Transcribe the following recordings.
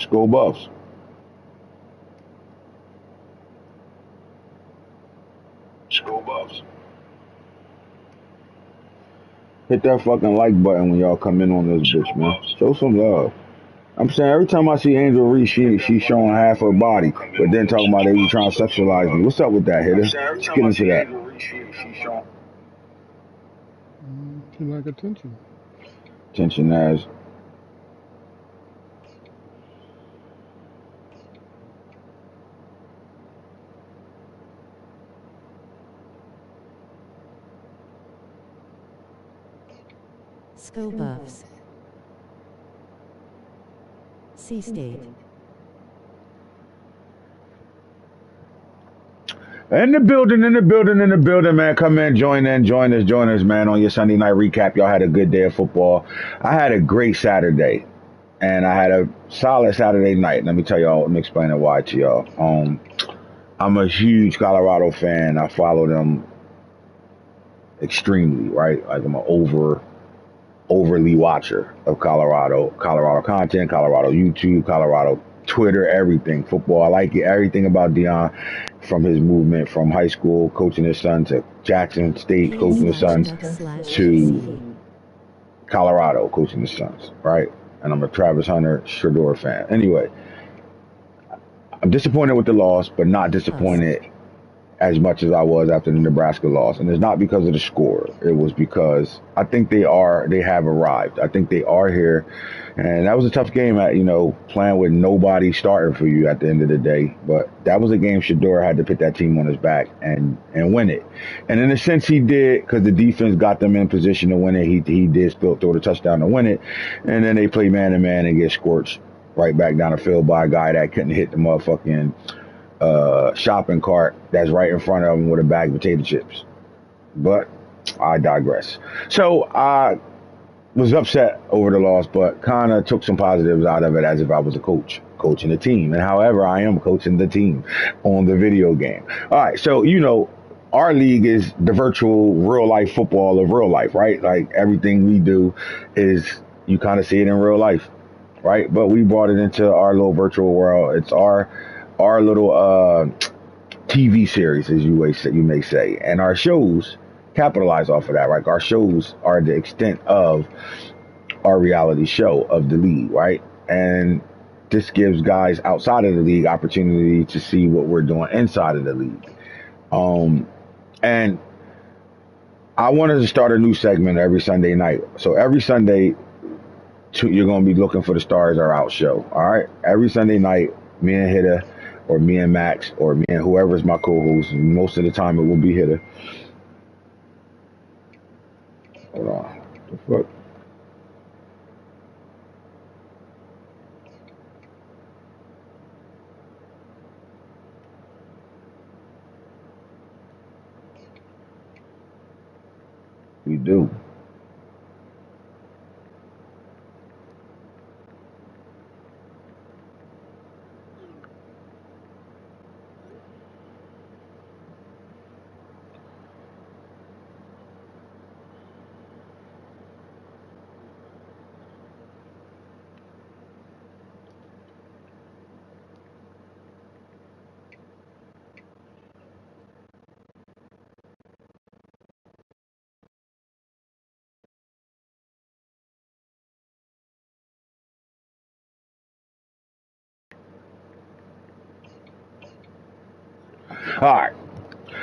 School Buffs. School Buffs. Hit that fucking like button when y'all come in on this bitch, man. Show some love. I'm saying every time I see Angel Reese, she's showing half her body, but then talking about they be trying to sexualize me. What's up with that, Hitter? Let's get into that. She like attention. Attention as. School Buffs. C-State. In the building, man. Come in, join us, man, on your Sunday night recap. Y'all had a good day of football. I had a great Saturday, and I had a solid Saturday night. Let me tell y'all, let me explain why to y'all. I'm a huge Colorado fan. I follow them extremely, right? Like I'm an overly watcher of Colorado content, Colorado YouTube, Colorado Twitter, everything. Football, I like it. Everything about Deion, from his movement from high school, coaching his son, to Jackson State, coaching his sons, to Colorado, coaching his sons, right? And I'm a Travis Hunter Shador fan. Anyway, I'm disappointed with the loss, but not disappointed as much as I was after the Nebraska loss. And it's not because of the score. It was because I think they have arrived. I think they are here. And that was a tough game playing with nobody starting for you at the end of the day. But that was a game Shador had to put that team on his back and win it. And in a sense he did, because the defense got them in position to win it. He did still throw the touchdown to win it. And then they play man-to-man and get scorched right back down the field by a guy that couldn't hit the motherfucking shopping cart that's right in front of him with a bag of potato chips. But I digress. So I was upset over the loss, but kind of took some positives out of it as if I was a coach coaching the team. And however, I am coaching the team on the video game. All right, so our league is the virtual real life football of real life, right? Like everything we do is you kind of see it in real life, right? But we brought it into our little virtual world. It's our little TV series, as you may say, and our shows capitalize off of that. Right, our shows are the extent of our reality show of the league, right? And this gives guys outside of the league opportunity to see what we're doing inside of the league. And I wanted to start a new segment every Sunday night. So every Sunday, you're going to be looking for the Stars Are Out show. All right, every Sunday night, me and Hitter, or me and Max, or me and whoever's my co-host. Most of the time it will be Hitter. Hold on. What the fuck? We do. All right.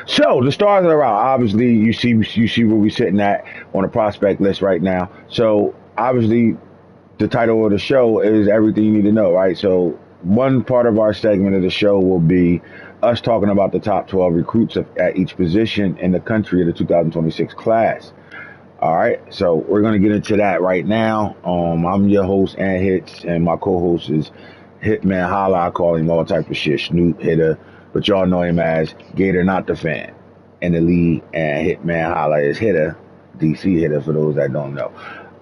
So the Stars Are Out. Obviously, you see where we're sitting at on the prospect list right now. So obviously, the title of the show is Everything You Need to Know, right? So one part of our segment of the show will be us talking about the top 12 recruits at each position in the country of the 2026 class. All right, so we're gonna get into that right now. I'm your host, Ant Hits, and my co-host is Hitman Holla. I call him all type of shit, Snoop, Hitter, but y'all know him as Gator Not the Fan in the league, and Hitman Holla is Hitter, DC Hitter, for those that don't know.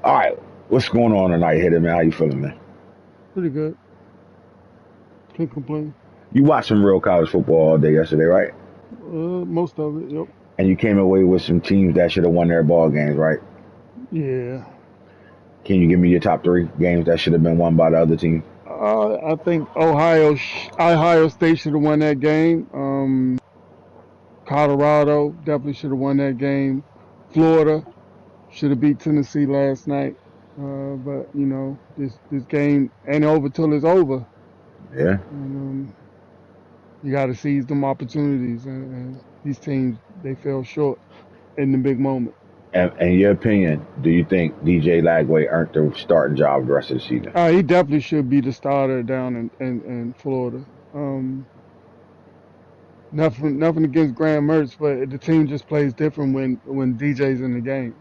All right, what's going on tonight, Hitter, man? How you feeling, man? Pretty good. Can't complain. You watched some real college football all day yesterday, right? Most of it, yep. And you came away with some teams that should have won their ball games, right? Yeah. Can you give me your top 3 games that should have been won by the other team? I think Ohio State should have won that game. Colorado definitely should have won that game. Florida should have beat Tennessee last night. But this game ain't over till it's over, Yeah. and you got to seize them opportunities. And these teams they fell short in the big moment. And in your opinion, do you think DJ Lagway earned the starting job the rest of the season? He definitely should be the starter down in Florida. Um, nothing against Graham Mertz, but the team just plays different when DJ's in the game.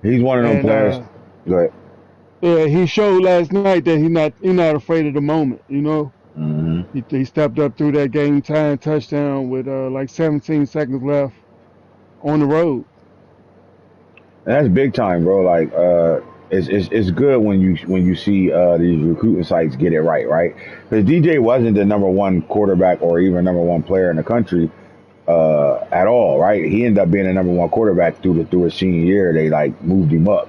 He's one of them And players. Go ahead. yeah, he showed last night that he not afraid of the moment. Hmm. He stepped up through that game time touchdown with like 17 seconds left on the road. And that's big time, bro. Like, it's good when you see these recruiting sites get it right, right? Because DJ wasn't the number one quarterback or even number one player in the country at all, right? He ended up being the number one quarterback through his senior year. They like moved him up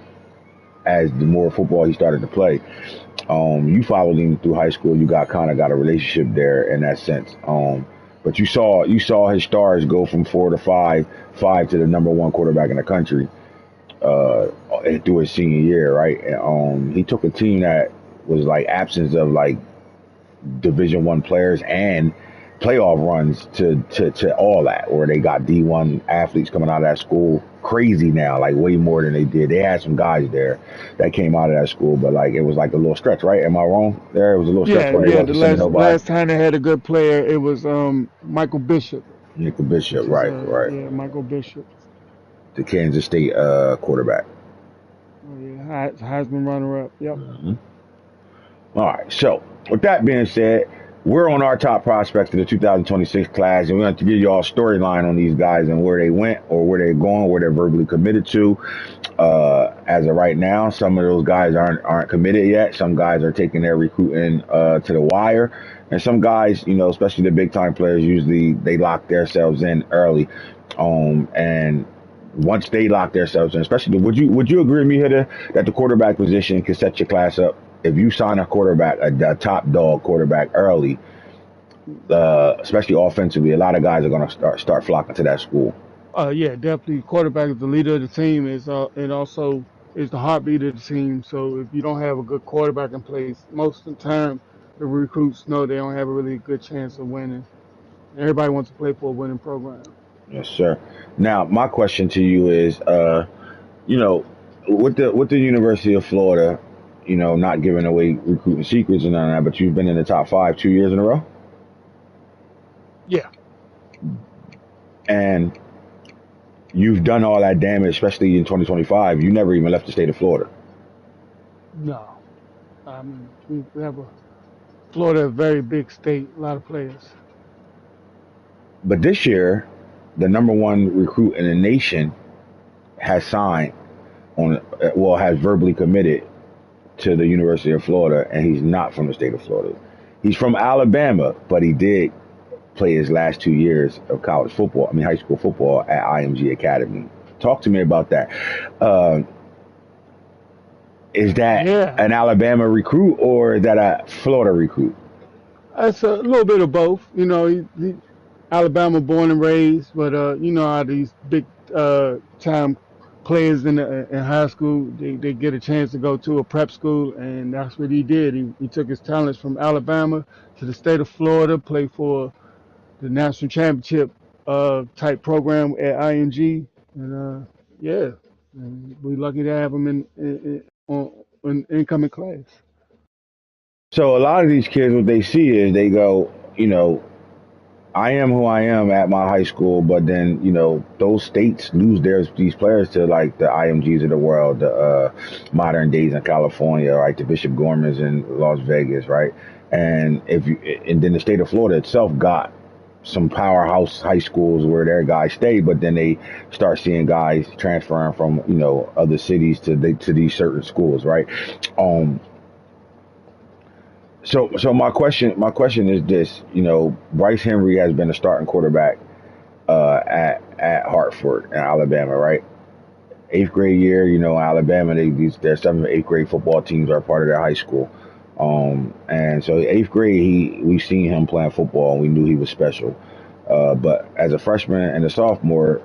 as the more football he started to play. You followed him through high school. You kind of got a relationship there in that sense. But you saw his stars go from 4 to 5 to the number one quarterback in the country uh, through his senior year, right? And, he took a team that was like absence of like Division 1 players and playoff runs to all that, where they got D1 athletes coming out of that school crazy now, like way more than they did. They had some guys there that came out of that school, but like it was like a little stretch, right? Am I wrong? There it was a little stretch Yeah, where they yeah. The wasn't sending nobody. last time they had a good player, it was Michael Bishop, Nickel Bishop, which is right, right, yeah, Michael Bishop. the Kansas State quarterback. Oh yeah, Heisman runner up. Yep. Mhm. All right. So, with that being said, we're on our top prospects for the 2026 class, and we're going to give you all a storyline on these guys and where they went or where they're going, where they're verbally committed to. As of right now, some of those guys aren't committed yet. Some guys are taking their recruiting to the wire, and some guys, especially the big time players, usually they lock themselves in early. And once they lock themselves in, especially, would you agree with me, Hitter, that the quarterback position can set your class up? If you sign a quarterback, a top dog quarterback early, especially offensively, a lot of guys are going to start flocking to that school. Yeah, definitely. Quarterback is the leader of the team, and also is the heartbeat of the team. So if you don't have a good quarterback in place, most of the time the recruits know they don't have a really good chance of winning. Everybody wants to play for a winning program. Yes, sir. Now, my question to you is, you know, with the University of Florida, not giving away recruiting secrets and none of that, but you've been in the top five 2 years in a row, Yeah. and you've done all that damage, especially in 2025. You never even left the state of Florida. No. I mean, we have Florida, a very big state, a lot of players. But this year, the number one recruit in the nation has signed has verbally committed to the University of Florida, and he's not from the state of Florida. He's from Alabama, but he did play his last 2 years of high school football at IMG Academy. Talk to me about that. Uh, is that Yeah. an Alabama recruit or is that a Florida recruit? It's a little bit of both. He Alabama born and raised, but you know how these big time players in high school they get a chance to go to a prep school, and that's what he did. He took his talents from Alabama to the state of Florida, played for the national championship type program at IMG, and yeah, and we lucky to have him in incoming class. So a lot of these kids, what they see is they go, I am who I am at my high school, but then those states lose these players to like the IMGs of the world, the modern days in California, right? The Bishop Gormans in Las Vegas, right? And then the state of Florida itself got some powerhouse high schools where their guys stay, but then they start seeing guys transferring from other cities to these certain schools, right? Um, so my question is this: Bryce Henry has been a starting quarterback at Hartford in Alabama, right? Eighth grade year, Alabama, their seventh and eighth grade football teams are part of their high school. And so 8th grade, we seen him playing football and we knew he was special. But as a freshman and a sophomore,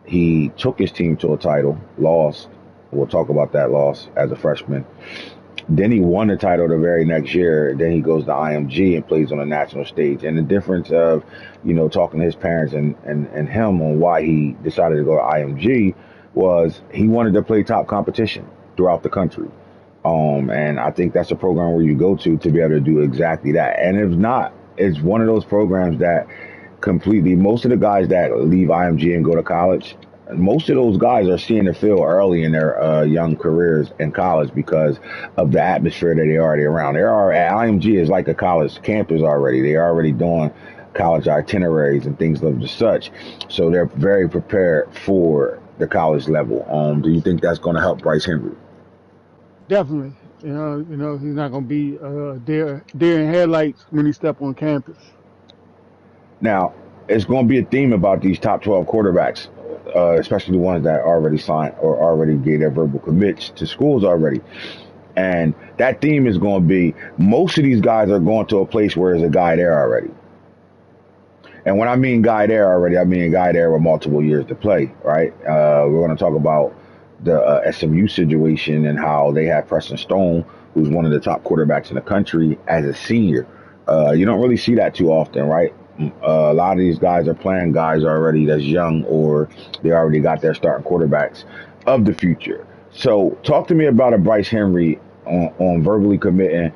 he took his team to a title, lost. We'll talk about that loss as a freshman. Then he won the title the very next year. Then he goes to IMG and plays on the national stage. And the difference of, talking to his parents and him on why he decided to go to IMG was he wanted to play top competition throughout the country. And I think that's a program where you go to be able to do exactly that. And if not, it's one of those programs that completely, most of the guys that leave IMG and go to college, most of those guys are seeing the field early in their young careers in college because of the atmosphere that they're already around. IMG is like a college campus already. They're already doing college itineraries and things of the such. So they're very prepared for the college level. Do you think that's going to help Bryce Henry? Definitely. He's not going to be deer in headlights when he step on campus. Now, it's going to be a theme about these top 12 quarterbacks, especially the ones that already signed or already gave their verbal commits to schools already. And that theme is going to be most of these guys are going to a place where there's a guy there already. And when I mean guy there already, I mean a guy there with multiple years to play, right? We're going to talk about the SMU situation and how they have Preston Stone, who's one of the top quarterbacks in the country, as a senior. You don't really see that too often, right? A lot of these guys are playing guys already that's young, or they already got their starting quarterbacks of the future. So talk to me about a Bryce Henry on verbally committing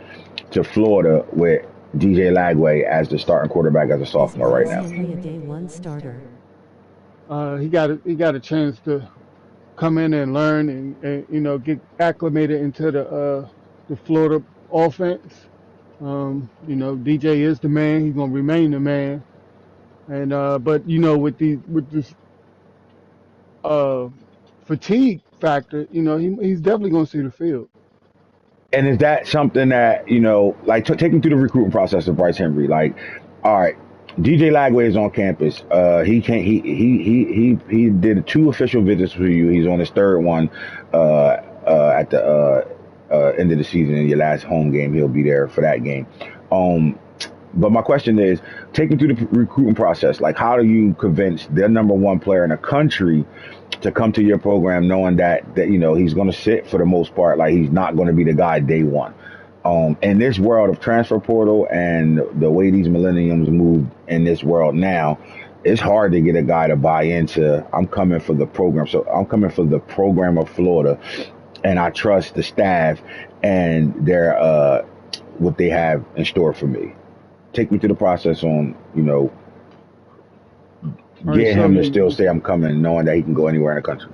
to Florida with DJ Lagway as the starting quarterback as a Is sophomore right Bryce now. Henry a day one starter? He got a chance to come in and learn and get acclimated into the Florida offense. DJ is the man. He's gonna remain the man. And but with this uh fatigue factor, he's definitely gonna see the field. And is that something that, like take me through the recruiting process of Bryce Henry? Like, all right, DJ Lagway is on campus. He can't. He did 2 official visits for you. He's on his 3rd one at the end of the season. In your last home game, he'll be there for that game. But my question is, take me through the recruiting process. Like, how do you convince the number 1 player in the country to come to your program, knowing that he's going to sit for the most part, like he's not going to be the guy day one. In this world of transfer portal and the way these millenniums move in this world now, it's hard to get a guy to buy into. I'm coming for the program, so I'm coming for the program of Florida, and I trust the staff and their what they have in store for me. Take me through the process on get him to still say I'm coming, knowing that he can go anywhere in the country.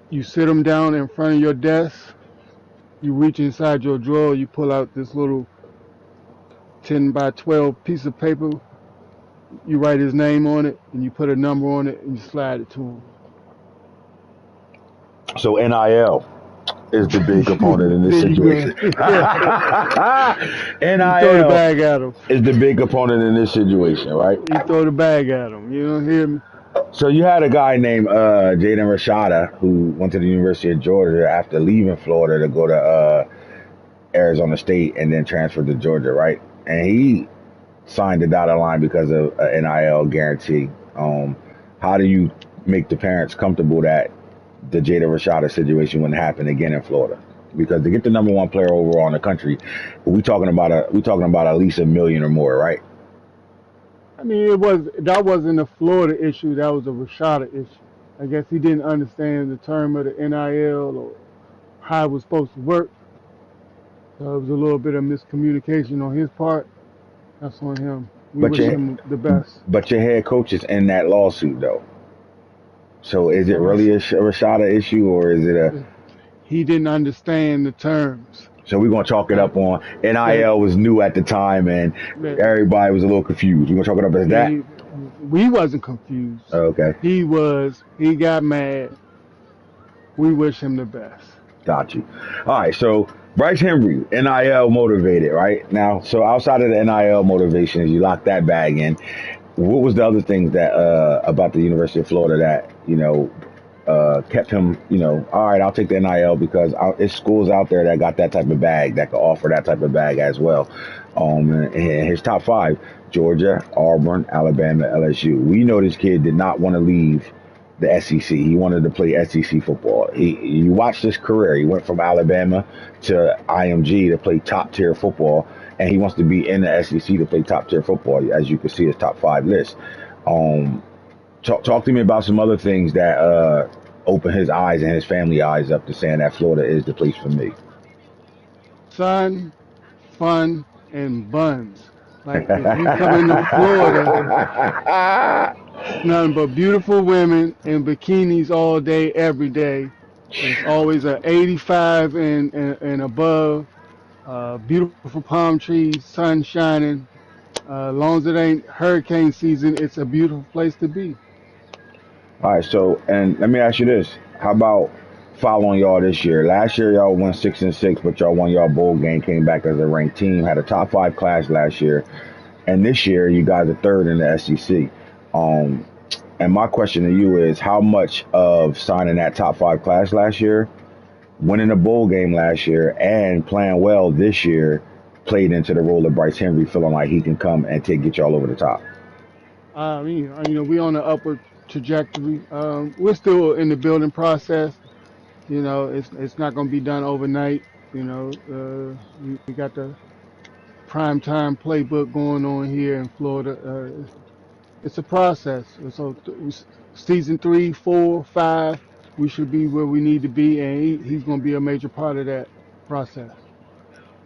You sit him down in front of your desk. You reach inside your drawer. You pull out this little 10 by 12 piece of paper. You write his name on it, and you put a number on it, and you slide it to him. So NIL is the big component in this situation. NIL throw the bag at him. Is the big component in this situation, right? You throw the bag at him. You don't hear me? So you had a guy named Jaden Rashada who went to the University of Georgia after leaving Florida to go to Arizona State and then transferred to Georgia, right? And he signed the dotted line because of an NIL guarantee. How do you make the parents comfortable that the Jada Rashada situation wouldn't happen again in Florida? Because to get the number 1 player overall in the country, we talking about at least $1 million or more, right? I mean, that wasn't a Florida issue. That was a Rashada issue. I guess he didn't understand the term of the NIL or how it was supposed to work. So it was a little bit of miscommunication on his part. That's on him. We wish him the best. But your head coach is in that lawsuit, though. So is it really a Rashada issue, or is it a... He didn't understand the terms. So we're going to chalk it up on NIL was new at the time, and everybody was a little confused. We're going to chalk it up as that? We wasn't confused. Oh, okay. He got mad. We wish him the best. Got you. All right, so Bryce Henry, NIL motivated, right? Now, so outside of the NIL motivations, you lock that bag in. What was the other things that about the University of Florida that, kept him, all right, I'll take the NIL because it's schools out there that got that type of bag that could offer that type of bag as well. And his top five: Georgia, Auburn, Alabama, LSU. We know this kid did not want to leave the SEC. He wanted to play SEC football. You watched his career. He went from Alabama to IMG to play top tier football, and he wants to be in the SEC to play top tier football. As you can see, his top five list. Um, talk to me about some other things that open his eyes and his family eyes up to saying that Florida is the place for me. Sun, fun, and buns. Like if you come into Florida, it's nothing but beautiful women in bikinis all day, every day. It's always a 85 and above. Beautiful palm trees, sun shining. As long as it ain't hurricane season, it's a beautiful place to be. All right, so and let me ask you this: how about following y'all this year? Last year y'all went 6-6, but y'all won y'all bowl game, came back as a ranked team, had a top five class last year, and this year you guys are third in the SEC. Um, and my question to you is, how much of signing that top five class last year, winning a bowl game last year, and playing well this year played into the role of Bryce Henry feeling like he can come and get y'all over the top? I mean, we on an upward trajectory. We're still in the building process. It's not going to be done overnight. We got the prime time playbook going on here in Florida. It's a process. So season 3, 4, 5, we should be where we need to be, and he's going to be a major part of that process.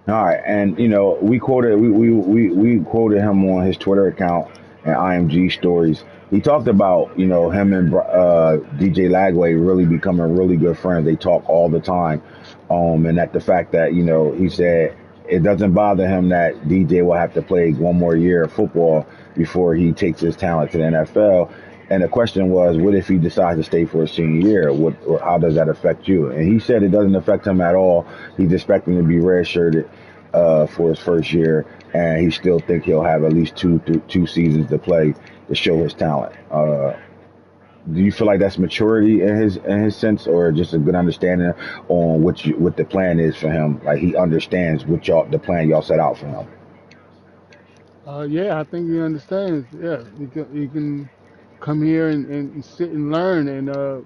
All right, and we quoted him on his Twitter account and IMG stories. He talked about him and DJ Lagway really becoming really good friends. They talk all the time, and that the fact that he said it doesn't bother him that DJ will have to play one more year of football before he takes his talent to the NFL. And the question was, what if he decides to stay for his senior year? How does that affect you? And he said it doesn't affect him at all. He's expecting to be redshirted for his first year, and he still think he'll have at least two seasons to play to show his talent. Do you feel like that's maturity in his sense, or just a good understanding on what the plan is for him? Like he understands what the plan y'all set out for him. Yeah, I think he understands. Yeah, you can come here and sit and learn and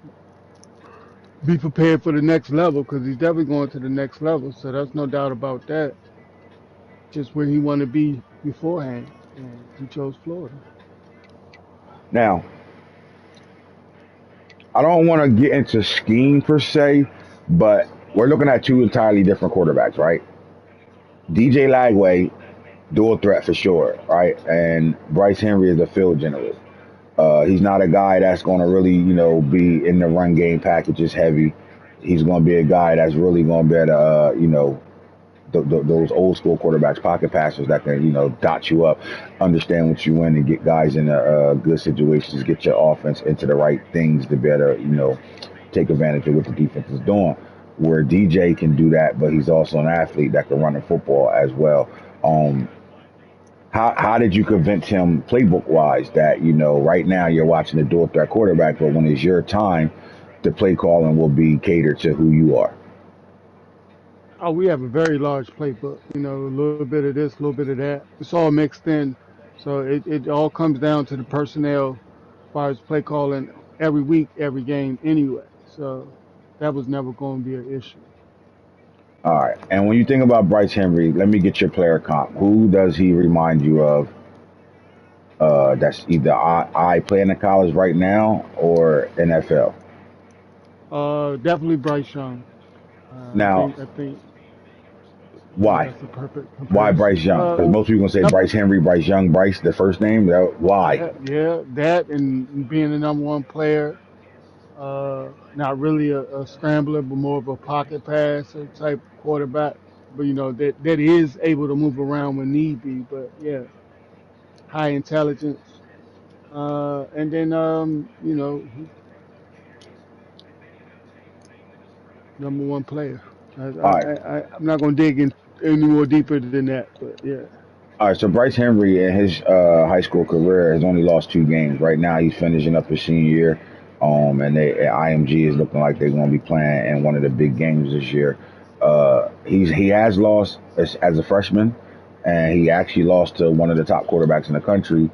be prepared for the next level because he's definitely going to the next level. So there's no doubt about that. Just where he wanted to be beforehand, and he chose Florida. Now, I don't want to get into scheme per se, but we're looking at two entirely different quarterbacks, right? DJ Lagway, dual threat for sure, right? And Bryce Henry is a field generalist. He's not a guy that's going to really, be in the run game packages heavy. He's going to be a guy that's really going to be able to, those old school quarterbacks, pocket passers that can, dot you up, understand what you win, and get guys in good situations, get your offense into the right things to better, take advantage of what the defense is doing. Where DJ can do that, but he's also an athlete that can run the football as well. Um, how did you convince him playbook wise that right now you're watching the dual threat quarterback, but when it's your time, the play calling will be catered to who you are? Oh, we have a very large playbook. A little bit of this, a little bit of that. It's all mixed in. So it all comes down to the personnel as far as play calling every week, every game anyway. So that was never going to be an issue. All right. And when you think about Bryce Henry, let me get your player comp. Who does he remind you of? That's either I playing in college right now or NFL. Definitely Bryce Young. Now, I think why? that's the perfect Why comparison. Bryce Young? Because most people gonna say Number, Bryce Henry, Bryce Young, Bryce the first name. Why? yeah, that and being the number one player. Not really a scrambler, but more of a pocket passer type quarterback. But that is able to move around when need be. But yeah, high intelligence. And then number one player. All right. I'm not gonna dig in any more deeper than that. But yeah, All right. So Bryce Henry in his high school career has only lost two games. Right now, he's finishing up his senior year. And IMG is looking like they're going to be playing in one of the big games this year. He has lost as a freshman, and he actually lost to one of the top quarterbacks in the country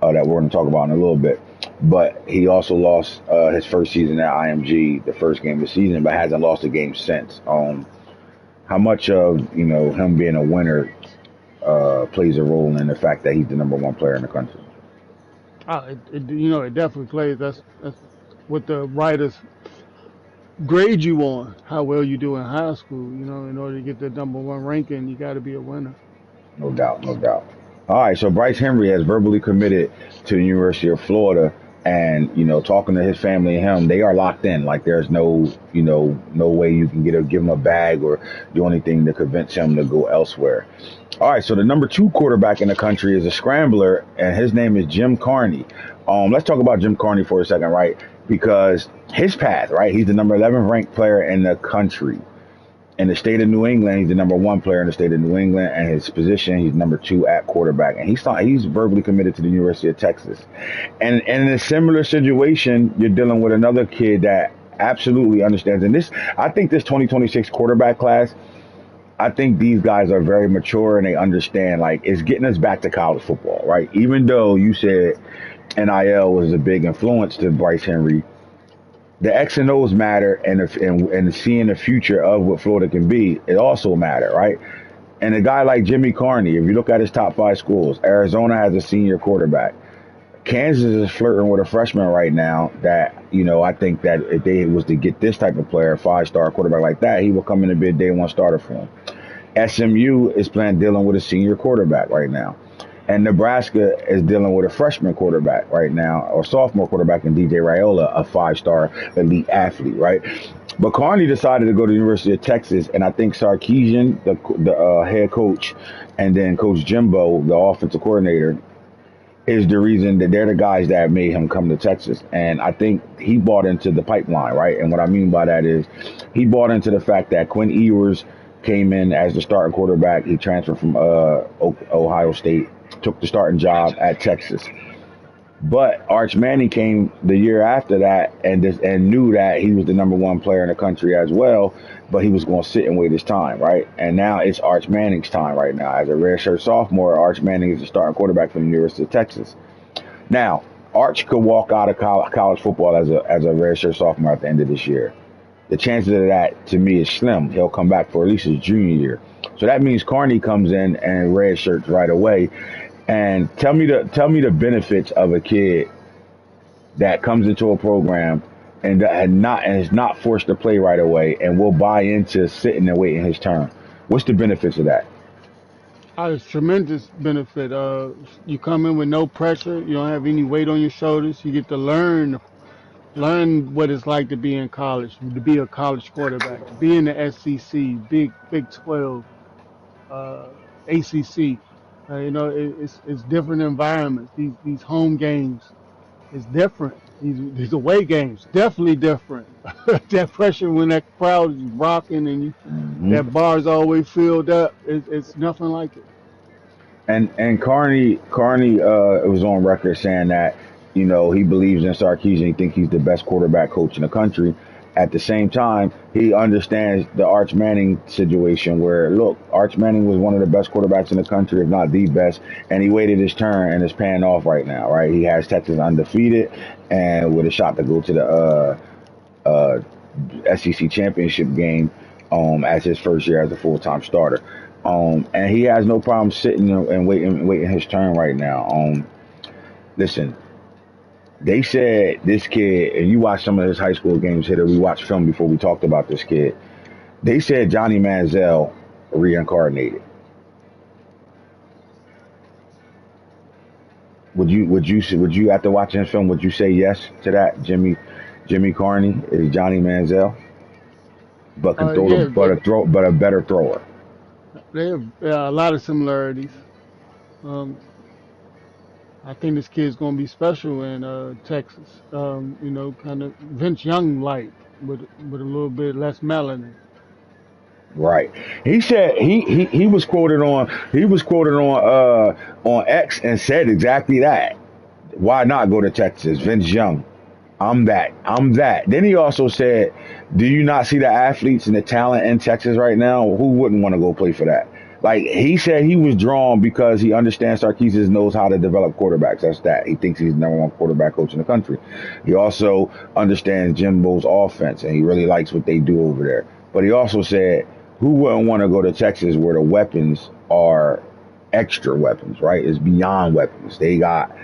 that we're going to talk about in a little bit. But he also lost his first season at IMG, the first game of the season, but hasn't lost a game since. How much of him being a winner plays a role in the fact that he's the number one player in the country? It definitely plays. That's what the writers grade you on, how well you do in high school. In order to get the number one ranking, you got to be a winner. No doubt, no doubt. All right, so Bryce Henry has verbally committed to the University of Florida, and talking to his family and him, they are locked in. Like there's no way you can give him a bag or do anything to convince him to go elsewhere. All right, so the number 2 quarterback in the country is a scrambler, and his name is Jim Carney. Let's talk about Jim Carney for a second, right? Because his path, right? He's the number 11 ranked player in the country. In the state of New England, he's the number 1 player in the state of New England, and his position, he's number 2 at quarterback. And he's verbally committed to the University of Texas. And in a similar situation, you're dealing with another kid that absolutely understands. And I think this 2026 quarterback class, I think these guys are very mature and they understand, like, it's getting us back to college football, right? Even though you said NIL was a big influence to Bryce Henry, the X and O's matter, and seeing the future of what Florida can be, it also matter, right? And a guy like Jimmy Carney, if you look at his top 5 schools, Arizona has a senior quarterback. Kansas is flirting with a freshman right now that, I think that if they was to get this type of player, 5-star quarterback like that, he will come in and be a day 1 starter for him. SMU is dealing with a senior quarterback right now. And Nebraska is dealing with a freshman quarterback right now, or sophomore quarterback in DJ Raiola, a 5-star elite athlete, right? But Carney decided to go to the University of Texas, and I think Sarkisian, the head coach, and then Coach Jimbo, the offensive coordinator, is the reason that they're the guys that made him come to Texas. And I think he bought into the pipeline, right? And what I mean by that is he bought into the fact that Quinn Ewers came in as the starting quarterback. He transferred from Ohio State, took the starting job at Texas. But Arch Manning came the year after that and knew that he was the number 1 player in the country as well, but he was going to sit and wait his time, right? And now it's Arch Manning's time right now. As a redshirt sophomore, Arch Manning is the starting quarterback for the University of Texas. Now, Arch could walk out of college football as a redshirt sophomore at the end of this year. The chances of that, to me, is slim. He'll come back for at least his junior year. So that means Carney comes in and redshirts right away. And tell me the benefits of a kid that comes into a program and is not forced to play right away and will buy into sitting and waiting his turn. What's the benefits of that? There's tremendous benefit. You come in with no pressure. You don't have any weight on your shoulders. You get to learn what it's like to be in college, to be a college quarterback, to be in the SEC, Big 12, ACC. It's different environments. These home games is different. These away games definitely different. That pressure when that crowd is rocking and that bar's always filled up. It's nothing like it. And Carney was on record saying that he believes in Sarkisian. He thinks he's the best quarterback coach in the country. At the same time, he understands the Arch Manning situation where, look, Arch Manning was one of the best quarterbacks in the country, if not the best, and he waited his turn and it's paying off right now, right? He has Texas undefeated and with a shot to go to the SEC championship game as his first year as a full-time starter. And he has no problem sitting and waiting his turn right now. Listen, they said this kid, and you watch some of his high school games here, we watched film before we talked about this kid. They said Johnny Manziel reincarnated. Would you after watching this film, would you say yes to that? Jimmy Carney is Johnny Manziel, but can but a better thrower. They have a lot of similarities. I think this kid's going to be special in Texas. Kind of Vince Young like with a little bit less melanin. Right. He said he was quoted on X and said exactly that. Why not go to Texas? Vince Young. I'm that. I'm that. Then he also said, do you not see the athletes and the talent in Texas right now? Who wouldn't want to go play for that? Like, he said he was drawn because he understands Sarkisian knows how to develop quarterbacks. That's that. He thinks he's the number one quarterback coach in the country. He also understands Jimbo's offense, and he really likes what they do over there. But he also said, who wouldn't want to go to Texas where the weapons are extra weapons, right? It's beyond weapons. They got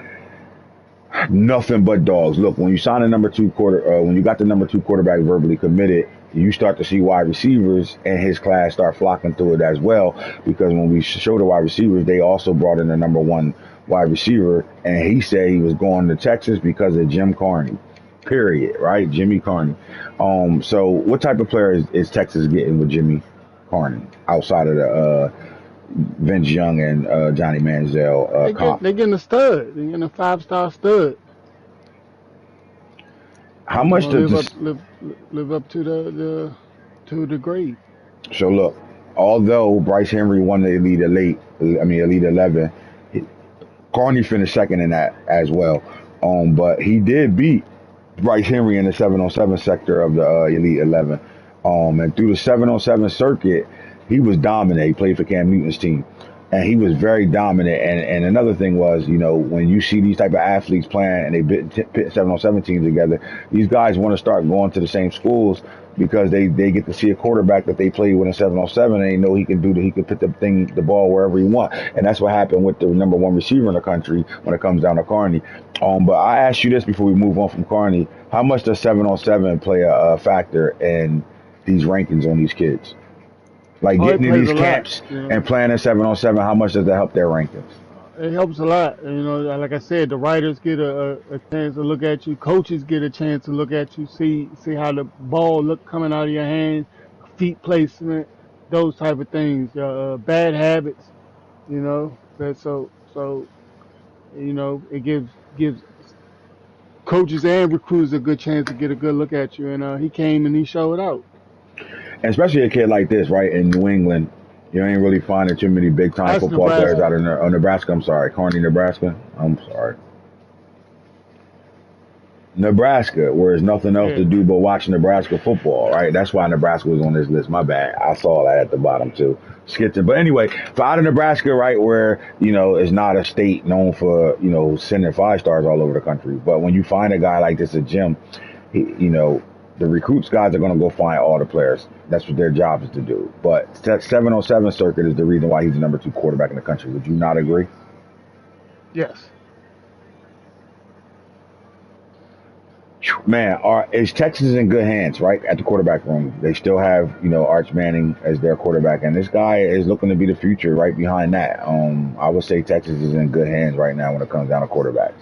nothing but dogs. Look, when you sign a when you got the number two quarterback verbally committed, you start to see wide receivers in his class start flocking to it as well. Because when we show the wide receivers, they also brought in the number one wide receiver, and he said he was going to Texas because of Jim Carney. Period. Right, Jimmy Carney. So what type of player is Texas getting with Jimmy Carney outside of the Vince Young and Johnny Manziel comp? They getting a stud. They getting a 5-star stud. How He's much gonna does this? live up to the grade. So look, although Bryce Henry won the Elite 11, Carney finished second in that as well. But he did beat Bryce Henry in the 7-on-7 sector of the Elite 11. And through the 7-on-7 circuit, he was dominant. He played for Cam Newton's team, and he was very dominant. And another thing was, when you see these type of athletes playing and they pit 7-on-7 teams together, these guys want to start going to the same schools because they get to see a quarterback that they played with in 7-on-7, and they know he can put the ball wherever he want. And that's what happened with the number one receiver in the country when it comes down to Carney. But I asked you this before we move on from Carney: how much does 7-on-7 play a factor in these rankings on these kids? Like Oh, it getting in plays these a lot. camps and playing in 7-on-7, how much does that help their rankings? It helps a lot. Like I said, the writers get a chance to look at you. Coaches get a chance to look at you, see how the ball look coming out of your hands, feet placement, those type of things. Bad habits, it gives coaches and recruiters a good chance to get a good look at you. And he came and he showed out. And especially a kid like this, right, in New England, you ain't really finding too many big time That's football players Nebraska. out of Nebraska. I'm sorry, Kearney, Nebraska. I'm sorry. Nebraska, where there's nothing else Yeah. to do but watch Nebraska football, right? That's why Nebraska was on this list. My bad. I saw that at the bottom too. Skipped it. But anyway, for out of Nebraska, right, where, it's not a state known for, sending 5-stars all over the country. But when you find a guy like this at Jim, the recruits guys are going to go find all the players. That's what their job is to do. But that 7-on-7 circuit is the reason why he's the number two quarterback in the country. Would you not agree? Yes. Man, is Texas in good hands, right, at the quarterback room? They still have, Arch Manning as their quarterback, and this guy is looking to be the future right behind that. I would say Texas is in good hands right now when it comes down to quarterbacks.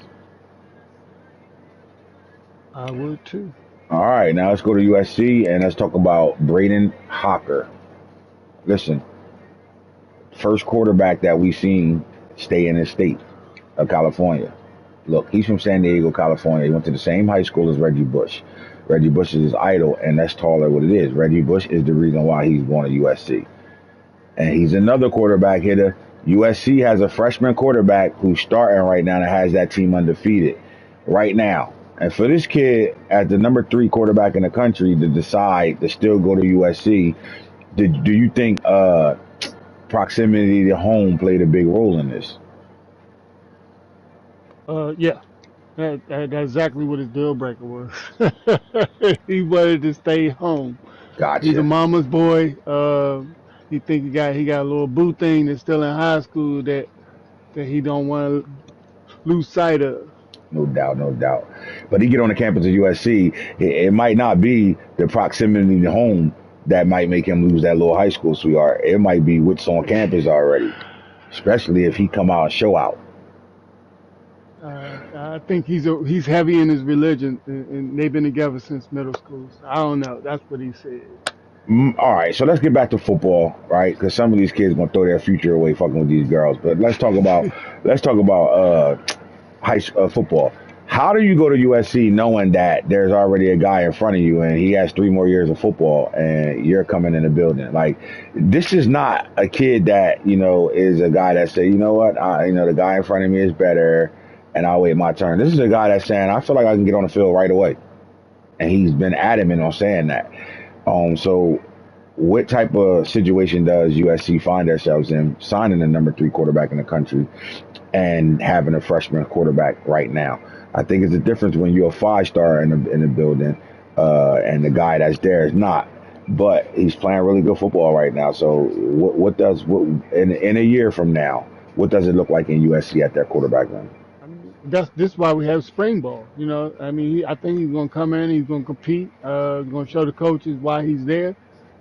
I would too. All right, now let's go to USC and let's talk about Braden Hocker. Listen, first quarterback that we've seen stay in the state of California. Look, he's from San Diego, California. He went to the same high school as Reggie Bush. Reggie Bush is his idol, and that's taller what it is. Reggie Bush is the reason why he's going to USC. And he's another quarterback hitter. USC has a freshman quarterback who's starting right now and has that team undefeated right now. And for this kid, as the number 3 quarterback in the country, to decide to still go to USC, do you think proximity to home played a big role in this? Yeah. That's exactly what his deal breaker was. He wanted to stay home. He's a Gotcha. mama's boy. He think he got a little boo thing that's still in high school that he don't want to lose sight of. No doubt, no doubt. But he get on the campus of USC, it might not be the proximity to home that might make him lose that little high school sweetheart. It might be what's on campus already, especially if he come out and show out. I think he's heavy in his religion, and they've been together since middle school. So I don't know. That's what he said. All right, so let's get back to football, right? Because some of these kids gonna throw their future away fucking with these girls. But let's talk about football. How do you go to USC knowing that there's already a guy in front of you and he has 3 more years of football and you're coming in the building? Like, this is not a kid that, is a guy that say, you know what, the guy in front of me is better and I'll wait my turn. This is a guy that's saying, I feel like I can get on the field right away. and he's been adamant on saying that. So what type of situation does USC find themselves in signing the number 3 quarterback in the country and having a freshman quarterback right now? I think it's a difference when you're a 5-star in the building, and the guy that's there is not. But he's playing really good football right now. So what in a year from now, what does it look like in USC at their quarterback room? I mean, this is why we have spring ball. You know, I mean, I think he's going to come in, he's going to compete, he's going to show the coaches why he's there,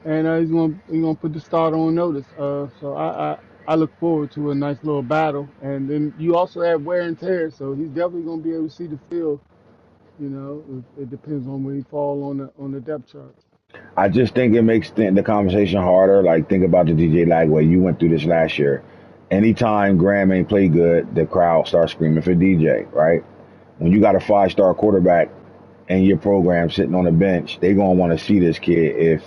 and he's going to put the start on notice. So I look forward to a nice little battle, and then you also have wear and tear, so he's definitely going to be able to see the field. You know, it depends on where he fall on the depth chart. I just think it makes the conversation harder. Like, think about the DJ Lagway. You went through this last year. Anytime Graham ain't play good, the crowd starts screaming for DJ, right? When you got a 5-star quarterback in your program sitting on the bench, they gonna want to see this kid if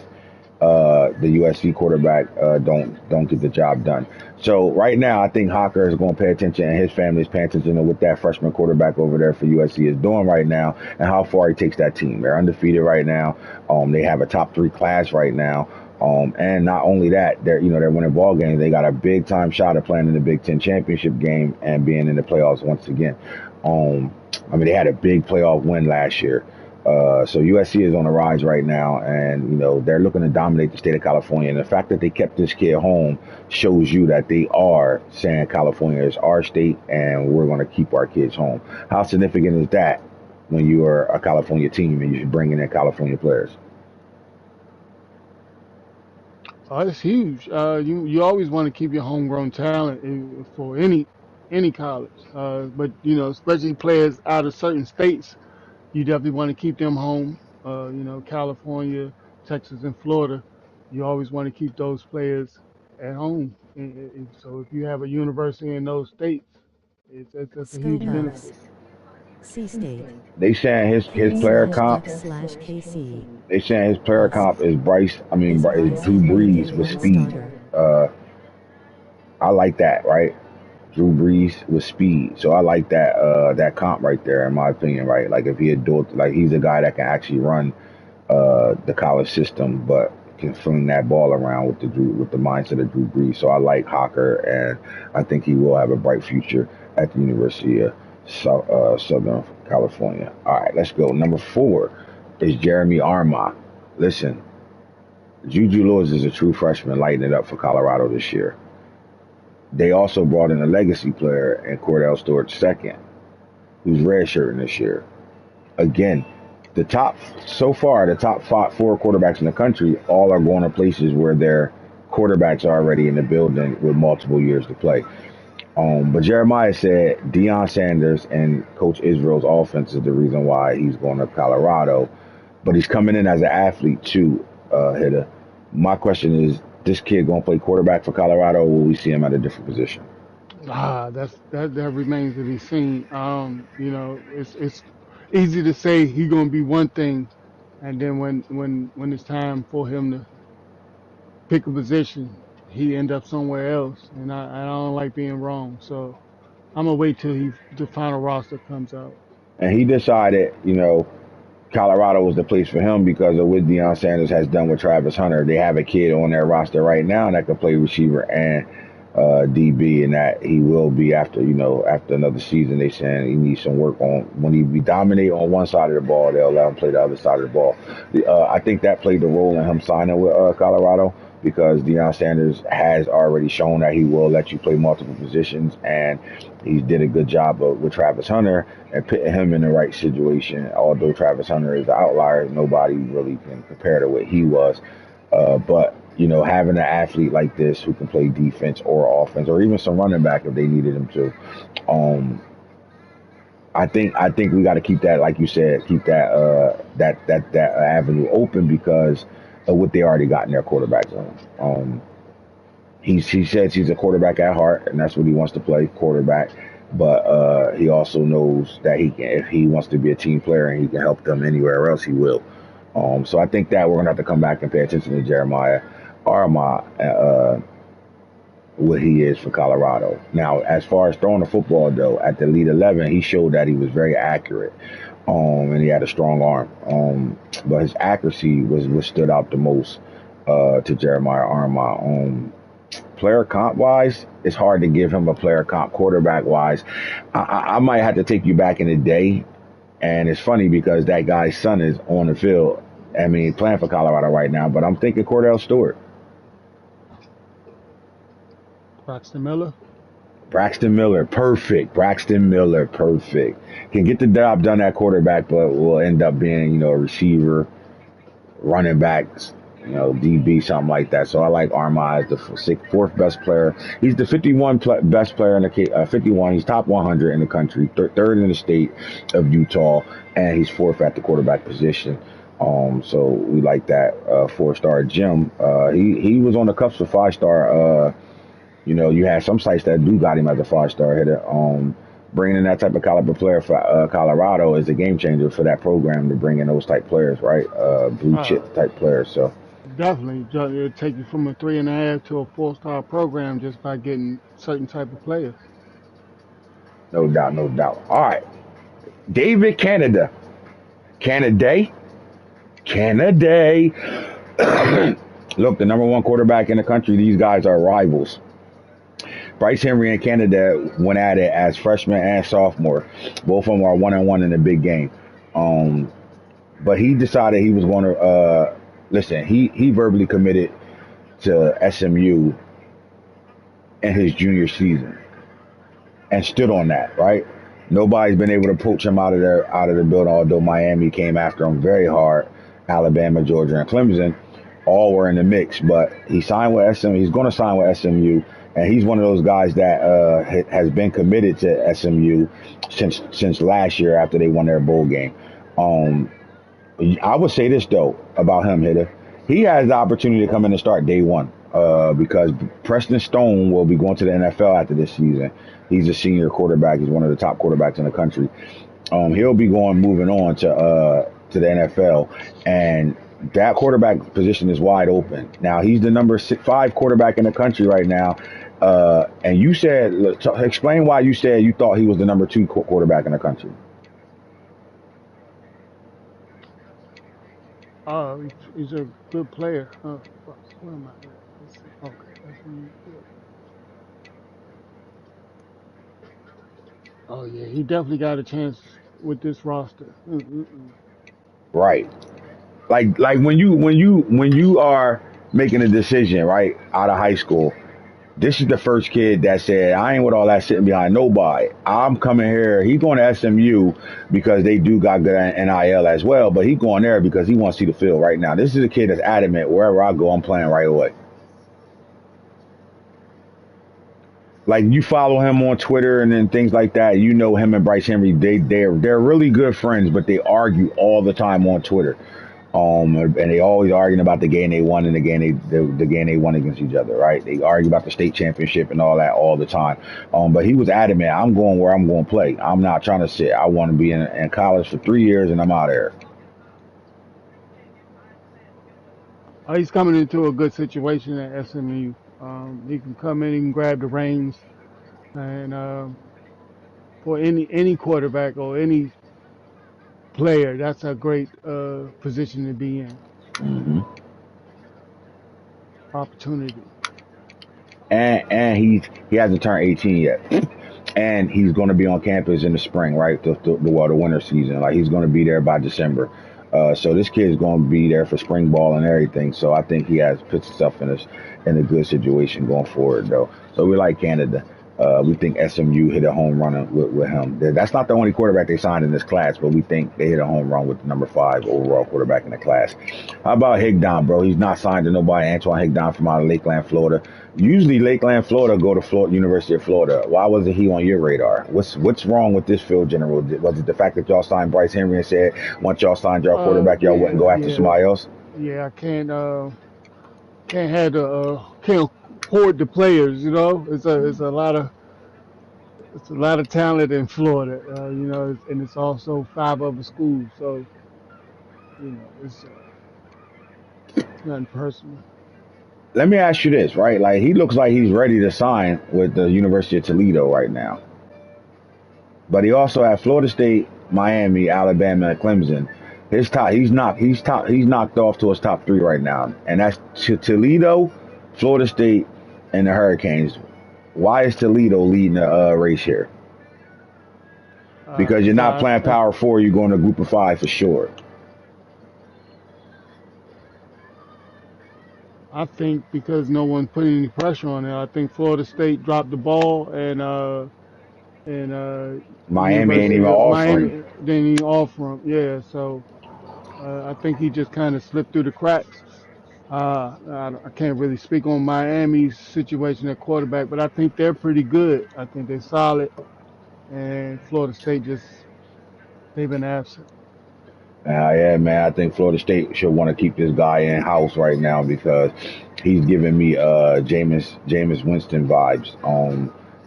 the USC quarterback don't get the job done. So right now, I think Hocker is going to pay attention, and his family is paying attention to what that freshman quarterback over there for USC is doing right now, and how far he takes that team. They're undefeated right now. They have a top 3 class right now. And not only that, they're winning ball games. They got a big time shot at playing in the Big Ten championship game and being in the playoffs once again. I mean, they had a big playoff win last year. So USC is on the rise right now, and they're looking to dominate the state of California. And the fact that they kept this kid home shows you that they are saying California is our state, and we're going to keep our kids home. How significant is that when you are a California team and you're bringing in California players? Oh, it's huge. You always want to keep your homegrown talent for any college. But especially players out of certain states, you definitely want to keep them home. California, Texas, and Florida, you always want to keep those players at home. So if you have a university in those states, that's a Sko huge Buffs. benefit. C State. They saying his player comp. P/F/KC. They saying his player Buffs. comp is Bryce. I mean, Is Is Drew rising Brees Monday with one speed. starter. I like that, right? Drew Brees with speed. So I like that comp right there, in my opinion, right? Like, if he had do it, like, he's a guy that can actually run the college system, but can fling that ball around with the mindset of Drew Brees. So I like Hawker, and I think he will have a bright future at the University of Southern California. All right, let's go. Number 4 is Jeremy Armah. Listen, Juju Lewis is a true freshman, lighting it up for Colorado this year. They also brought in a legacy player in Cordell Stewart second, who's redshirting this year. Again, the top 4 quarterbacks in the country all are going to places where their quarterbacks are already in the building with multiple years to play. But Jeremiah said Deion Sanders and Coach Israel's offense is the reason why he's going to Colorado. But he's coming in as an athlete too, Hitter. My question is, this kid going to play quarterback for Colorado, or will we see him at a different position? That remains to be seen. It's easy to say he's gonna be one thing, and then when it's time for him to pick a position, he end up somewhere else, and I don't like being wrong. So I'm gonna wait till the final roster comes out. And he decided, Colorado was the place for him because of what Deion Sanders has done with Travis Hunter. They have a kid on their roster right now that can play receiver and DB, and that he will be after another season. They saying he needs some work on when he be dominate on one side of the ball. They'll let him play the other side of the ball. I think that played a role in him signing with Colorado, because Deion Sanders has already shown that he will let you play multiple positions, and he did a good job with Travis Hunter and putting him in the right situation. Although Travis Hunter is the outlier, nobody really can compare to what he was. But having an athlete like this who can play defense or offense, or even some running back if they needed him to, I think we got to keep that, like you said, keep that avenue open because of what they already got in their quarterback room. He says he's a quarterback at heart, and that's what he wants to play, quarterback. But he also knows that if he wants to be a team player and he can help them anywhere else, he will. So I think that we're gonna have to come back and pay attention to Jeremiah Armah, what he is for Colorado. Now, as far as throwing the football, though, at the Elite 11, he showed that he was very accurate. And he had a strong arm. But his accuracy was what stood out the most to Jeremiah Armah. Player comp wise, it's hard to give him a player comp. Quarterback wise, I might have to take you back in the day. And it's funny because that guy's son is on the field. I mean, playing for Colorado right now. But I'm thinking Cordell Stewart. Braxton Miller. Braxton Miller, perfect. Braxton Miller, perfect. Can get the job done at quarterback, but will end up being, a receiver, running back, DB, something like that. So I like Armah as the fourth best player. He's the 51 best player in the 51. He's top 100 in the country, third in the state of Utah, and he's fourth at the quarterback position. So we like that. 4-star Jim. He was on the cusp of 5-star. You had some sites that do got him as a 5-star hitter. Bringing in that type of caliber player for Colorado is a game changer for that program to bring in those type players, right? Blue chip type players. So Definitely, it'll take you from a 3.5 to a 4-star program just by getting certain type of players. no doubt, no doubt. All right, David Canada, Canada. Look, the number one quarterback in the country. These guys are rivals. Bryce Henry and Canada went at it as freshman and sophomore. Both of them are 1-1 in the big game. But he decided he was going to listen. He verbally committed to SMU in his junior season and stood on that. Right? Nobody's been able to poach him out of the building. Although Miami came after him very hard, Alabama, Georgia, and Clemson all were in the mix. But he signed with SMU. He's going to sign with SMU. And he's one of those guys that has been committed to SMU since last year after they won their bowl game. I would say this, though, about him, Hitter. He has the opportunity to come in and start day one because Preston Stone will be going to the NFL after this season. He's a senior quarterback. He's one of the top quarterbacks in the country. He'll be moving on to the NFL. And that quarterback position is wide open. Now, he's the number 5 quarterback in the country right now. And you said, explain why you said you thought he was the number 2 quarterback in the country. He's a good player. Where am I at? Let's see. Okay, that's when Oh yeah, he definitely got a chance with this roster. Right. Like when you are making a decision, right, out of high school, this is the first kid that said, I ain't with all that sitting behind nobody. I'm coming here. He's going to SMU because they do got good NIL as well, but he's going there because he wants to see the field right now. This is a kid that's adamant, wherever I go, I'm playing right away. Like, you follow him on Twitter and then things like that. You know him and Bryce Henry, they're really good friends, but they argue all the time on Twitter. And they always arguing about the game they won and the game they won against each other, right? They argue about the state championship and all that all the time. But he was adamant, I'm going where I'm going to play. I'm not trying to sit. I want to be in college for 3 years and I'm out of there. He's coming into a good situation at SMU. He can come in, he can grab the reins, and for any quarterback or any player, that's a great position to be in. Mm-hmm. Opportunity. And he hasn't turned 18 yet. And he's going to be on campus in the spring, right? The winter season. Like, he's going to be there by December. So this kid is going to be there for spring ball and everything. So I think he has put himself in a good situation going forward, though. So we like Canada. We think SMU hit a home run with him. That's not the only quarterback they signed in this class, but we think they hit a home run with the number 5 overall quarterback in the class. How about Higdon, bro? He's not signed to nobody. Antoine Higdon from out of Lakeland, Florida. Usually Lakeland, Florida go to University of Florida. Why wasn't he on your radar? What's wrong with this field general? Was it the fact that y'all signed Bryce Henry and said once y'all signed your quarterback, y'all wouldn't go after somebody else? Yeah, I can't hoard the players. It's a lot of talent in Florida. And it's also 5 other schools. So it's nothing personal. Let me ask you this, right? Like, he looks like he's ready to sign with the University of Toledo right now. But he also had Florida State Miami, Alabama, and Clemson. He's knocked off to his top three right now, and that's Toledo, Florida State, and the Hurricanes. Why is Toledo leading the race here? Because you're So not playing Power Four, you're going to Group of Five for sure. I think because no one put any pressure on it, I think Florida State dropped the ball, and Miami ain't University even of offering. Miami didn't even offer him. Yeah, so I think he just kind of slipped through the cracks. I can't really speak on Miami's situation at quarterback, but I think they're pretty good. I think they're solid, and Florida State they've been absent. Yeah, man. I think Florida State should want to keep this guy in house right now because he's giving me Jameis Winston vibes.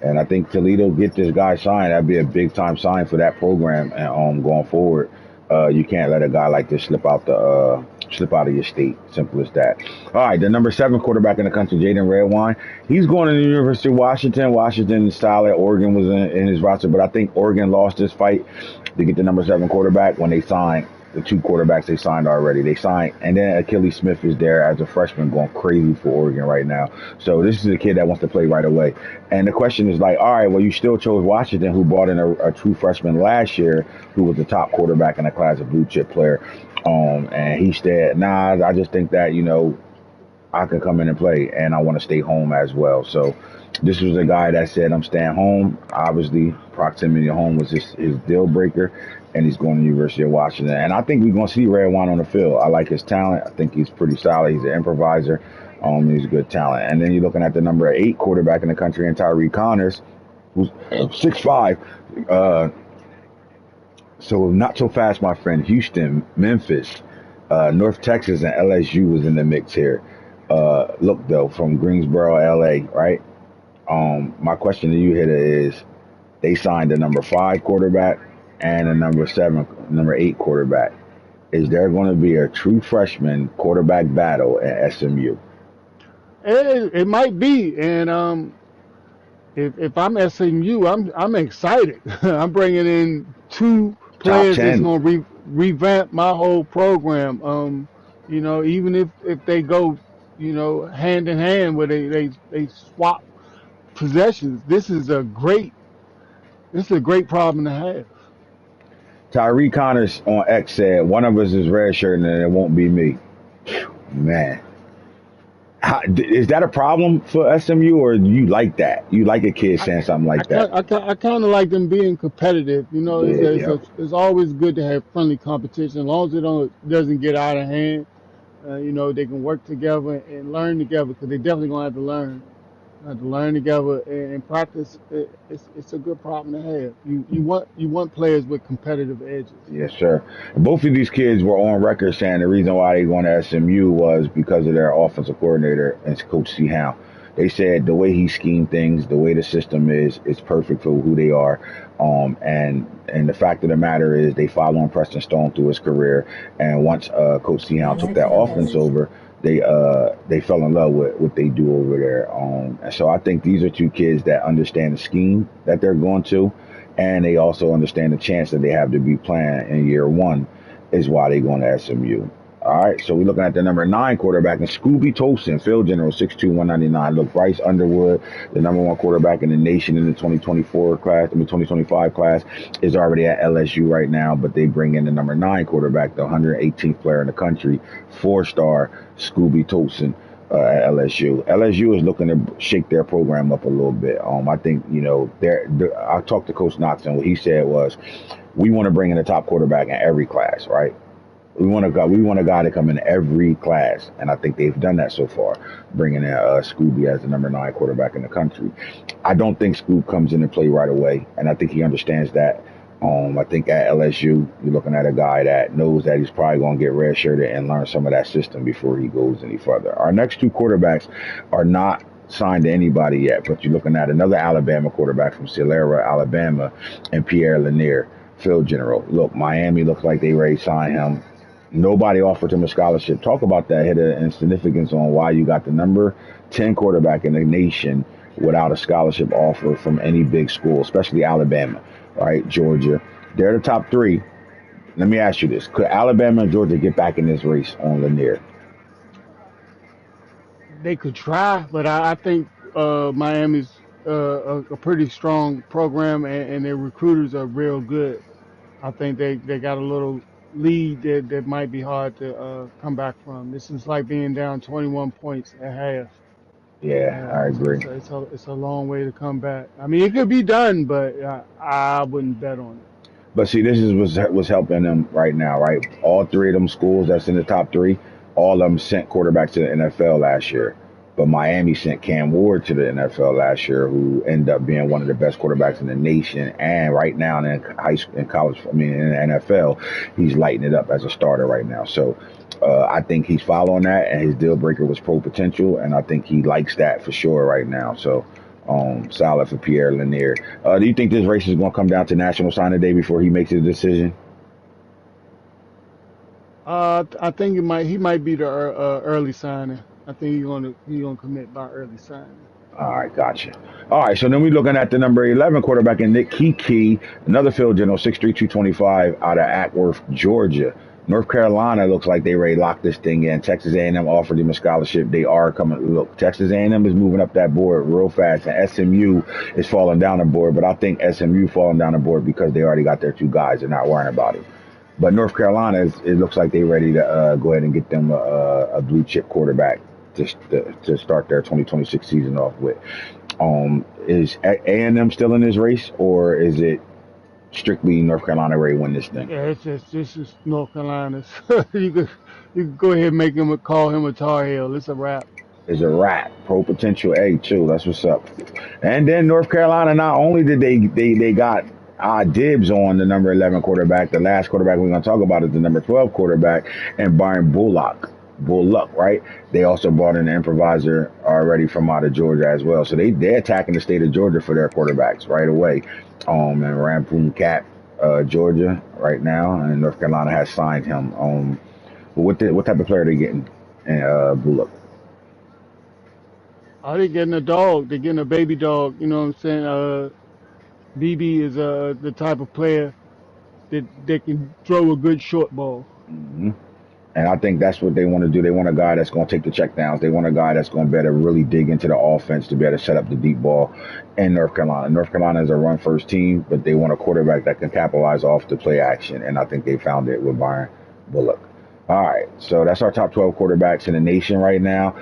And I think Toledo get this guy signed. That'd be a big time sign for that program. And going forward, you can't let a guy like this slip out of your state. Simple as that. All right, the number 7 quarterback in the country, Jaden Redwine. He's going to the University of Washington. Washington style at Oregon was in his roster, but I think Oregon lost this fight to get the number 7 quarterback when they signed the 2 quarterbacks they signed already. They signed, and then Achilles Smith is there as a freshman going crazy for Oregon right now. So this is a kid that wants to play right away. And the question is like, all right, well, you still chose Washington, who brought in a true freshman last year, who was the top quarterback in the class, a blue chip player. And he said, nah, I just think that, I can come in and play, and I want to stay home as well. So this was a guy that said, I'm staying home. Obviously, proximity to home was his deal breaker, and he's going to the University of Washington. And I think we're going to see Redwine on the field. I like his talent. I think he's pretty solid. He's an improviser. He's a good talent. And then you're looking at the number 8 quarterback in the country, and Tyree Connors, who's 6'5". So not so fast, my friend. Houston, Memphis, North Texas, and LSU was in the mix here. Look, though, from Greensboro, LA, right? My question to you, Hitter, is they signed the number 5 quarterback and a number 8 quarterback. Is there going to be a true freshman quarterback battle at SMU? It might be, and if I'm SMU, I'm excited. I'm bringing in 2 Top players that's 10. going to revamp my whole program. Even if they go, hand in hand where they swap possessions, this is a great problem to have. Tyree Connors on X said, one of us is redshirt and it won't be me. Man. Is that a problem for SMU, or do you like that? You like a kid saying something like that? I kind of like them being competitive. Yeah. It's always good to have friendly competition, as long as doesn't get out of hand. They can work together and learn together, because they definitely gonna have to learn. Have to learn together and practice. It's a good problem to have. You want players with competitive edges. Yes, sir. Both of these kids were on record saying the reason why they going to SMU was because of their offensive coordinator and Coach C. Howe. They said the way he schemed things, the way the system is, it's perfect for who they are. And the fact of the matter is they followed Preston Stone through his career. And once Coach C. Howe took that offense over, they fell in love with what they do over there. And so I think these are 2 kids that understand the scheme that they're going to, and they also understand the chance that they have to be playing in year 1 is why they're going to SMU. All right, so we're looking at the number 9 quarterback, and Scooby Tolson, field general, 6'2", 199. Look, Bryce Underwood, the number 1 quarterback in the nation in the 2025 class, is already at LSU right now, but they bring in the number 9 quarterback, the 118th player in the country, 4-star Scooby Tolson. At LSU. LSU is looking to shake their program up a little bit. I think, I talked to Coach Knox, and what he said was, we want to bring in a top quarterback in every class, right? We want a guy to come in every class, and I think they've done that so far, bringing in Scooby as the number 9 quarterback in the country. I don't think Scoob comes in and play right away, and I think he understands that. I think at LSU, you're looking at a guy that knows that he's probably going to get redshirted and learn some of that system before he goes any further. Our next 2 quarterbacks are not signed to anybody yet, but you're looking at another Alabama quarterback from Celera, Alabama, and Pierre Lanier, field general. Look, Miami looks like they ready to sign him. Nobody offered him a scholarship. Talk about that, Hitter, and significance on why you got the number 10 quarterback in the nation without a scholarship offer from any big school, especially Alabama, right? Georgia, They're the top three. Let me ask you this: could Alabama and Georgia get back in this race on Lanier? They could try, but I think Miami's a pretty strong program, and their recruiters are real good. I think they got a little lead that might be hard to come back from. This is like being down 21 points at half. Yeah, I agree. It's a long way to come back. I mean, it could be done, but I wouldn't bet on it. But see, this is what's helping them right now, right? All three of them schools that's in the top three, all of them sent quarterbacks to the NFL last year. But Miami sent Cam Ward to the NFL last year, who ended up being one of the best quarterbacks in the nation. And right now in high school, in college, I mean in the NFL, he's lighting it up as a starter right now. So I think he's following that, and his deal breaker was pro potential, and I think he likes that for sure right now. So solid for Pierre Lanier. Do you think this race is going to come down to National Signing Day before he makes his decision? I think he might be the early signing. I think he's gonna commit by early signing. All right, gotcha. All right, so then we're looking at the number 11 quarterback in Nick Keke, another field general, 6'3", 225, out of Acworth, Georgia. North Carolina looks like they ready to lock this thing in. Texas A&M offered him a scholarship. They are coming. Look, Texas A&M is moving up that board real fast, and SMU is falling down the board. But I think SMU falling down the board because they already got their two guys. They're not worrying about it. But North Carolina, it looks like they're ready to go ahead and get them a blue chip quarterback to start their 2026 season off with. Is A&M still in this race, or is it strictly North Carolina ready to win this thing? Yeah, it's just this is North Carolina. You could go ahead and make him call him a Tar Heel. It's a wrap. Is a rat pro potential A too. That's what's up. And then North Carolina, not only did they got dibs on the number 11 quarterback, the last quarterback we're going to talk about is the number 12 quarterback, and Byron Bullock, right? They also brought in an improviser already from out of Georgia as well. So they're attacking the state of Georgia for their quarterbacks right away. And Rampoon Cap, Georgia right now, and North Carolina has signed him. What type of player are they getting? Bullock. Oh, they getting a dog. They're getting a baby dog. You know what I'm saying? BB is the type of player that can throw a good short ball. Mm-hmm. And I think that's what they want to do. They want a guy that's going to take the checkdowns. They want a guy that's going to be able to really dig into the offense to be able to set up the deep ball in North Carolina. North Carolina is a run first team, but they want a quarterback that can capitalize off the play action. And I think they found it with Byron Bullock. All right, so that's our top 12 quarterbacks in the nation right now.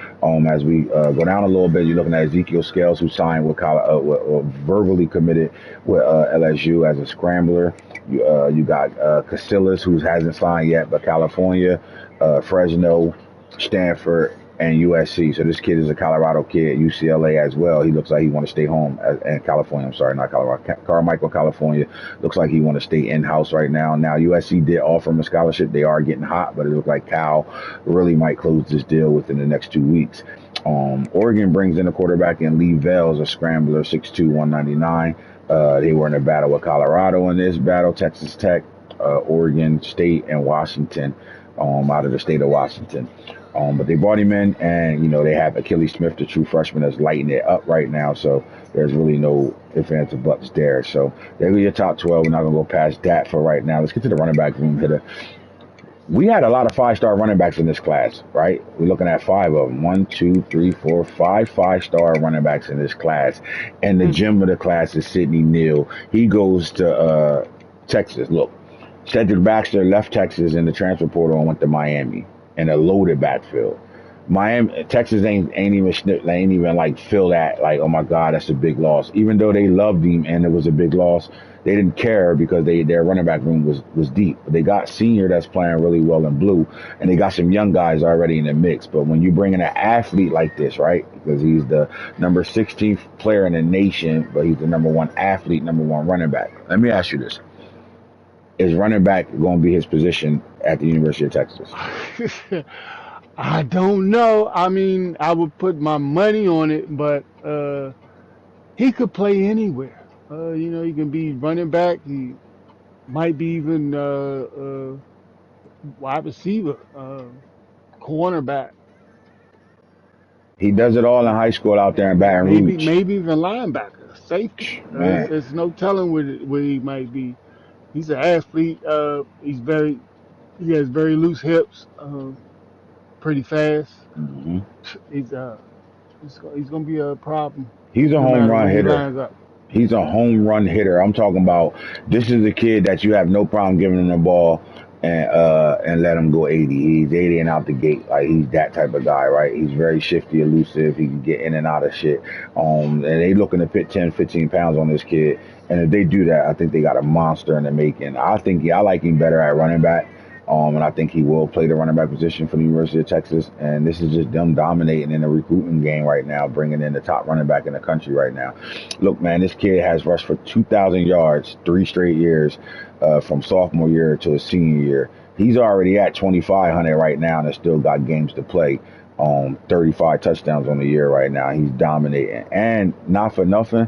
As we go down a little bit, you're looking at Ezekiel Scales, who signed verbally committed with LSU as a scrambler. You got Casillas, who hasn't signed yet, but California, Fresno, Stanford, and USC. So this kid is a Colorado kid, UCLA as well. He looks like he want to stay home in California. I'm sorry, not Colorado. Carmichael, California. Looks like he want to stay in-house right now. Now, USC did offer him a scholarship. They are getting hot, but it looks like Cal really might close this deal within the next 2 weeks. Oregon brings in a quarterback in Lee Vels, a scrambler, 6'2", 199. They were in a battle with Colorado in this battle, Texas Tech, Oregon State, and Washington, out of the state of Washington. But they brought him in, and they have Achilles Smith, the true freshman, that's lighting it up right now. So there's really no ifs, ands, or buts there. So there go your top 12. We're not gonna go past that for right now. Let's get to the running back room hitter. We had a lot of 5-star running backs in this class, right? We're looking at 5 of them. 1, 2, 3, 4, 5 5-star running backs in this class. And the Mm. gem of the class is Sidney Neal. He goes to Texas. Look, Cedric Baxter left Texas in the transfer portal and went to Miami in a loaded backfield. Miami, Texas ain't even like feel that like, oh my God, that's a big loss. Even though they loved him and it was a big loss, they didn't care because their running back room was deep. They got senior that's playing really well in blue, and they got some young guys already in the mix. But when you bring in an athlete like this, right? Because he's the number 16th player in the nation, but he's the number 1 athlete, number 1 running back. Let me ask you this: is running back going to be his position at the University of Texas? I don't know. I mean, I would put my money on it, but he could play anywhere. He can be running back. He might be even wide receiver, cornerback, He does it all in high school out there in Baton maybe Rouge. maybe even linebacker, safety. Man, It's no telling where he might be. He's an athlete. He has very loose hips. Pretty fast. Hmm. He's he's gonna be a problem He's a no home matter run where he hitter. lines up. He's a home run hitter. I'm talking about this is a kid that you have no problem giving him the ball and let him go 80. He's 80 and out the gate. Like he's that type of guy, right? He's very shifty, elusive. He can get in and out of shit. And they looking to put 10, 15 pounds on this kid. And if they do that, I think they got a monster in the making. I like him better at running back. And I think he will play the running back position for the University of Texas. And this is just them dominating in the recruiting game right now, bringing in the top running back in the country right now. Look, man, this kid has rushed for 2,000 yards 3 straight years from sophomore year to his senior year. He's already at 2,500 right now and has still got games to play. 35 touchdowns on the year right now. He's dominating. And not for nothing,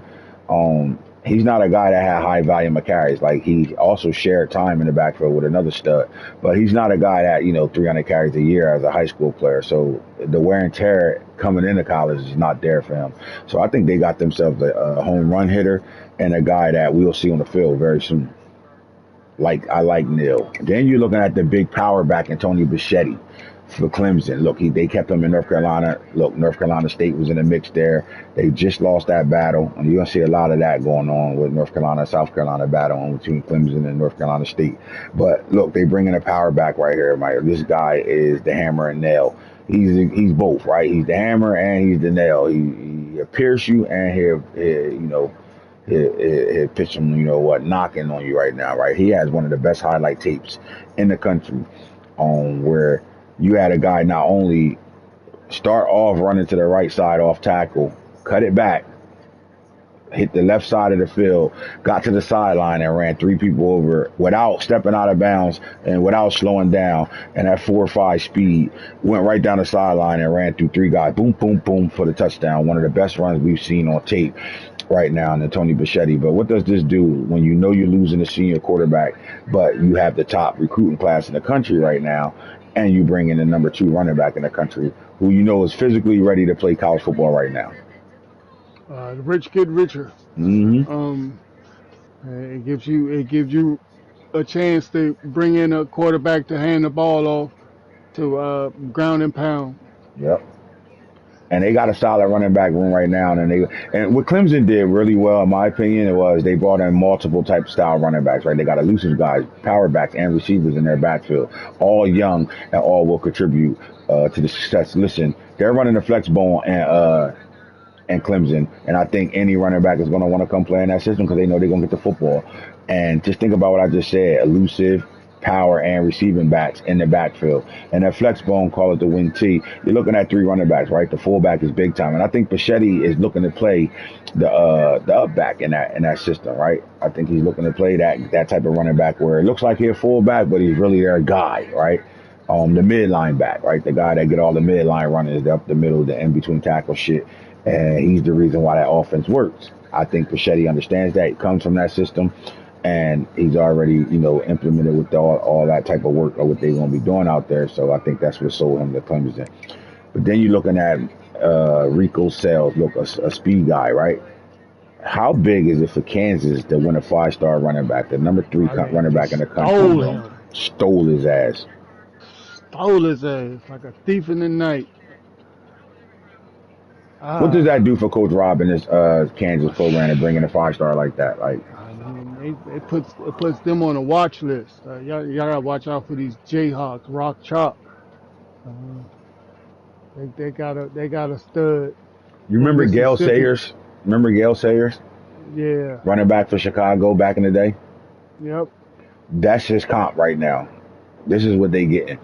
he's not a guy that had high volume of carries. Like he also shared time in the backfield with another stud, but he's not a guy that 300 carries a year as a high school player. So the wear and tear coming into college is not there for him. So I think they got themselves a home run hitter and a guy that we'll see on the field very soon. Like I like Neil. Then you're looking at the big power back Antonio Bichetti for Clemson. Look, they kept him in North Carolina. Look, North Carolina State was in the mix there. They just lost that battle, and you're gonna see a lot of that going on with North Carolina, South Carolina battle between Clemson and North Carolina State. But look, they bringing a power back right here, Mike. This guy is the hammer and nail. He's both, right? He's the hammer and he's the nail. He'll pierce you and he'll pitch him, knocking on you right now, right? He has one of the best highlight tapes in the country where you had a guy not only start off running to the right side off tackle, cut it back, hit the left side of the field, got to the sideline and ran three people over without stepping out of bounds and without slowing down. And at 4 or 5 speed, went right down the sideline and ran through three guys. Boom, boom, boom for the touchdown. One of the best runs we've seen on tape right now in Tony Bichetti. But what does this do when you know you're losing a senior quarterback, but you have the top recruiting class in the country right now, and you bring in the number 2 running back in the country who you know is physically ready to play college football right now? The rich get richer. Mm-hmm. Um, it gives you a chance to bring in a quarterback to hand the ball off to ground and pound. Yep. And they got a solid running back room right now. And what Clemson did really well, in my opinion, it was they brought in multiple type style running backs. Right, they got elusive guys, power backs, and receivers in their backfield, all young and all will contribute to the success. Listen, they're running the flex bone and Clemson, and I think any running back is going to want to come play in that system because they know they're going to get the football. And just think about what I just said: elusive, power, and receiving backs in the backfield. And that flex bone, call it the wing T. You're looking at 3 running backs, right? The fullback is big time, and I think Bichetti is looking to play the up back in that system, right? I think he's looking to play that type of running back where it looks like he's a fullback, but he's really their guy, right? The midline back, right? The guy that get all the midline runners, the up the middle, the in between tackle shit, and he's the reason why that offense works. I think Bichetti understands that. He comes from that system, and he's already, implemented with all that type of work of what they're going to be doing out there. So I think that's what sold him to Clemson. But then you're looking at Rico Sales, look, a speed guy, right? How big is it for Kansas to win a 5-star running back, the number 3 I mean, running they back in the stole country, him, stole his ass? stole his ass like a thief in the night. What does that Ah, do for Coach Rob and his Kansas program to bring in a 5-star like that? Like, I mean, it puts them on a watch list. Y'all gotta watch out for these Jayhawks, Rock Chalk. Uh, they got a stud you from remember Gail Mississippi. Sayers? Remember Gail Sayers, Yeah. running back for Chicago back in the day? Yep. That's his comp right now. This is what they getting.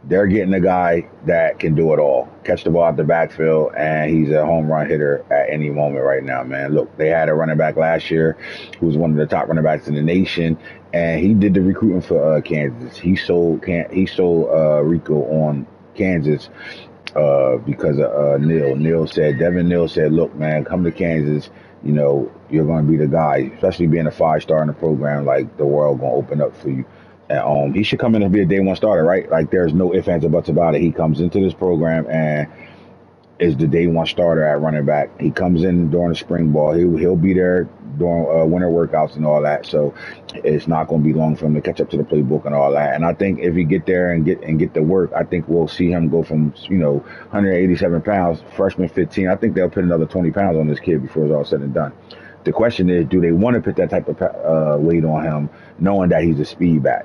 They're getting a guy that can do it all. Catch the ball out the backfield, and he's a home run hitter at any moment right now, man. Look, they had a running back last year who was one of the top running backs in the nation, and he did the recruiting for Kansas. He sold Rico on Kansas because of Neil. Devin Neal said, look, man, come to Kansas. You're going to be the guy, especially being a 5-star in the program. Like, the world going to open up for you. And he should come in and be a day 1 starter, right? Like, there's no ifs, ands, or buts about it. He comes into this program and is the day one starter at running back. He comes in during the spring ball. He'll be there during winter workouts and all that. So it's not going to be long for him to catch up to the playbook and all that. And I think if he get there and get the work, I think we'll see him go from 187 pounds, freshman 15. I think they'll put another 20 pounds on this kid before it's all said and done. The question is, do they want to put that type of weight on him, knowing that he's a speed back?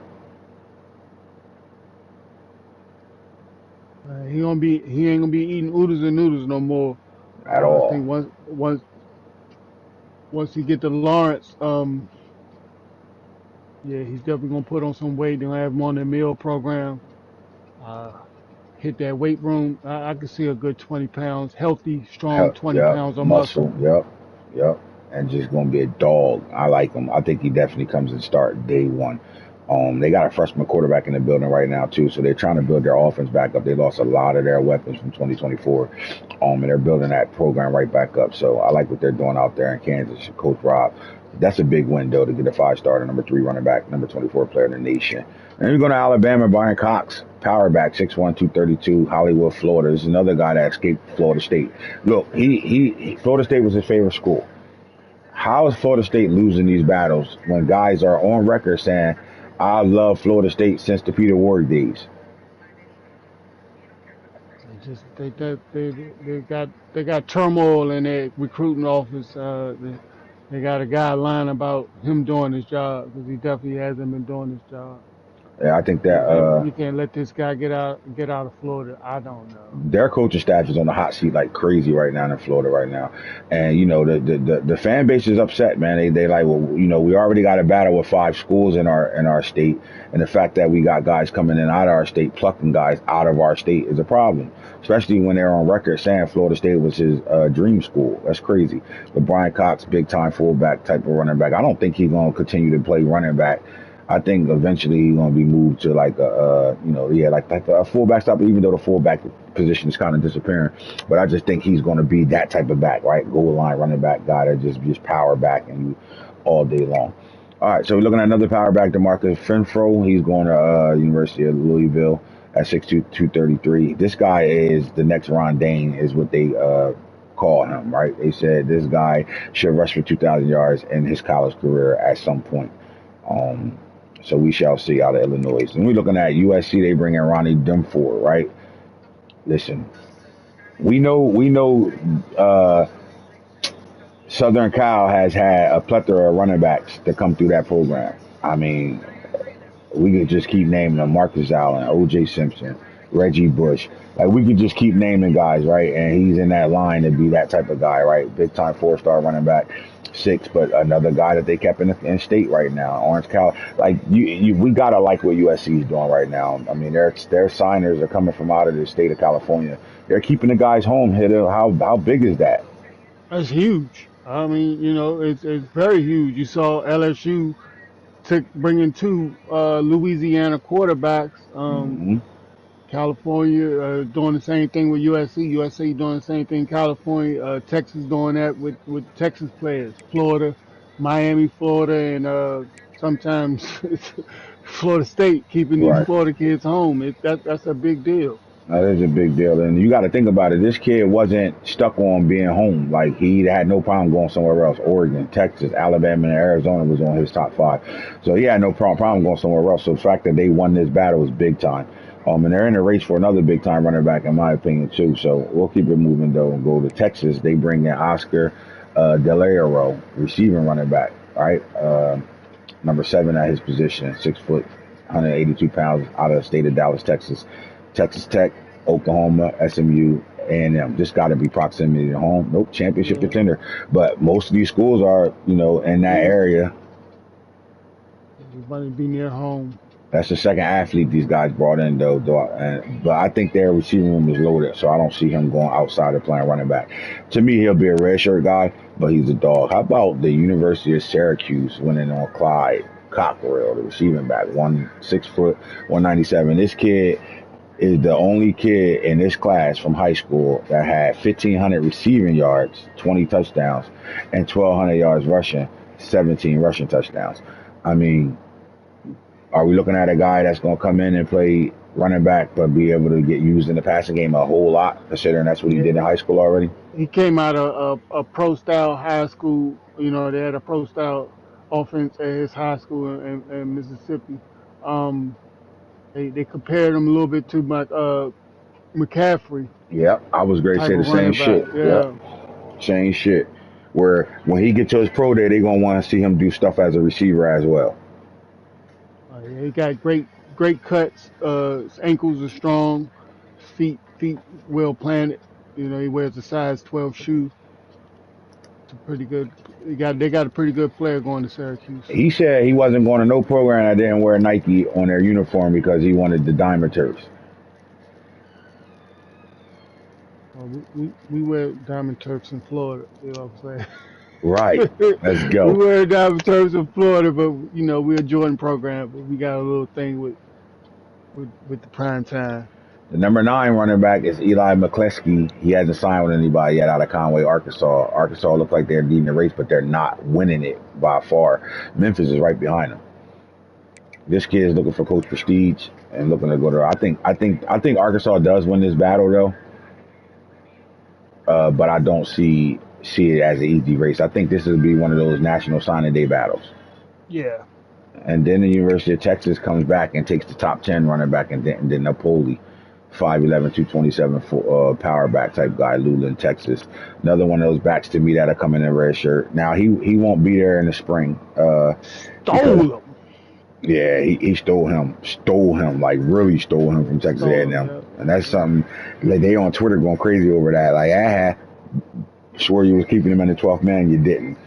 He ain't gonna be eating oodles and noodles no more. At I all. think once he get to Lawrence, yeah, he's definitely gonna put on some weight. They're gonna have him on the meal program. Uh, Hit that weight room. I can see a good 20 pounds, healthy, strong 20 Yep, pounds of muscle. muscle. Yep. And just gonna be a dog. I like him. I think he definitely comes and start day one. They got a freshman quarterback in the building right now too, so they're trying to build their offense back up. They lost a lot of their weapons from 2024, and they're building that program right back up. So I like what they're doing out there in Kansas. Coach Rob, that's a big win though to get a 5-star, number 3 running back, number 24 player in the nation. And then you go to Alabama, Brian Cox, power back, 6'1", 232, Hollywood, Florida. This is another guy that escaped Florida State. Look, Florida State was his favorite school. How is Florida State losing these battles when guys are on record saying, I love Florida State since the Peter Ward days? They got turmoil in their recruiting office. They got a guy lying about him doing his job because he definitely hasn't been doing his job. Yeah, I think that You can't let this guy get out of Florida. I don't know. their coaching staff is on the hot seat like crazy right now in Florida right now, and the fan base is upset, man. They like, well, we already got a battle with 5 schools in our state, and the fact that we got guys coming in out of our state, plucking guys out of our state is a problem, especially when they're on record saying Florida State was his dream school. That's crazy. But Brian Cox, big time fullback type of running back. I don't think he's gonna continue to play running back. I think eventually he's going to be moved to like like a fullback stop, even though the fullback position is kind of disappearing. But I just think he's going to be that type of back, right? Goal line running back guy that just power back and you all day long. All right, so we're looking at another power back, DeMarcus Finfro. He's going to University of Louisville at 6'2", 233. This guy is the next Ron Dane, is what they call him, right? They said this guy should rush for 2,000 yards in his college career at some point. So we shall see out of Illinois. And we're looking at USC. They bring in Ronnie Dimford, right? Listen, we know. Southern Cal has had a plethora of running backs to come through that program. I mean, we could just keep naming them: Marcus Allen, O.J. Simpson, Reggie Bush. Like, we could just keep naming guys, right? And he's in that line to be that type of guy, right? Big time 4-star running back. 6, but another guy that they kept in state right now, Orange Cal. Like, we gotta like what USC is doing right now. I mean, their signers are coming from out of the state of California. They're keeping the guys home. How big is that? That's huge. I mean, it's very huge. You saw LSU bringing 2 Louisiana quarterbacks. Mm-hmm. California doing the same thing with USC. USC doing the same thing. California, Texas doing that with Texas players. Florida, Miami, Florida, and sometimes Florida State keeping these Right. Florida kids home. That's a big deal. That is a big deal, and you got to think about it. This kid wasn't stuck on being home. Like, he had no problem going somewhere else. Oregon, Texas, Alabama, and Arizona was on his top 5, so he had no problem going somewhere else. So the fact that they won this battle is big time. And they're in a race for another big time running back, in my opinion, too. So we'll keep it moving though and go to Texas. They bring in Oscar Delero, receiving running back. All right, number 7 at his position, 6 foot, 182 pounds, out of the state of Dallas, Texas. Texas Tech, Oklahoma, SMU, A&M. Just got to be proximity to home. Nope, championship Yeah. contender. But most of these schools are, in that area. Everybody be near home. That's the second athlete these guys brought in, though. But I think their receiving room is loaded, so I don't see him going outside of playing running back. To me, he'll be a red shirt guy, but he's a dog. How about the University of Syracuse winning on Clyde Cockrell, the receiving back, 6 foot, 197. This kid is the only kid in this class from high school that had 1,500 receiving yards, 20 touchdowns, and 1,200 yards rushing, 17 rushing touchdowns. I mean, are we looking at a guy that's going to come in and play running back, but be able to get used in the passing game a whole lot, considering that's what he did in Yeah, high school already. he came out of a pro style high school. You know, they had a pro style offense at his high school in Mississippi. Um, they compared him a little bit to McCaffrey Yep, I was great. type Say the of same running shit. back. Yep, Yeah, same shit. Where when he get to his pro day, they gonna want to see him do stuff as a receiver as well. yeah, he got great cuts. His ankles are strong. Feet well planted. You know, he wears a size 12 shoe. It's a pretty good. They got a pretty good player going to Syracuse. He said he wasn't going to no program that didn't wear Nike on their uniform because he wanted the Diamond Turfs. We wear diamond turfs in Florida. You know what I'm Right. saying? Let's We go. wear diamond turfs in Florida, but you know we're a Jordan program. But we got a little thing with the prime time. The number 9 running back is Eli McCleskey. He hasn't signed with anybody yet out of Conway, Arkansas. Arkansas look like they're leading the race, but they're not winning it by far. Memphis is right behind them. This kid is looking for Coach Prestige and looking to go to. I think Arkansas does win this battle though, but I don't see it as an easy race. I think this will be one of those national signing day battles. Yeah, And then the University of Texas comes back and takes the top 10 running back, and then Napoli, 5'11", 227 power back type guy, Luling, Texas. Another one of those backs to me that'll come in a red shirt. Now he won't be there in the spring because stole them, yeah he stole him like really stole him from Texas stole them. A&M, Yeah, and that's something like they on Twitter going crazy over that. Like swore you was keeping him in the 12th man, you didn't.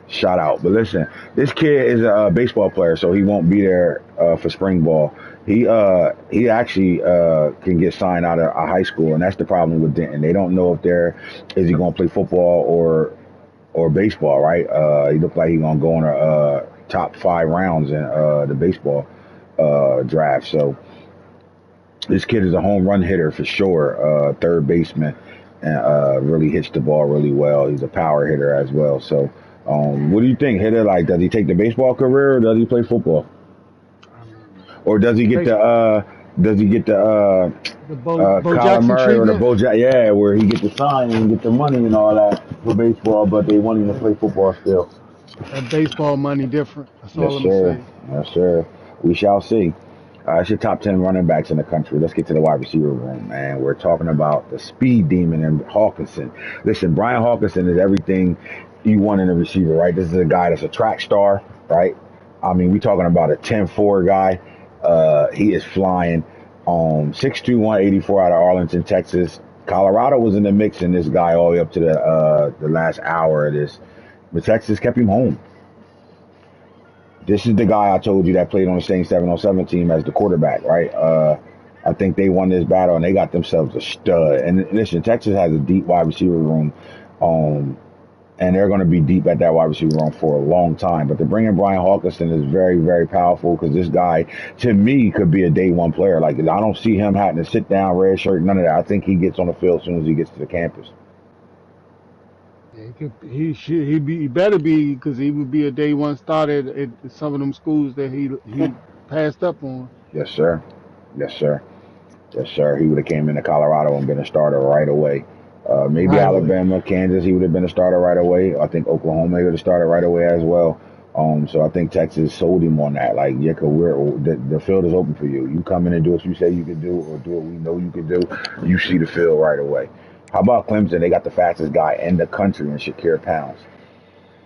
Shout out. But listen, this kid is a baseball player, so he won't be there for spring ball. He actually can get signed out of a high school, and that's the problem with Denton. They don't know if is he going to play football or baseball, right? He looked like he's going to go in a top 5 rounds in the baseball draft. So this kid is a home run hitter for sure, third baseman, and really hits the ball really well. He's a power hitter as well. So, what do you think, hitter? Like, does he take the baseball career or does he play football, I mean, or does he get baseball. the The Bo Kyler Jackson Murray or the treatment. Bojack? Yeah, where he get the sign and get the money and all that for baseball, but they want him to play football still. That baseball money different. That's Yes, all I'm gonna sir. say. Yes, sir. We shall see. It's your top 10 running backs in the country. Let's get to the wide receiver room, man. We're talking about the speed demon and Hawkinson. Listen, Brian Hawkinson is everything you want in a receiver, right? This is a guy that's a track star, right? I mean, we're talking about a 10-4 guy. He is flying. 6'2", 184 out of Arlington, Texas. Colorado was in the mix in this guy all the way up to the last hour of this. But Texas kept him home. This is the guy I told you that played on the same 7-on-7 team as the quarterback, right? I think they won this battle and they got themselves a stud. And listen, Texas has a deep wide receiver room, um, and they're going to be deep at that wide receiver room for a long time. But to bring in Brian Hawkinson is very, very powerful because this guy, to me, could be a day one player. Like, I don't see him having to sit down, red shirt, none of that. I think he gets on the field as soon as he gets to the campus. Yeah, he better be because he would be a day one starter at some of them schools that he passed up on. Yes, sir. Yes, sir. Yes, sir. He would have came into Colorado and been a starter right away. Maybe Right away. Alabama, Kansas, he would have been a starter right away. I think Oklahoma he would have started right away as well. So I think Texas sold him on that. Like, yeah, 'cause the field is open for you. You come in and do what you say you can do, or do what we know you can do. You see the field right away. How about Clemson? They got the fastest guy in the country in Shakir Pounds.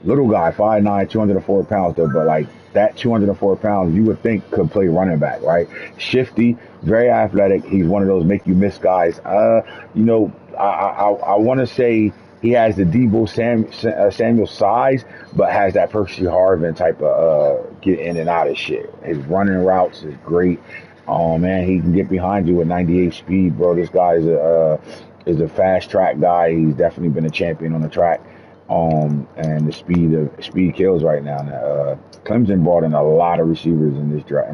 Little guy, 5'9", 204 pounds though, but like that 204 pounds, you would think could play running back, right? Shifty, very athletic. He's one of those make you miss guys. I want to say he has the Samuel size, but has that Percy Harvin type of get in and out of shit. His running routes is great. Oh man, he can get behind you with 98 speed, bro. This guy is a fast track guy. He's definitely been a champion on the track. And the speed kills right now. Clemson brought in a lot of receivers in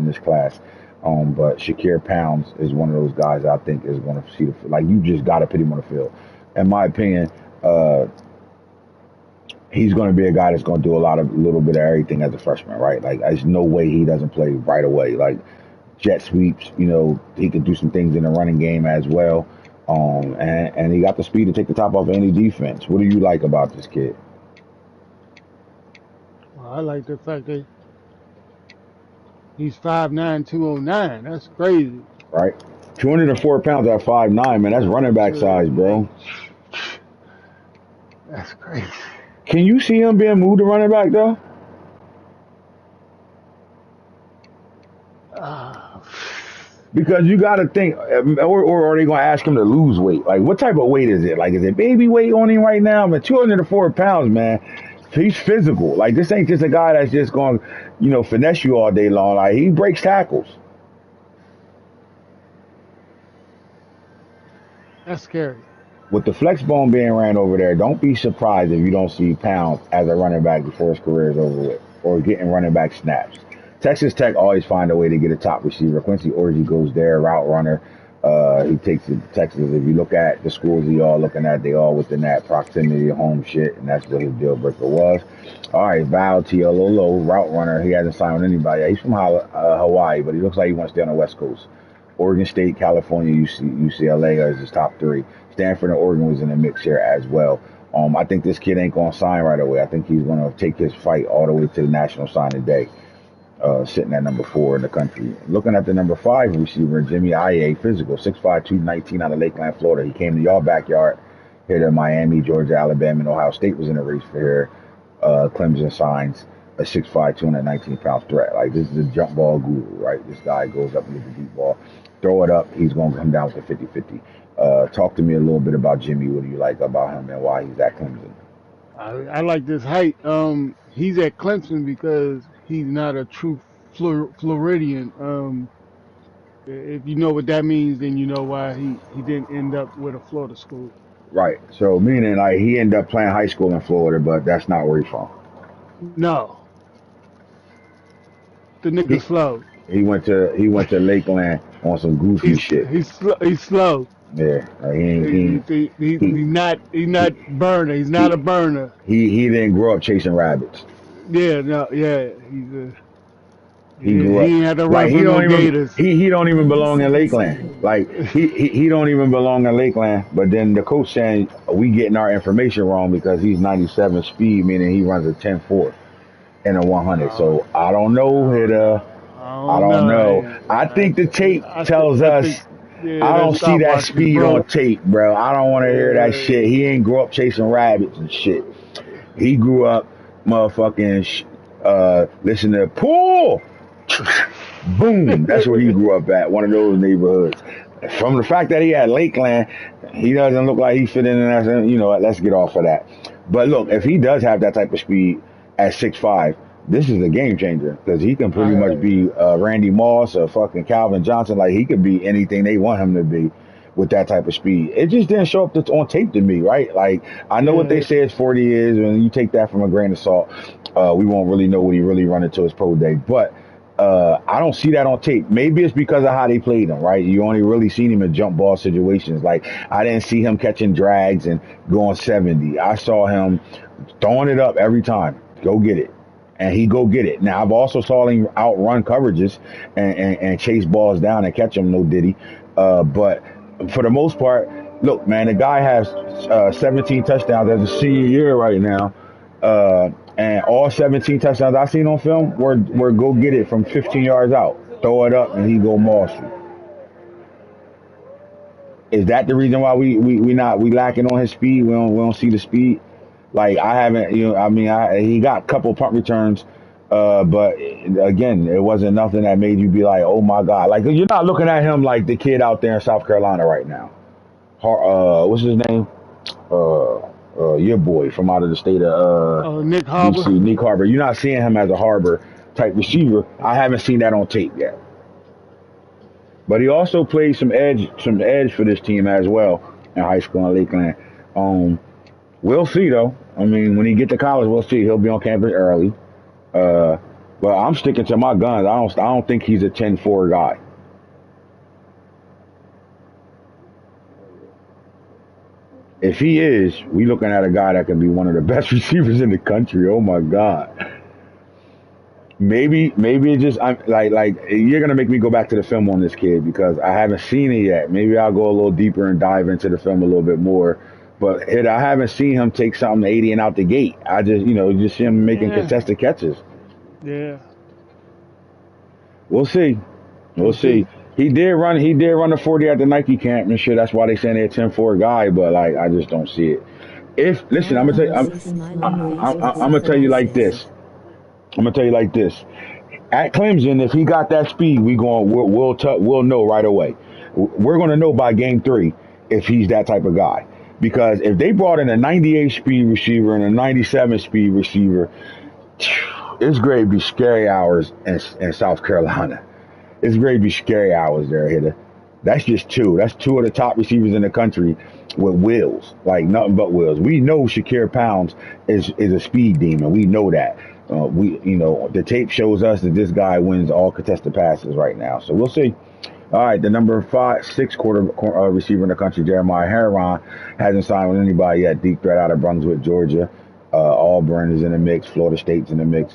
this class. But Shakir Pounds is one of those guys I think is going to see the like you just got to put him on the field. In my opinion, he's going to be a guy that's going to do a little bit of everything as a freshman, right? Like there's no way he doesn't play right away. Like jet sweeps. You know, he could do some things in the running game as well. And he got the speed to take the top off any defense. What do you like about this kid? Well, I like the fact that he's 5'9", 209. That's crazy. Right, 204 pounds at 5'9", man. That's running back size, bro. That's crazy. Can you see him being moved to running back though? Uh, Because you got to think, or are they going to ask him to lose weight? Like, what type of weight is it? Like, is it baby weight on him right now? But 204 pounds, man. He's physical. Like, this ain't just a guy that's just going to, finesse you all day long. Like, he breaks tackles. that's scary. With the flex bone being ran over there, don't be surprised if you don't see Pounds as a running back before his career is over with, or getting running back snaps. Texas Tech always find a way to get a top receiver. Quincy Orji goes there, route runner. He takes it to Texas. If you look at the schools he all looking at, they all within that proximity of home shit, and that's what his deal breaker was. All right, Val Tiololo, route runner. He hasn't signed with anybody. He's from Hawaii, but he looks like he wants to stay on the West Coast. Oregon State, California, UCLA is his top three. Stanford and Oregon was in the mix here as well. I think this kid ain't going to sign right away. I think he's going to take his fight all the way to the national signing day. Sitting at number 4 in the country. Looking at the number 5 receiver, Jimmy Aye, physical, 6'5", 219 out of Lakeland, Florida. He came to y'all backyard here to Miami, Georgia, Alabama, and Ohio State was in the race for here. Clemson signs a 6'5", 219-pound threat. Like, this is a jump ball guru, right? This guy goes up and gets the deep ball. Throw it up, he's going to come down with the 50-50. Talk to me a little bit about Jimmy. What do you like about him and why he's at Clemson? I like this height. He's at Clemson because he's not a true Floridian. If you know what that means, then you know why he didn't end up with a Florida school. Right. So, meaning, like, he ended up playing high school in Florida, but that's not where he's from. No, the He, nigga's slow. he went to Lakeland on some goofy shit. He's slow. Yeah, He's not burner. He's not a burner. he didn't grow up chasing rabbits. Yeah, no, yeah. He grew He up ain't had to like run from no gators. he don't even belong in Lakeland. Like he don't even belong in Lakeland. But then the coach saying we getting our information wrong because he's 97 speed, meaning he runs a 10.4 in a 100. So I don't know, I don't know. I think the tape tells us. I don't see that speed on tape, bro. I don't want to hear that shit. He ain't grew up chasing rabbits and shit. He grew up motherfucking listen to Pool. Boom. That's where he grew up at, one of those neighborhoods. From the fact that he had Lakeland, he doesn't look like he fit in that. Let's get off of that. But look, if he does have that type of speed at 6'5", this is a game changer because he can pretty much be Randy Moss or fucking Calvin Johnson. Like, he could be anything they want him to be with that type of speed. It just didn't show up on tape to me, right? Like, I know what they say his 40 is, and you take that from a grain of salt. We won't really know what he really run into his pro day, but I don't see that on tape. Maybe it's because of how they played him, right? You only really seen him in jump ball situations. Like, I didn't see him catching drags and going 70. I saw him throwing it up every time. Go get it. And he go get it. Now, I've also saw him outrun coverages and chase balls down and catch them, no diddy. But for the most part, look, man, the guy has 17 touchdowns as a senior year right now. And all 17 touchdowns I seen on film were go get it from 15 yards out. Throw it up and he go moss you. Is that the reason why we lacking on his speed? We don't see the speed. Like, I haven't, he got a couple punt returns, but again, it wasn't nothing that made you be like, oh my God. Like, you're not looking at him like the kid out there in South Carolina right now. What's his name? Your boy from out of the state of Nick Harbor. DC, Nick Harbor. You're not seeing him as a Harbor type receiver. I haven't seen that on tape yet. But he also played some edge for this team as well in high school in Lakeland. We'll see though. I mean, when he get to college, we'll see. He'll be on campus early. But I'm sticking to my guns. I don't think he's a 10-4 guy. If he is, we looking at a guy that can be one of the best receivers in the country. Oh my God. Maybe it just I'm like you're gonna make me go back to the film on this kid because I haven't seen it yet. Maybe I'll go a little deeper and dive into the film a little bit more. But I haven't seen him take something 80 and out the gate. I just just see him making Yeah, contested catches. yeah. We'll see. We'll We'll see. see. He did run the 40 at the Nike camp and shit. That's why they saying they're a 10-4 guy. But like I just don't see it. If listen, I'm gonna tell you, Welcome, see smiling faces I'm gonna of tell you like glasses. this. I'm gonna tell you like this. At Clemson, if he got that speed, we'll know right away. We're gonna know by game 3 if he's that type of guy. Because if they brought in a 98 speed receiver and a 97 speed receiver, it's going to be scary hours in South Carolina. It's going to be scary hours there, hitter. That's just two. That's two of the top receivers in the country with wheels, like nothing but wheels. We know Shakir Pounds is a speed demon. We know that. The tape shows us that this guy wins all contested passes right now. So we'll see. All right, the number 6 receiver in the country, Jeremiah Herron, hasn't signed with anybody yet. Deep threat out of Brunswick, Georgia. Auburn is in the mix. Florida State's in the mix.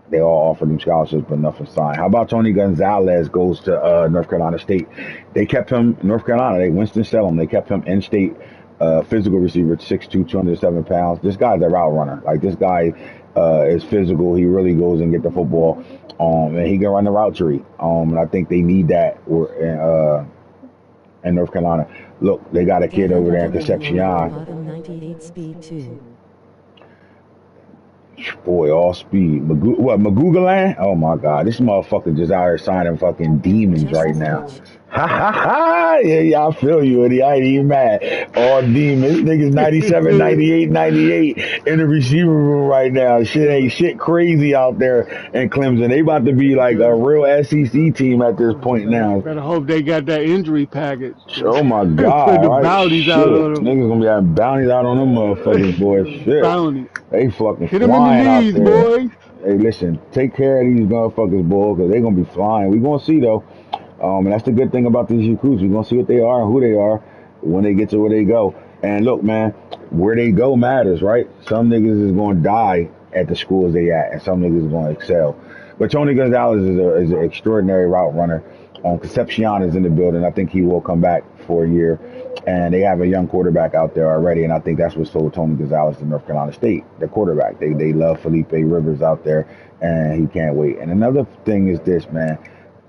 They all offered him scholarships, but nothing signed. How about Tony Gonzalez goes to North Carolina State? They kept him North Carolina. They Winston-Salem. They kept him in-state. Physical receiver, 6'2", 207 pounds. This guy's a route runner. Like this guy is physical. He really goes and get the football. And he can run the route tree. And I think they need that in North Carolina. Look, they got a kid over there in Concepcion. Bottom 98 speed 2. Boy, all speed. Magoogaland? Oh my God, this motherfucker just out here signing fucking demons right Justin now. H. Ha ha ha! Yeah, I feel you, Eddie. I ain't even mad. All demons. Niggas 97, 98, 98 in the receiver room right now. Shit ain't shit crazy out there in Clemson. They about to be like a real SEC team at this point now. Better hope they got that injury package. Oh my Put God, the right? bounties out Shit. on Niggas gonna be having bounties out on them motherfuckers, boy. them. Shit. Bounties. They fucking Hit them in the flying out knees, there. boys. Hey, listen, take care of these motherfuckers, boy, because they're going to be flying. We're going to see, though. And that's the good thing about these recruits. We're going to see what they are and who they are when they get to where they go. And look, man, where they go matters, right? Some niggas is going to die at the schools they at, and some niggas is going to excel. But Tony Gonzalez is an extraordinary route runner. Concepcion is in the building. I think he will come back for a year. And they have a young quarterback out there already, and I think that's what sold Tony Gonzalez to North Carolina State, the quarterback. They love Felipe Rivers out there, and he can't wait. And another thing is this, man.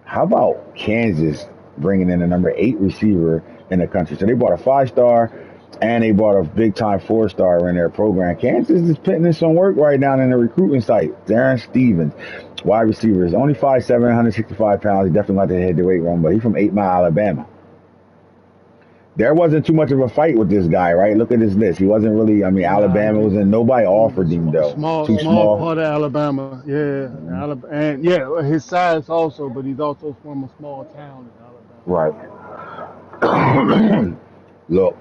How about Kansas bringing in a number 8 receiver in the country? So they bought a 5-star, and they bought a big-time 4-star in their program. Kansas is putting in some work right now in the recruiting site. Darren Stevens, wide receiver, is only 5'7", 165 pounds. He definitely like to hit the weight room, but he's from 8 Mile, Alabama. There wasn't too much of a fight with this guy, right? Look at his list. He wasn't really. I mean, Alabama was in. Nobody offered him though. Too Small small. part of Alabama. Yeah, Alabama, and yeah, his size also, but he's also from a small town in Alabama. Right. Look,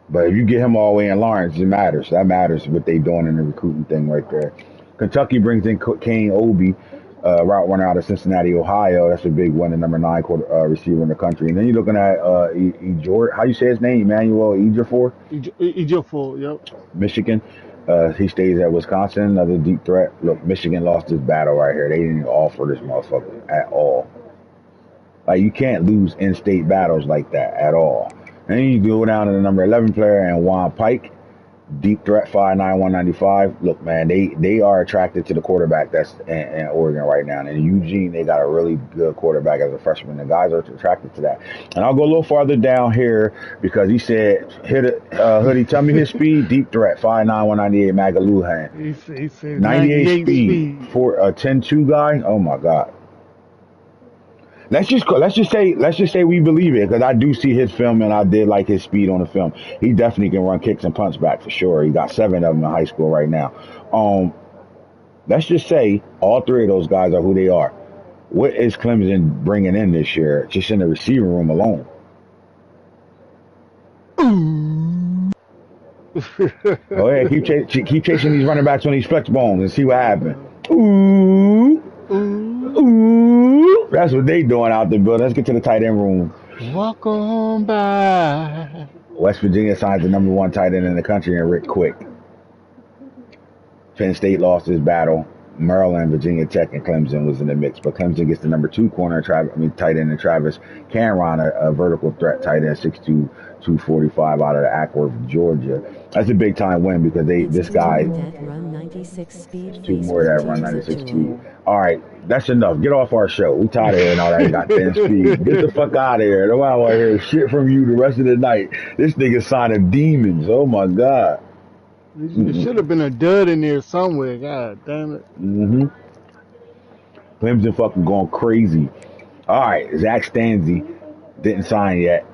but if you get him all the way in Lawrence, it matters. That matters what they doing in the recruiting thing right there. Kentucky brings in Kane Obi, route runner out of Cincinnati, Ohio. That's a big one, the number 9 receiver in the country. And then you're looking at how you say his name, Emmanuel Ejiofor? Ejiofor, yep. Michigan. He stays at Wisconsin, another deep threat. Look, Michigan lost this battle right here. They didn't even offer this motherfucker at all. Like, you can't lose in-state battles like that at all. And then you go down to the number 11 player, and Juan Pike, deep threat, 5'9", 195. Look, man, they are attracted to the quarterback that's in Oregon right now. And in Eugene, they got a really good quarterback as a freshman. The guys are attracted to that. And I'll go a little farther down here because he said, Hoodie, tell me his speed. Deep threat, 5'9", 198, Magaluhan. He said 98 speed for a 10-2 guy. Oh my God. Let's just say we believe it, because I do see his film and I did like his speed on the film. He definitely can run kicks and punch back for sure. He got 7 of them in high school right now. Let's just say all 3 of those guys are who they are. What is Clemson bringing in this year, just in the receiver room alone? Go ahead, keep chasing these running backs on these flex bones and see what happens. Ooh. Ooh, that's what they doing out there, Bill. Let's get to the tight end room. Walk on by. West Virginia signs the number 1 tight end in the country, and Rick Quick. Penn State lost his battle. Maryland, Virginia Tech, and Clemson was in the mix. But Clemson gets the number 2 corner, tight end, and Travis Cameron, a vertical threat tight end, 6'2", 245 out of Ackworth, Georgia. That's a big time win because It's this two more guy, that run 96 speed two more Facebook that run teachers at 96 speed. Jewel. All right, that's enough. Get off our show. We tired of hearing all that goddamn speed. Get the fuck out of here. Nobody want to hear shit from you the rest of the night. This nigga signing demons. Oh my god. It should have been a dud in there somewhere. God damn it. Mm-hmm. Clemson fucking going crazy. All right, Zach Stanzi didn't sign yet.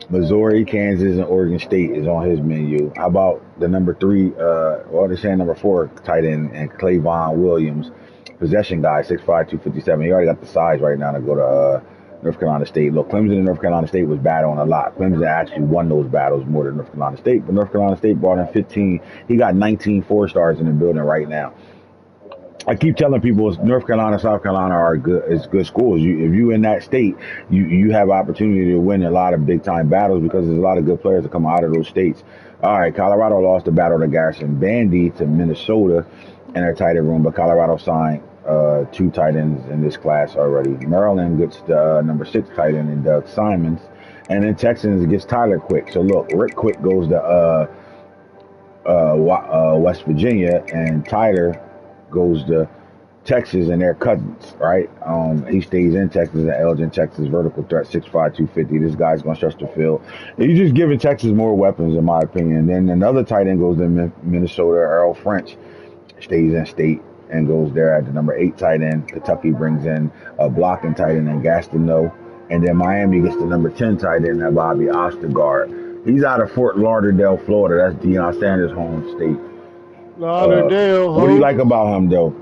Missouri, Kansas, and Oregon State is on his menu. How about the number 3, they're saying number 4 tight end, and Clavon Williams, possession guy, 6'5", 257. He already got the size right now to go to North Carolina State. Look, Clemson and North Carolina State was battling a lot. Clemson actually won those battles more than North Carolina State, but North Carolina State brought in 15. He got 19 4-stars in the building right now. I keep telling people North Carolina, South Carolina are good schools. If you in that state, you have opportunity to win a lot of big time battles because there's a lot of good players that come out of those states. All right, Colorado lost the battle to Garrison Bandy to Minnesota in their tight end room, but Colorado signed 2 tight ends in this class already. Maryland gets the number 6 tight end in Doug Simons, and then Texans gets Tyler Quick. So look, Rick Quick goes to West Virginia, and Tyler goes to Texas, and they're cousins, right? He stays in Texas at Elgin, Texas, vertical threat, 6'5", 250. This guy's going to stretch the field. He's just giving Texas more weapons, in my opinion. Then another tight end goes to Minnesota. Earl French stays in state and goes there at the number 8 tight end. Kentucky brings in a blocking tight end in Gastineau. And then Miami gets the number 10 tight end at Bobby Ostergaard. He's out of Fort Lauderdale, Florida. That's Deion Sanders' home state. Lauderdale. What do you like about him, though?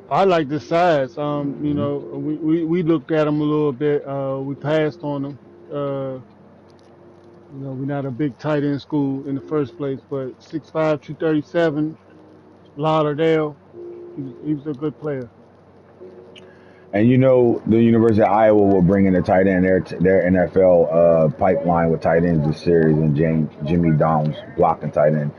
I like the size. You know, we looked at him a little bit. We passed on him. You know, we're not a big tight end school in the first place, but 6'5", 237, Lauderdale. He was a good player. And you know, the University of Iowa will bring in a tight end, their NFL pipeline with tight ends this series, and Jimmy Downs blocking tight end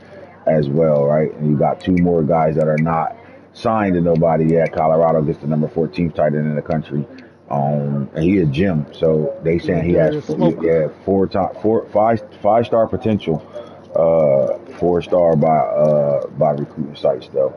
as well, right? And you got 2 more guys that are not signed to nobody yet. Colorado gets the number 14th tight end in the country, and he is Jim. So they saying he has 5-star potential, 4-star by recruiting sites though.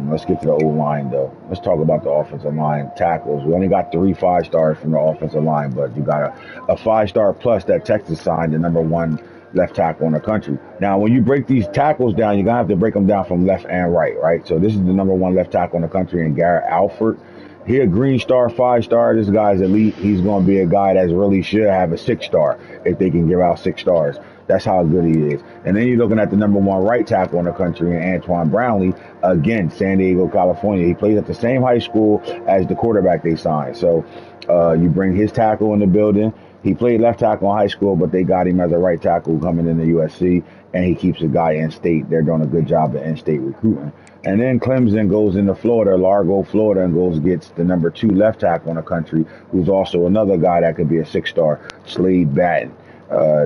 Let's get to the O-line, though. Let's talk about the offensive line tackles. We only got 3 5-stars from the offensive line, but you got a 5-star plus that Texas signed, the number 1 left tackle in the country. Now, when you break these tackles down, you're going to have to break them down from left and right? So this is the number 1 left tackle in the country, and Garrett Alford. He a green star, 5-star. This guy's elite. He's going to be a guy that really should have a 6-star if they can give out 6 stars. That's how good he is. And then you're looking at the number 1 right tackle in the country, Antoine Brownlee, again, San Diego, California. He plays at the same high school as the quarterback they signed. So you bring his tackle in the building. He played left tackle in high school, but they got him as a right tackle coming into USC, and he keeps a guy in state. They're doing a good job of in-state recruiting. And then Clemson goes into Florida, Largo, Florida, and gets the number 2 left tackle in the country, who's also another guy that could be a 6-star, Slade Batten.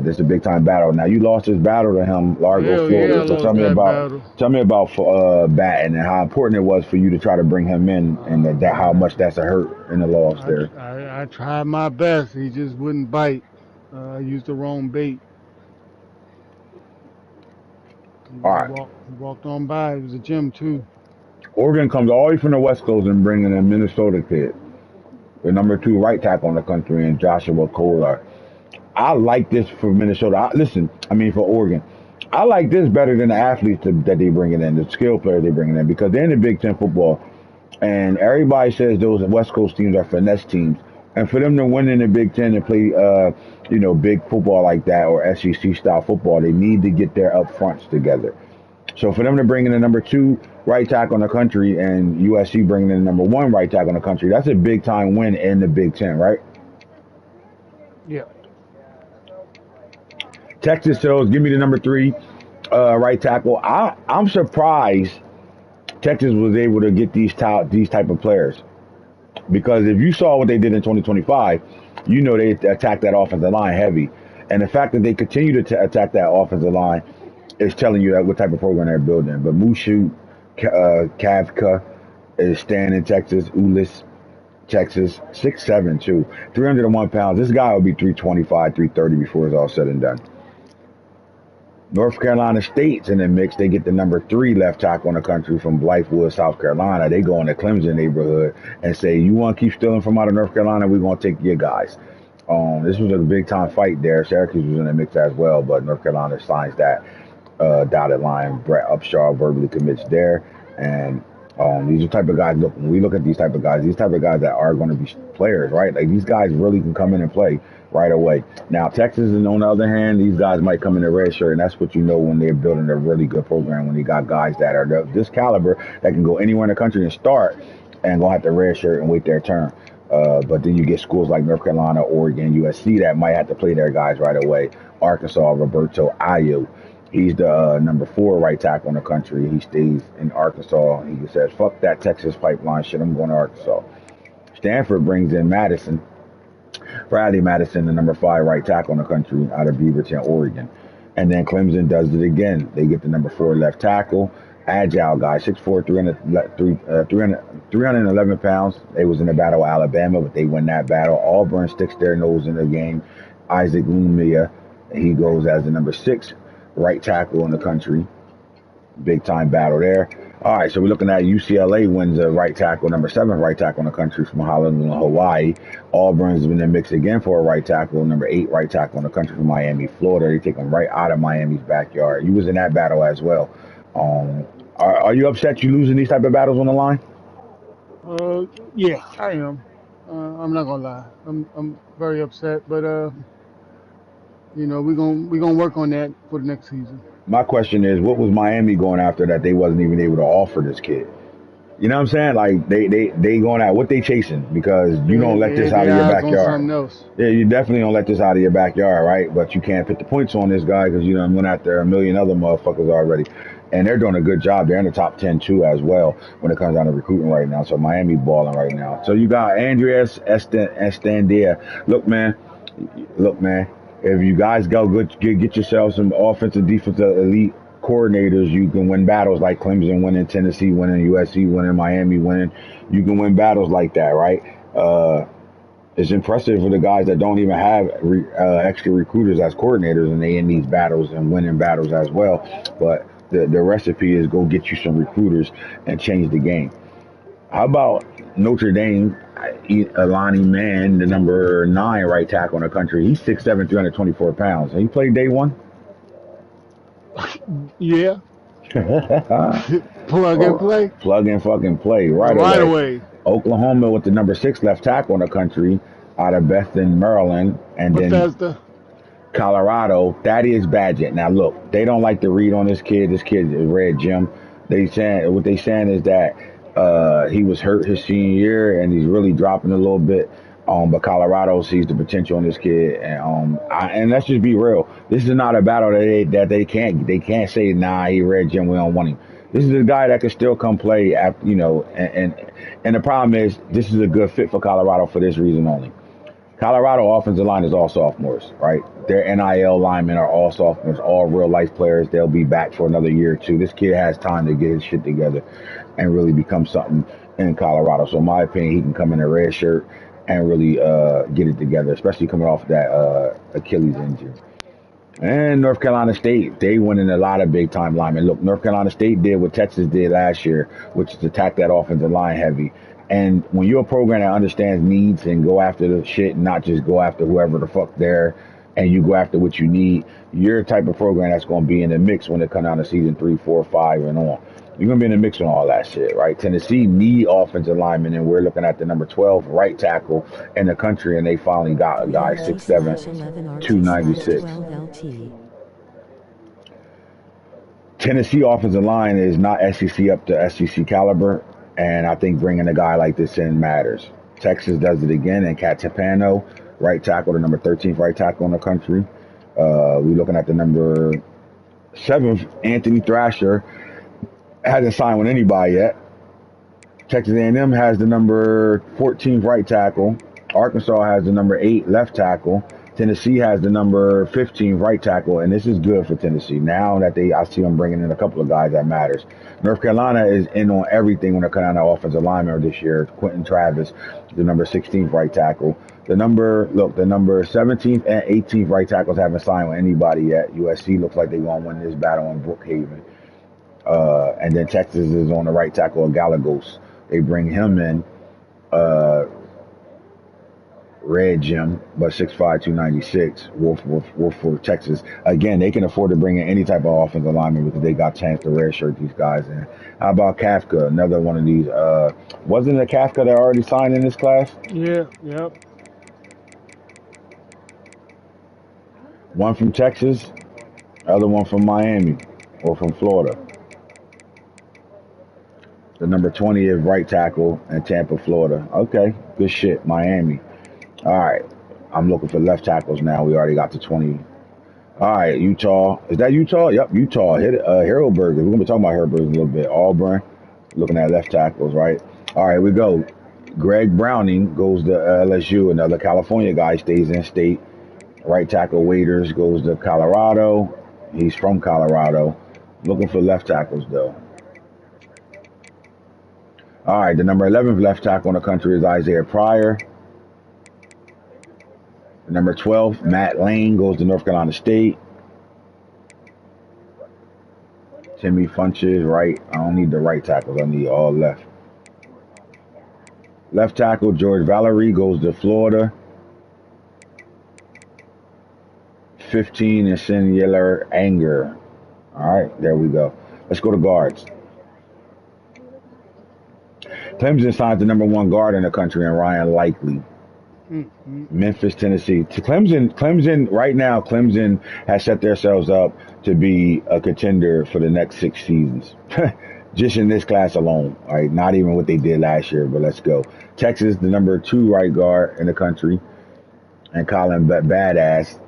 This is a big time battle. Now you lost this battle to him, Largo, Florida. Yeah, so tell me about Batten and how important it was for you to try to bring him in, and how much that's a hurt in the loss there. I tried my best. He just wouldn't bite. I used the wrong bait. All right. He walked on by. It was a gym too. Oregon comes all the way from the West Coast and bringing a Minnesota kid, the number 2 right tackle in the country, and Joshua Kohler. I like this for Minnesota. For Oregon. I like this better than the athletes that they bringing in, the skill players they bringing in, because they're in the Big Ten football, and everybody says those West Coast teams are finesse teams. And for them to win in the Big Ten and play, big football like that or SEC style football, they need to get their up fronts together. So for them to bring in the number 2 right tackle in the country and USC bringing in the number 1 right tackle in the country, that's a big time win in the Big Ten, right? Yeah. Texas Hills, give me the number 3 right tackle. I'm surprised Texas was able to get these type of players, because if you saw what they did in 2025, you know they attacked that offensive line heavy, and the fact that they continue to attack that offensive line is telling you that what type of program they're building. But Mushu Kavka is staying in Texas. Ulis, Texas, 6'7" too, 301 pounds. This guy will be 325, 330 before it's all said and done. North Carolina State's in the mix. They get the number 3 left tackle in the country from Blythewood, South Carolina. They go in the Clemson neighborhood and say, "You want to keep stealing from out of North Carolina? We're going to take your guys." This was a big time fight there. Syracuse was in the mix as well, but North Carolina signs that dotted line. Brett Upshaw verbally commits there, and these are the type of guys. Look, when we look at these type of guys that are going to be players, right? Like these guys really can come in and play right away. Now Texas, and on the other hand, these guys might come in a red shirt, and that's what you know when they're building a really good program. When you got guys that are this caliber that can go anywhere in the country and start, and gonna have to red shirt and wait their turn. But then you get schools like North Carolina, Oregon, USC that might have to play their guys right away. Arkansas, Roberto Ayo. He's the number 4 right tackle in the country. He stays in Arkansas. He says, "Fuck that Texas pipeline shit. I'm going to Arkansas." Stanford brings in Madison, Bradley Madison, the number 5 right tackle in the country out of Beaverton, Oregon. And then Clemson does it again. They get the number 4 left tackle, agile guy, 6'4", 311 pounds. They was in the battle with Alabama, but they win that battle. Auburn sticks their nose in the game. Isaac Lumia, he goes as the number 6 right tackle in the country. Big time battle there. All right, so we're looking at UCLA wins a right tackle, number 7 right tackle in the country from Honolulu, Hawaii. Auburn's in the mix again for a right tackle, number 8 right tackle in the country from Miami, Florida. They take them right out of Miami's backyard. You was in that battle as well. Are you upset you losing these type of battles on the line? Yeah, I am. I'm not gonna lie. I'm very upset, but we're gonna work on that for the next season. My question is, what was Miami going after that they wasn't even able to offer this kid? You know what I'm saying? Like they going at what they chasing, because you They don't let they this had out of their your eyes on backyard. something else. Yeah, you definitely don't let this out of your backyard, right? But you can't put the points on this guy because you know went after a million other motherfuckers already, and they're doing a good job. They're in the top 10 too as well when it comes down to recruiting right now. So Miami balling right now. So you got Andreas Estandia. Look, man. If you guys go good, get yourself some offensive, defensive elite coordinators, you can win battles like Clemson winning, Tennessee winning, USC winning, Miami winning. You can win battles like that, right? It's impressive for the guys that don't even have extra recruiters as coordinators, and they in these battles and winning battles as well. But the recipe is go get you some recruiters and change the game. How about Notre Dame? Alani Mann, the number 9 right tackle in the country. He's 6'7", 324 pounds. And he played day one. Yeah, plug and Oh, play plug and fucking play right right away. away. Oklahoma with the number 6 left tackle in the country out of Bethlehem, Maryland. And then Bethesda. Colorado, Thaddeus Badgett. Now look, they don't like to read on this kid. This kid is Red Jim. What they saying is that he was hurt his senior year and he's really dropping a little bit. But Colorado sees the potential in this kid, and let's just be real. This is not a battle that they can't say nah, he Red Jim, we don't want him. This is a guy that can still come play after, and the problem is this is a good fit for Colorado for this reason only. Colorado offensive line is all sophomores, right? Their NIL linemen are all sophomores, all real life players. They'll be back for another year or two. This kid has time to get his shit together and really become something in Colorado. So in my opinion, he can come in a red shirt and really get it together, especially coming off that Achilles injury. And North Carolina State, they winning a lot of big time linemen. Look, North Carolina State did what Texas did last year, which is attack that offensive line heavy. And when you're a program that understands needs and go after the shit and not just go after whoever the fuck there, and you go after what you need, you're a type of program that's going to be in the mix when it comes down to season 3, 4, 5, and on. You're going to be in the mix on all that shit, right? Tennessee need offensive linemen, and we're looking at the number 12 right tackle in the country, and they finally got a guy 6'7", 296. Tennessee offensive line is not SEC up to SEC caliber, and I think bringing a guy like this in matters. Texas does it again, and Cat Tapano, right tackle, the number 13th right tackle in the country. We're looking at the number 7th, Anthony Thrasher, hasn't signed with anybody yet. Texas A&M has the number 14th right tackle. Arkansas has the number 8 left tackle. Tennessee has the number 15 right tackle, and this is good for Tennessee. Now that I see them bringing in a couple of guys that matters. North Carolina is in on everything when it comes down to offensive lineman this year. Quentin Travis, the number 16th right tackle. The number 17th and 18th right tackles haven't signed with anybody yet. USC looks like they're going to win this battle in Brookhaven. And then Texas is on the right tackle of Galagos. They bring him in. Red Jim, but 6'5", 296. Wolf for Texas. Again, they can afford to bring in any type of offensive lineman because they got a chance to redshirt these guys in. How about Kafka? Another one of these. Wasn't it Kafka that already signed in this class? Yeah, yep. One from Texas, other one from Miami or from Florida. The number 20 is right tackle in Tampa, Florida. Okay, good shit, Miami. All right, I'm looking for left tackles now. We already got to 20. All right, Utah. Is that Utah? Yep, Utah. Hero Burgers. We're going to be talking about Hero Burgers a little bit. Auburn, looking at left tackles, right? All right, we go. Greg Browning goes to LSU. Another California guy stays in state. Right tackle Waiters goes to Colorado. He's from Colorado. Looking for left tackles, though. All right, the number 11th left tackle in the country is Isaiah Pryor. Number 12, Matt Lane goes to North Carolina State. Timmy Funches, right. I don't need the right tackles. I need all left. Left tackle, George Valerie goes to Florida. 15 is Singular Anger. All right, there we go. Let's go to guards. Clemson signed the number 1 guard in the country, and Ryan Likely. Memphis, Tennessee. To Clemson right now, Clemson has set themselves up to be a contender for the next 6 seasons. Just in this class alone. All right, not even what they did last year, but let's go. Texas, the number 2 right guard in the country, and Colin Badass.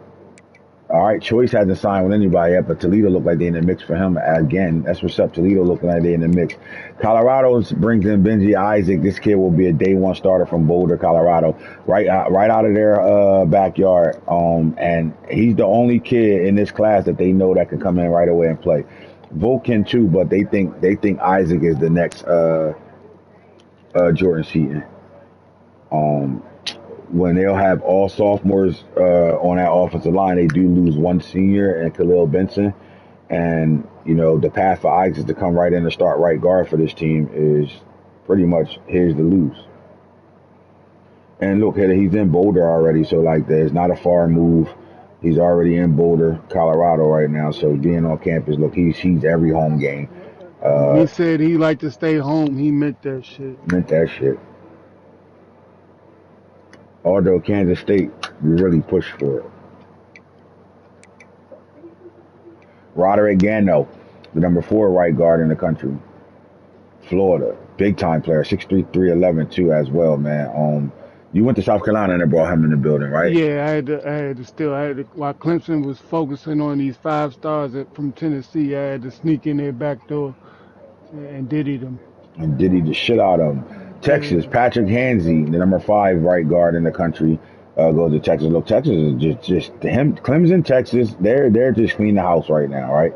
All right, Choice hasn't signed with anybody yet, but Toledo look like they're in the mix for him again. That's what's up. Toledo looking like they're in the mix. Colorado brings in Benji Isaac. This kid will be a day 1 starter from Boulder, Colorado, right out of their backyard. And he's the only kid in this class that they know that can come in right away and play. Volkin too, but they think Isaac is the next Jordan Seaton. When they'll have all sophomores on that offensive line, they do lose 1 senior and Khalil Benson. And, you know, the path for Isaac to come right in and start right guard for this team is pretty much his to lose. And look, he's in Boulder already, so, like, there's not a far move. He's already in Boulder, Colorado right now, so being on campus, look, he's every home game. He said he liked to stay home. He meant that shit. Although Kansas State really pushed for it. Roderick Gano, the number 4 right guard in the country. Florida, big time player, 6'3", 311 too as well, man. You went to South Carolina and they brought him in the building, right? Yeah, I had to while Clemson was focusing on these 5 stars from Tennessee, I had to sneak in their back door and diddy them. And diddy the shit out of them. Texas, Patrick Hansey, the number 5 right guard in the country, goes to Texas. Look, Texas is just him. Clemson, Texas, they're just cleaning the house right now, right?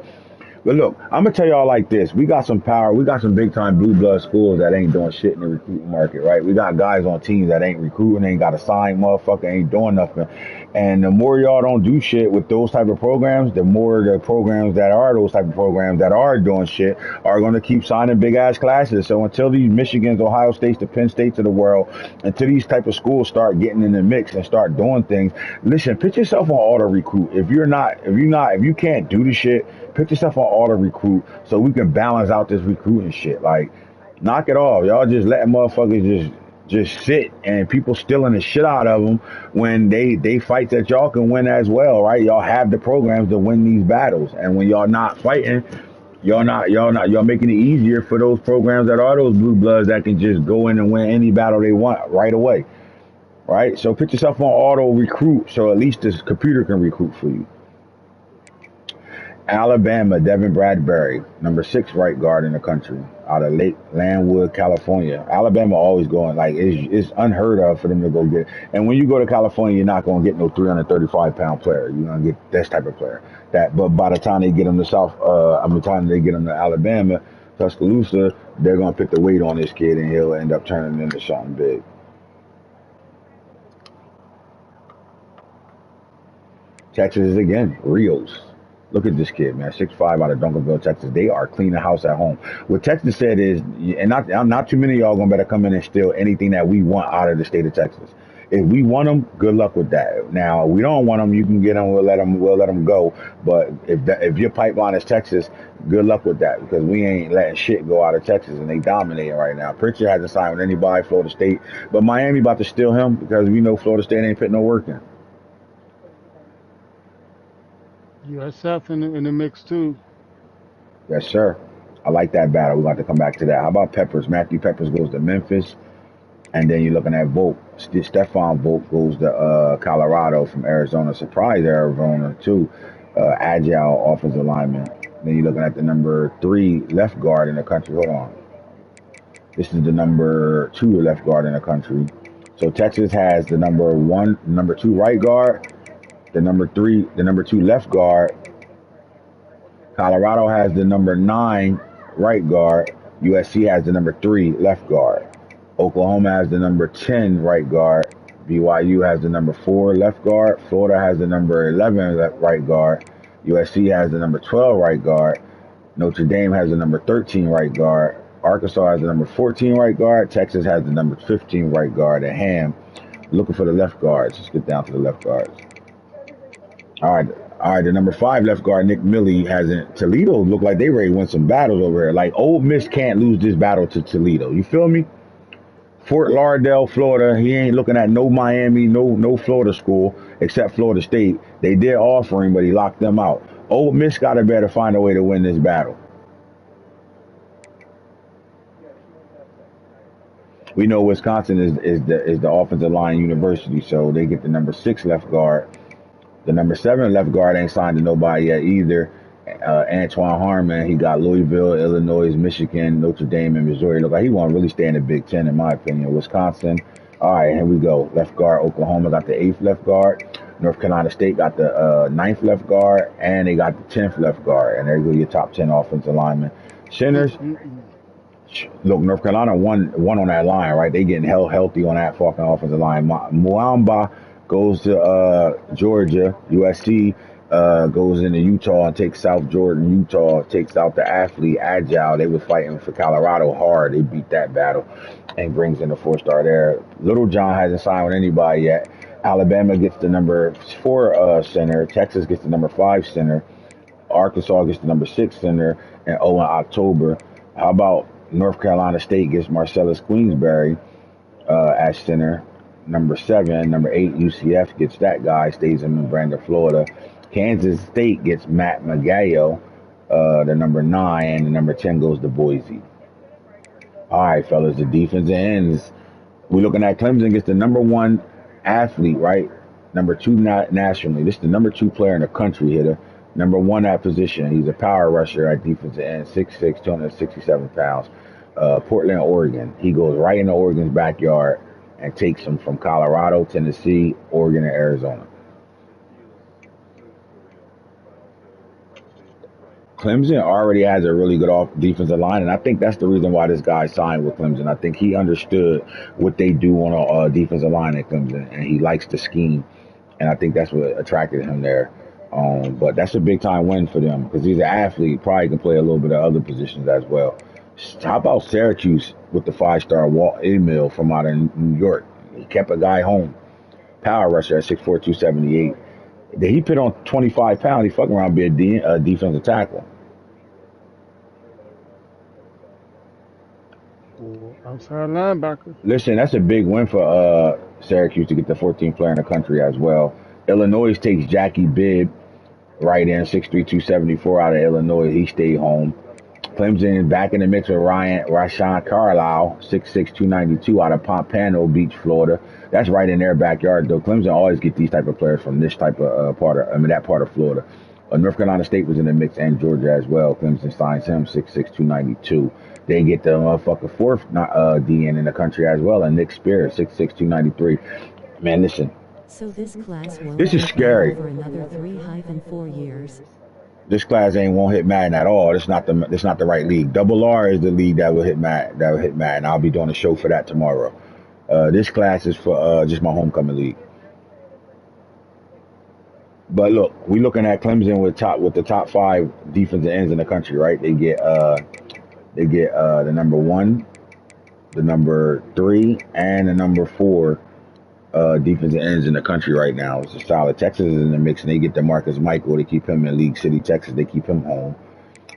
But look, I'm gonna tell y'all like this: we got some power. We got some big time blue blood schools that ain't doing shit in the recruiting market, right? We got guys on teams that ain't recruiting, ain't got a sign, motherfucker, ain't doing nothing. And the more y'all don't do shit with those type of programs, the more the programs that are those type of programs that are doing shit are going to keep signing big ass classes. So until these Michigans, Ohio States, the Penn States of the world, until these type of schools start getting in the mix and start doing things, listen, put yourself on auto recruit. If you can't do the shit, put yourself on auto recruit so we can balance out this recruiting shit. Like, knock it off. Y'all just letting motherfuckers just sit and people stealing the shit out of them when they fight that y'all can win as well, right? Y'all have the programs to win these battles, and when y'all not fighting, y'all making it easier for those programs that are those blue bloods that can just go in and win any battle they want right away, right? So put yourself on auto recruit so at least this computer can recruit for you. Alabama, Devin Bradbury, number 6 right guard in the country, out of Lake Landwood, California. Alabama always going, like, it's unheard of for them to go get. And when you go to California, you're not going to get no 335-pound player. You're going to get this type of player. But by the time they get them to time they get them to Alabama, Tuscaloosa, they're going to put the weight on this kid, and he'll end up turning into something big. Texas again, Rios. Look at this kid, man. 6'5" out of Duncanville, Texas. They are cleaning house at home. What Texas said is, and not too many of y'all gonna better come in and steal anything that we want out of the state of Texas. If we want them, good luck with that. Now, if we don't want them, you can get them. We'll let them go. But if your pipeline is Texas, good luck with that, because we ain't letting shit go out of Texas, and they dominating right now. Pritchard hasn't signed with anybody, Florida State, but Miami about to steal him because we know Florida State ain't putting no work in. USF in the mix too. Yes, sir. I like that battle. We're going to come back to that. How about Peppers? Matthew Peppers goes to Memphis. And then you're looking at Volk. Stephon Volk goes to Colorado from Arizona. Surprise Arizona, too. Agile offensive lineman. Then you're looking at the number 3 left guard in the country. Hold on. This is the number 2 left guard in the country. So Texas has the number 2 right guard, the number 2 left guard. Colorado has the number 9 right guard. USC has the number 3 left guard. Oklahoma has the number 10 right guard. BYU has the number 4 left guard. Florida has the number 11 right guard. USC has the number 12 right guard. Notre Dame has the number 13 right guard. Arkansas has the number 14 right guard. Texas has the number 15 right guard. And Ham looking for the left guards. Let's get down to the left guards. All right. The number 5 left guard, Nick Milley, hasn't. Toledo look like they ready to win some battles over here. Like, Ole Miss can't lose this battle to Toledo. You feel me? Fort Lauderdale, Florida. He ain't looking at no Miami, no Florida school except Florida State. They did offer him, but he locked them out. Ole Miss got to better find a way to win this battle. We know Wisconsin is the offensive line university, so they get the number 6 left guard. The number 7 left guard ain't signed to nobody yet either. Antoine Harmon, he got Louisville, Illinois, Michigan, Notre Dame, and Missouri. Look like he want to really stay in the Big Ten, in my opinion. Wisconsin. All right, here we go. Left guard, Oklahoma got the 8th left guard. North Carolina State got the 9th left guard, and they got the 10th left guard. And there you go, your top 10 offensive linemen. Centers. Look, North Carolina won on that line, right? They getting healthy on that fucking offensive line. Muamba goes to Georgia. USC goes into Utah and takes South Jordan. Utah takes out the athlete Agile. They were fighting for Colorado hard. They beat that battle and brings in a 4-star there. Little John hasn't signed with anybody yet. Alabama gets the number 4 center. Texas gets the number 5 center. Arkansas gets the number 6 center in October. How about North Carolina State gets Marcellus Queensberry at center. Number 7, number 8, UCF gets that guy, stays in Brandon, Florida. Kansas State gets Matt Magayo, the number 9, and the number 10 goes to Boise. All right, fellas, the defensive ends. We're looking at Clemson gets the number 1 athlete, right? Number 2 nationally. This is the number 2 player in the country hitter. Number 1 at position. He's a power rusher at defensive end, 6'6", 267 pounds. Portland, Oregon. He goes right into Oregon's backyard and takes them from Colorado, Tennessee, Oregon, and Arizona. Clemson already has a really good defensive line, and I think that's the reason why this guy signed with Clemson. I think he understood what they do on a defensive line at Clemson, and he likes the scheme, and I think that's what attracted him there. But that's a big-time win for them because he's an athlete, probably can play a little bit of other positions as well. How about Syracuse with the 5-star Walt Emil from out of New York? He kept a guy home. Power rusher at 6'4", 278. Did he put on 25 pounds? He fucking around being a defensive tackle. Outside linebacker. Listen, that's a big win for Syracuse to get the 14th player in the country as well. Illinois takes Jackie Bibb right in, 6'3", 274 out of Illinois. He stayed home. Clemson back in the mix with Rashawn Carlisle, 6'6", 292 out of Pompano Beach, Florida. That's right in their backyard, though. Clemson always get these type of players from this type of that part of Florida. North Carolina State was in the mix and Georgia as well. Clemson signs him 6'6", 292. They get the motherfucker fourth DN in the country as well, and Nick Spears 6'6", 293. Man, listen, So this class won't this is hit Madden scary. for another 3-4 years. This class won't hit Madden at all. It's not the right league. Double R is the league that will hit Madden. That will hit Madden. I'll be doing a show for that tomorrow. This class is for just my homecoming league. But look, we looking at Clemson with the top 5 defensive ends in the country, right? They get the number 1, the number 3, and the number 4 defensive ends in the country right now. It's a solid. Texas is in the mix, and they get DeMarcus Michael. They keep him in League City, Texas. They keep him home.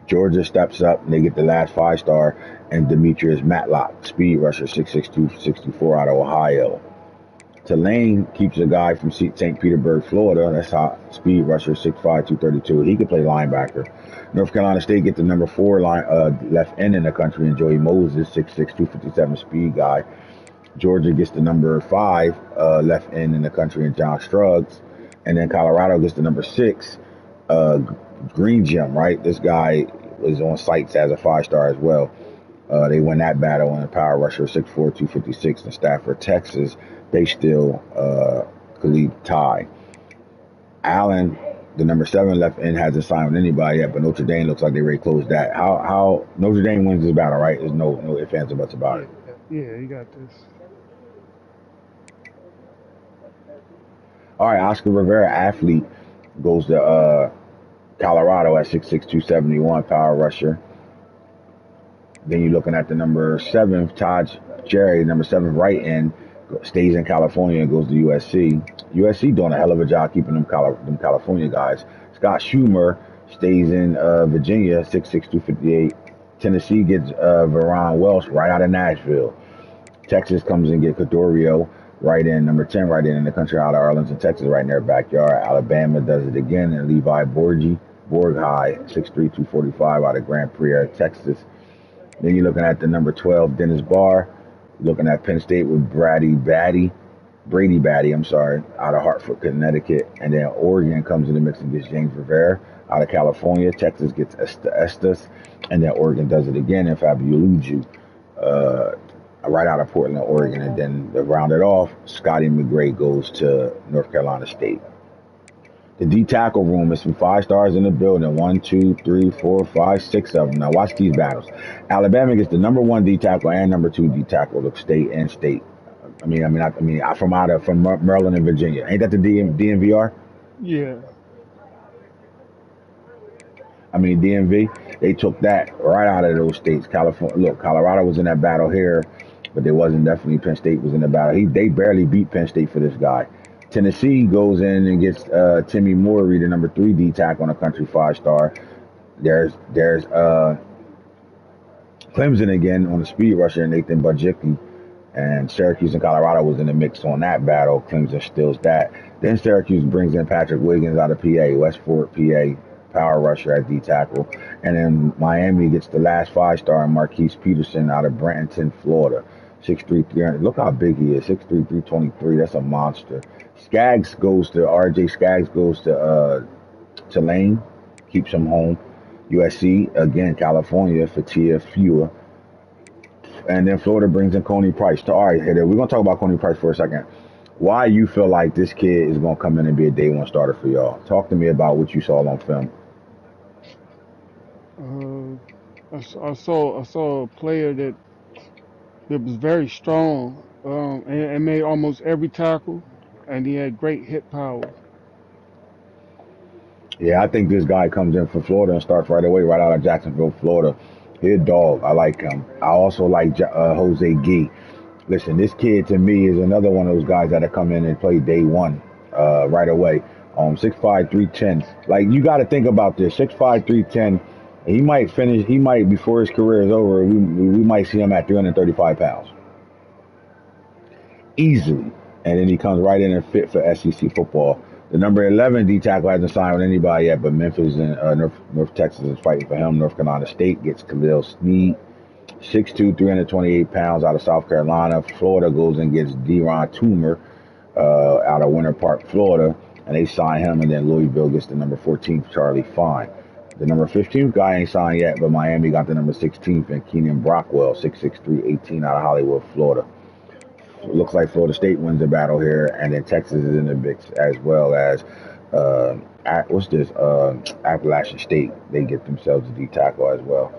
Georgia steps up, and they get the last 5-star, and Demetrius Matlock, speed rusher, 6'6", 264 out of Ohio. Tulane keeps a guy from St. Petersburg, Florida. That's hot. Speed rusher, 6'5", 232. He could play linebacker. North Carolina State get the number 4 left end in the country, and Joey Moses, 6'6", 257 speed guy. Georgia gets the number 5 left end in the country, and John Struggs. And then Colorado gets the number 6 Green Gem, right? This guy was on sites as a 5-star as well. They win that battle in a power rusher, 6'4", 256 in Stafford, Texas. They still Khalid Ty. Allen, the number 7 left end, hasn't signed with anybody yet, but Notre Dame looks like they already closed that. How Notre Dame wins this battle, right? There's no ifs, ands, or buts about it. Yeah, you got this. All right, Oscar Rivera, athlete, goes to Colorado at 6'6", 271, power rusher. Then you're looking at the number 7, Todd Jerry, number 7 right end, stays in California and goes to USC. USC doing a hell of a job keeping them California guys. Scott Schumer stays in Virginia, 6'6", 258. Tennessee gets Veron Welsh right out of Nashville. Texas comes and get Cadorio right in, number 10 right in the country out of Arlington, Texas, right in their backyard. Alabama does it again, and Levi Borghi, 6'3", 245 out of Grand Prairie, Texas. Then you're looking at the number 12, Dennis Barr. Looking at Penn State with Brady Batty, out of Hartford, Connecticut. And then Oregon comes in the mix and gets James Rivera out of California. Texas gets Estes. And then Oregon does it again in Fabioluju, right out of Portland, Oregon. And then to round it off, Scotty McGray goes to North Carolina State. The D tackle room is some 5-stars in the building. 1, 2, 3, 4, 5, 6 of them. Now watch these battles. Alabama gets the number 1 D tackle and number 2 D tackle of state and state. From Maryland and Virginia. Ain't that the DMVR? Yeah. DMV. They took that right out of those states. Colorado was in that battle here, but there wasn't. Definitely Penn State was in the battle. They barely beat Penn State for this guy. Tennessee goes in and gets Timmy Morey, the number 3 D tackle on the country, 5-star. There's Clemson again on the speed rusher, Nathan Bajicki. And Syracuse and Colorado was in the mix on that battle. Clemson steals that. Then Syracuse brings in Patrick Wiggins out of PA, West Fort, PA, power rusher at D tackle. And then Miami gets the last 5-star, Marquise Peterson out of Bradenton, Florida. 6'3", 300. Look how big he is. 6'3", 323. That's a monster. RJ Skaggs goes to Tulane, keeps him home. USC, again, California, Fatia Fua. And then Florida brings in Coney Price. All right, we're going to talk about Coney Price for a second. Why you feel like this kid is going to come in and be a day 1 starter for y'all? Talk to me about what you saw on film. I saw a player that was very strong and made almost every tackle, and he had great hit power. Yeah, I think this guy comes in for Florida and starts right away, right out of Jacksonville, Florida. He's a dog. I like him. I also like Jose Gee. Listen, this kid to me is another one of those guys that have come in and played day 1 right away. 6'5", 310. Like, you got to think about this. 6'5", 310. He might, before his career is over, we might see him at 335 pounds. Easily. And then he comes right in and fit for SEC football. The number 11 D tackle hasn't signed with anybody yet, but Memphis and North Texas is fighting for him. North Carolina State gets Khalil Snead, 6'2", 328 pounds out of South Carolina. Florida goes and gets Deron Toomer out of Winter Park, Florida. and they sign him, and then Louisville gets the number 14th, Charlie Fine. The number 15th guy ain't signed yet, but Miami got the number 16th, and Keenan Brockwell, 6'6", 18 out of Hollywood, Florida. It looks like Florida State wins the battle here, and then Texas is in the mix as well as Appalachian State. They get themselves a D tackle as well.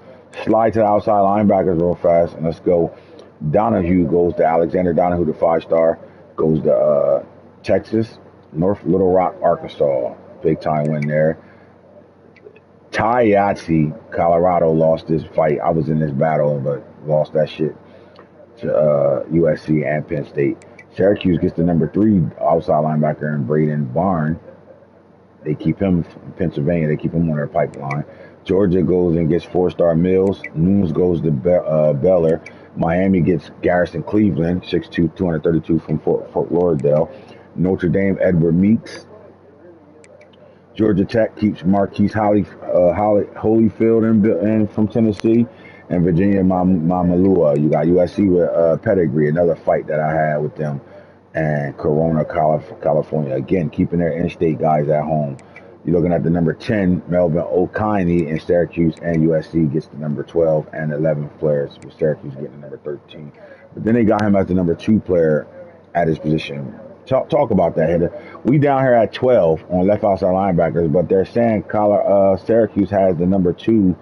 Slide to the outside linebackers real fast, and let's go. Donahue goes to Alexander Donahue, the 5-star, goes to Texas, North Little Rock, Arkansas. Big time win there. Ty Yahtzee, Colorado, lost this fight. I was in this battle, but lost that shit to USC and Penn State. Syracuse gets the number 3 outside linebacker in Braden Barn. They keep him from Pennsylvania. They keep him on their pipeline. Georgia goes and gets 4-star Mills. Nunes goes to Baylor. Miami gets Garrison Cleveland, 6'2", 232 from Fort Lauderdale. Notre Dame, Edward Meeks. Georgia Tech keeps Marquise Holyfield in from Tennessee. And Virginia Mamalua. You got USC with Pedigree, another fight that I had with them. And Corona, California. Again, keeping their in-state guys at home. You're looking at the number 10, Melvin O'Kiney in Syracuse, and USC gets the number 12 and 11 players, with Syracuse getting the number 13. But then they got him as the number 2 player at his position. Talk about that, Heather. We down here at 12 on left outside linebackers, but they're saying Syracuse has the number 2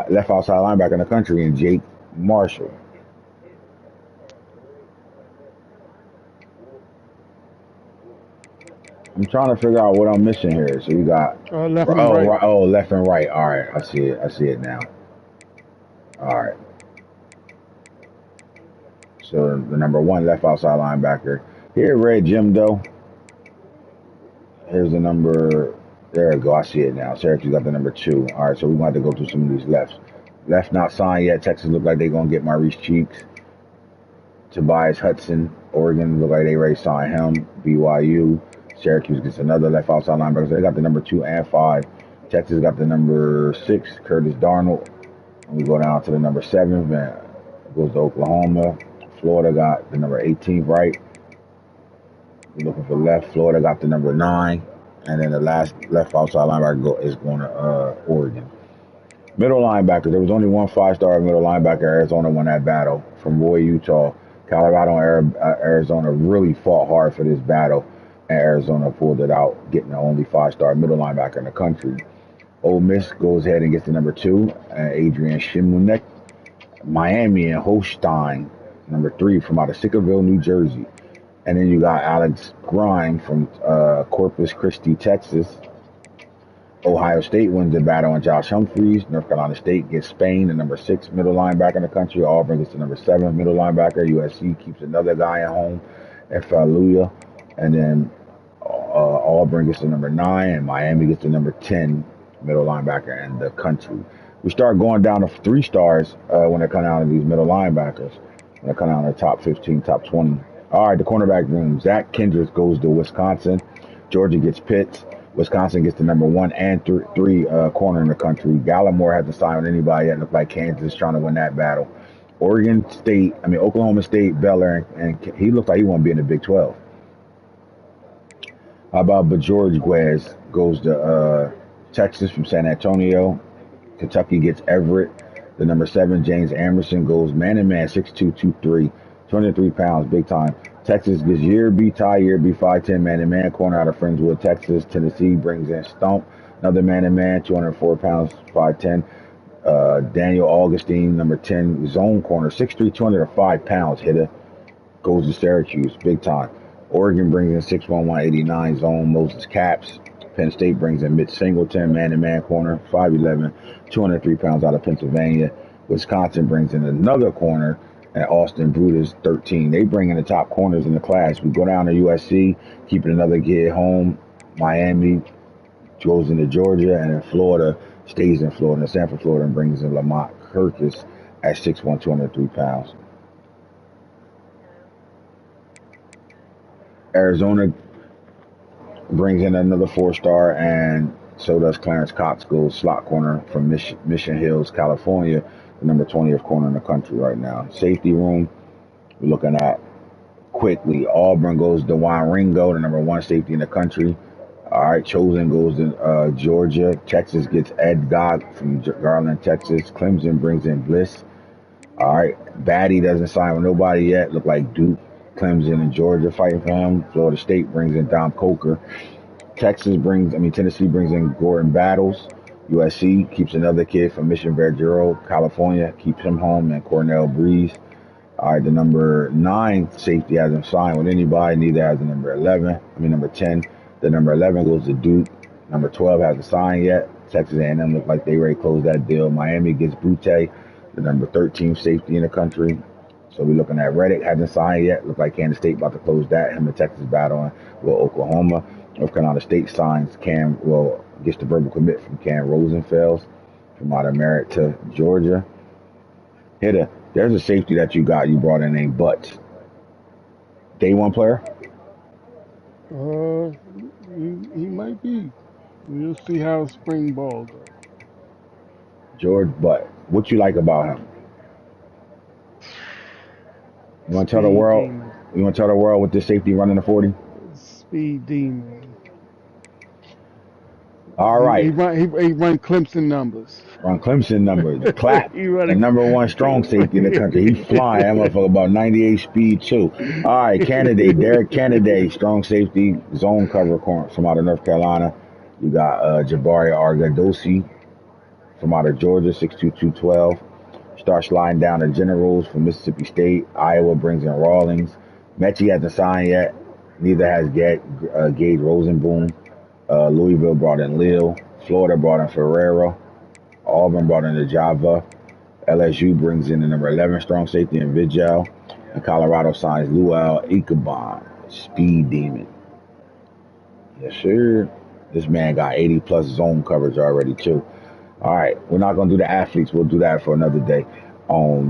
left outside linebacker in the country in Jake Marshall. I'm trying to figure out what I'm missing here. So you got left and right. left and right. All right, I see it now. All right. So the number 1 left outside linebacker. Here, Red Jim though. Here's the number. There we go. I see it now. Syracuse got the number 2. All right, so we want to go through some of these lefts. Left not signed yet. Texas look like they're gonna get Maurice Cheeks. Tobias Hudson, Oregon look like they already signed him. BYU. Syracuse gets another left outside linebacker. So they got the number 2 and 5. Texas got the number 6, Curtis Darnold. And we go down to the number 7, and goes to Oklahoma. Florida got the number 18th, right? We're looking for left. Florida got the number 9. And then the last left outside linebacker is going to Oregon. Middle linebacker. There was only one 5-star middle linebacker. Arizona won that battle from Roy, Utah. Colorado and Arizona really fought hard for this battle. And Arizona pulled it out, getting the only 5-star middle linebacker in the country. Ole Miss goes ahead and gets the number 2, Adrian Shimunek. Miami and Holstein, number 3 from out of Sickerville, New Jersey. And then you got Alex Grime from Corpus Christi, Texas. Ohio State wins the battle on Josh Humphreys. North Carolina State gets Spain, the number 6 middle linebacker in the country. Auburn gets the number 7 middle linebacker. USC keeps another guy at home, Faluya. And then Auburn gets the number 9, and Miami gets the number 10 middle linebacker in the country. We start going down to 3 stars when they come down to these middle linebackers. When they come down to the top 15, top 20. All right, the cornerback room. Zach Kendricks goes to Wisconsin. Georgia gets Pitts. Wisconsin gets the number 1 and 3 corner in the country. Gallimore hasn't signed with anybody yet. Looks like Kansas is trying to win that battle. Oklahoma State, Baylor, and he looks like he won't be in the Big 12. How about Bajorguez goes to Texas from San Antonio. Kentucky gets Everett. The number 7, James Emerson, goes man-to-man, 6'2", 2'3", 203 pounds, big time. Texas gets Yearby, 5'10", man-to-man, corner out of Friendswood, Texas. Tennessee brings in Stump, another man-to-man, 204 pounds, 5'10". Daniel Augustine, number 10, zone corner, 6'3", 205 pounds, hitter, goes to Syracuse, big time. Oregon brings in 6'1", 189, zone, Moses Capps. Penn State brings in Mitch Singleton, man-to-man corner, 5'11", 203 pounds out of Pennsylvania. Wisconsin brings in another corner, and Austin Brutus, 13. They bring in the top corners in the class. We go down to USC, keeping another kid home. Miami goes into Georgia, and then Florida stays in Florida, and Sanford, Florida, and brings in Lamont Kirkus at 6'1", 203 pounds. Arizona brings in another 4-star, and so does Clarence Cox, goes slot corner from Mission Hills, California, the number 20th corner in the country right now. Safety room, we're looking at quickly. Auburn goes to Juan Ringo, the number 1 safety in the country. All right, Chosen goes to Georgia. Texas gets Ed Gott from Garland, Texas. Clemson brings in Bliss. All right, Batty doesn't sign with nobody yet. Look like Duke, Clemson, and Georgia fighting for him. Florida State brings in Dom Coker. Tennessee brings in Gordon Battles. USC keeps another kid from Mission Verde. California keeps him home, and Cornell Breeze. All right, the number 9 safety hasn't signed with anybody. Neither has the number 10. The number 11 goes to Duke. Number 12 hasn't signed yet. Texas A&M look like they ready to close that deal. Miami gets Butte, the number 13 safety in the country. So we're looking at Reddick, hasn't signed yet. Look like Kansas State about to close that. Him and Texas battling with Oklahoma. North Carolina State signs gets the verbal commit from Cam Rosenfels from out of Merritt to Georgia. There's a safety that you brought in named Butts. Day one player? Uh, he might be. We'll see how spring ball goes. George Butt. What you like about him? You want to tell the Speed world? demon. You want to tell the world with this safety running the 40? Speed demon. All He right. run Clemson numbers. On Clemson numbers. Clap. He The running. number 1 strong safety in the country. He flying. That motherfucker about 98 speed too. All right. Candidate. Derek Kennedy. Strong safety. Zone cover corner from out of North Carolina. You got Jabari Argadosi from out of Georgia, 6'2", 212. Start sliding down the Generals from Mississippi State. Iowa brings in Rawlings. Mechie hasn't signed yet. Neither has Gage Rosenboom. Louisville brought in Lille. Florida brought in Ferrero. Auburn brought in the Java. LSU brings in the number 11 strong safety in Vigil. And Colorado signs Luau Icabon, speed demon. Yes, sir. This man got 80 plus zone coverage already too. All right, we're not gonna do the athletes. We'll do that for another day.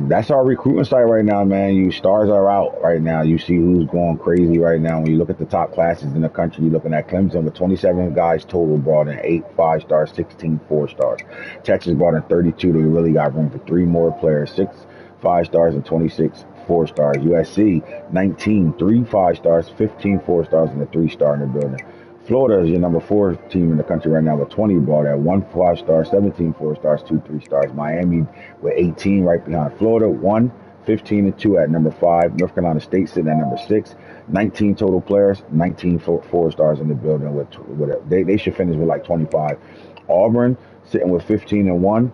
That's our recruitment site right now, man. You stars are out right now. You see who's going crazy right now. When you look at the top classes in the country, you're looking at Clemson with 27 guys total brought in, 8 5-stars, 16 4-stars. Texas brought in 32. They really got room for 3 more players, 6 5-stars and 26 4-stars. USC 19, 3 5-stars, 15 4-stars, and a 3-star in the building. Florida is your number 4 team in the country right now with 20 brought at 1 5-star, 17 4-stars, 2 3-stars. Miami with 18 right behind Florida, 1, 15, and 2 at number 5. North Carolina State sitting at number 6. 19 total players, 19 4-stars in the building. They should finish with like 25. Auburn sitting with 15 and 1.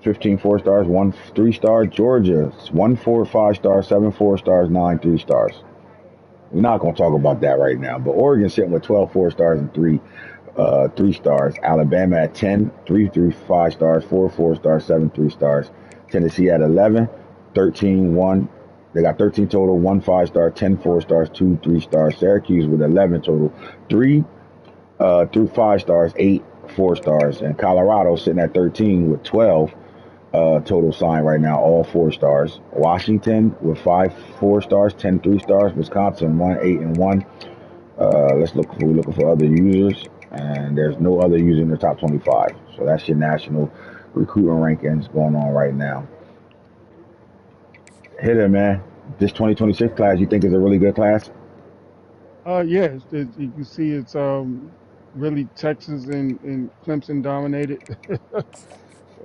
15 4-stars, 1 3-star. Georgia, 1 5-star, 7 4-stars, 9 3-stars. We're not going to talk about that right now. But Oregon sitting with 12 4-stars and 3 3-stars. Alabama at 10, 3 5-stars, 4 4-stars, 7 3-stars. Tennessee at 11, 13 1. They got 13 total, 1 5-star, 10 4-stars, 2 3-stars. Syracuse with 11 total, 3 through 5-stars, 8 4-stars. And Colorado sitting at 13 with 12 total sign right now, all 4-stars. Washington with 5 4-stars, 10 3-stars. Wisconsin 1 8 and 1. We're looking for other users, and there's no other user in the top 25. So that's your national recruiting rankings going on right now. Hit it, man. This 2026 class, you think is a really good class? Yes, you can see it's really Texas and Clemson dominated.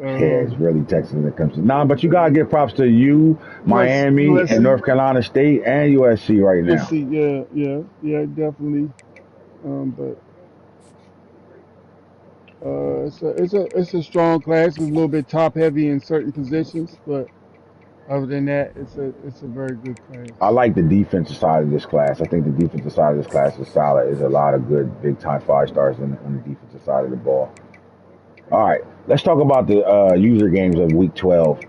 Yeah, it's um, really Texas when it comes to but you gotta give props to you, Miami, and USC, North Carolina State and USC right now. USC, yeah, definitely. But it's a strong class. It's a little bit top heavy in certain positions, but other than that, it's a very good I class. like the defensive side of this class. I think the defensive side of this class is solid. There's a lot of good big time 5-stars on the defensive side of the ball. All right, let's talk about the user games of Week 12.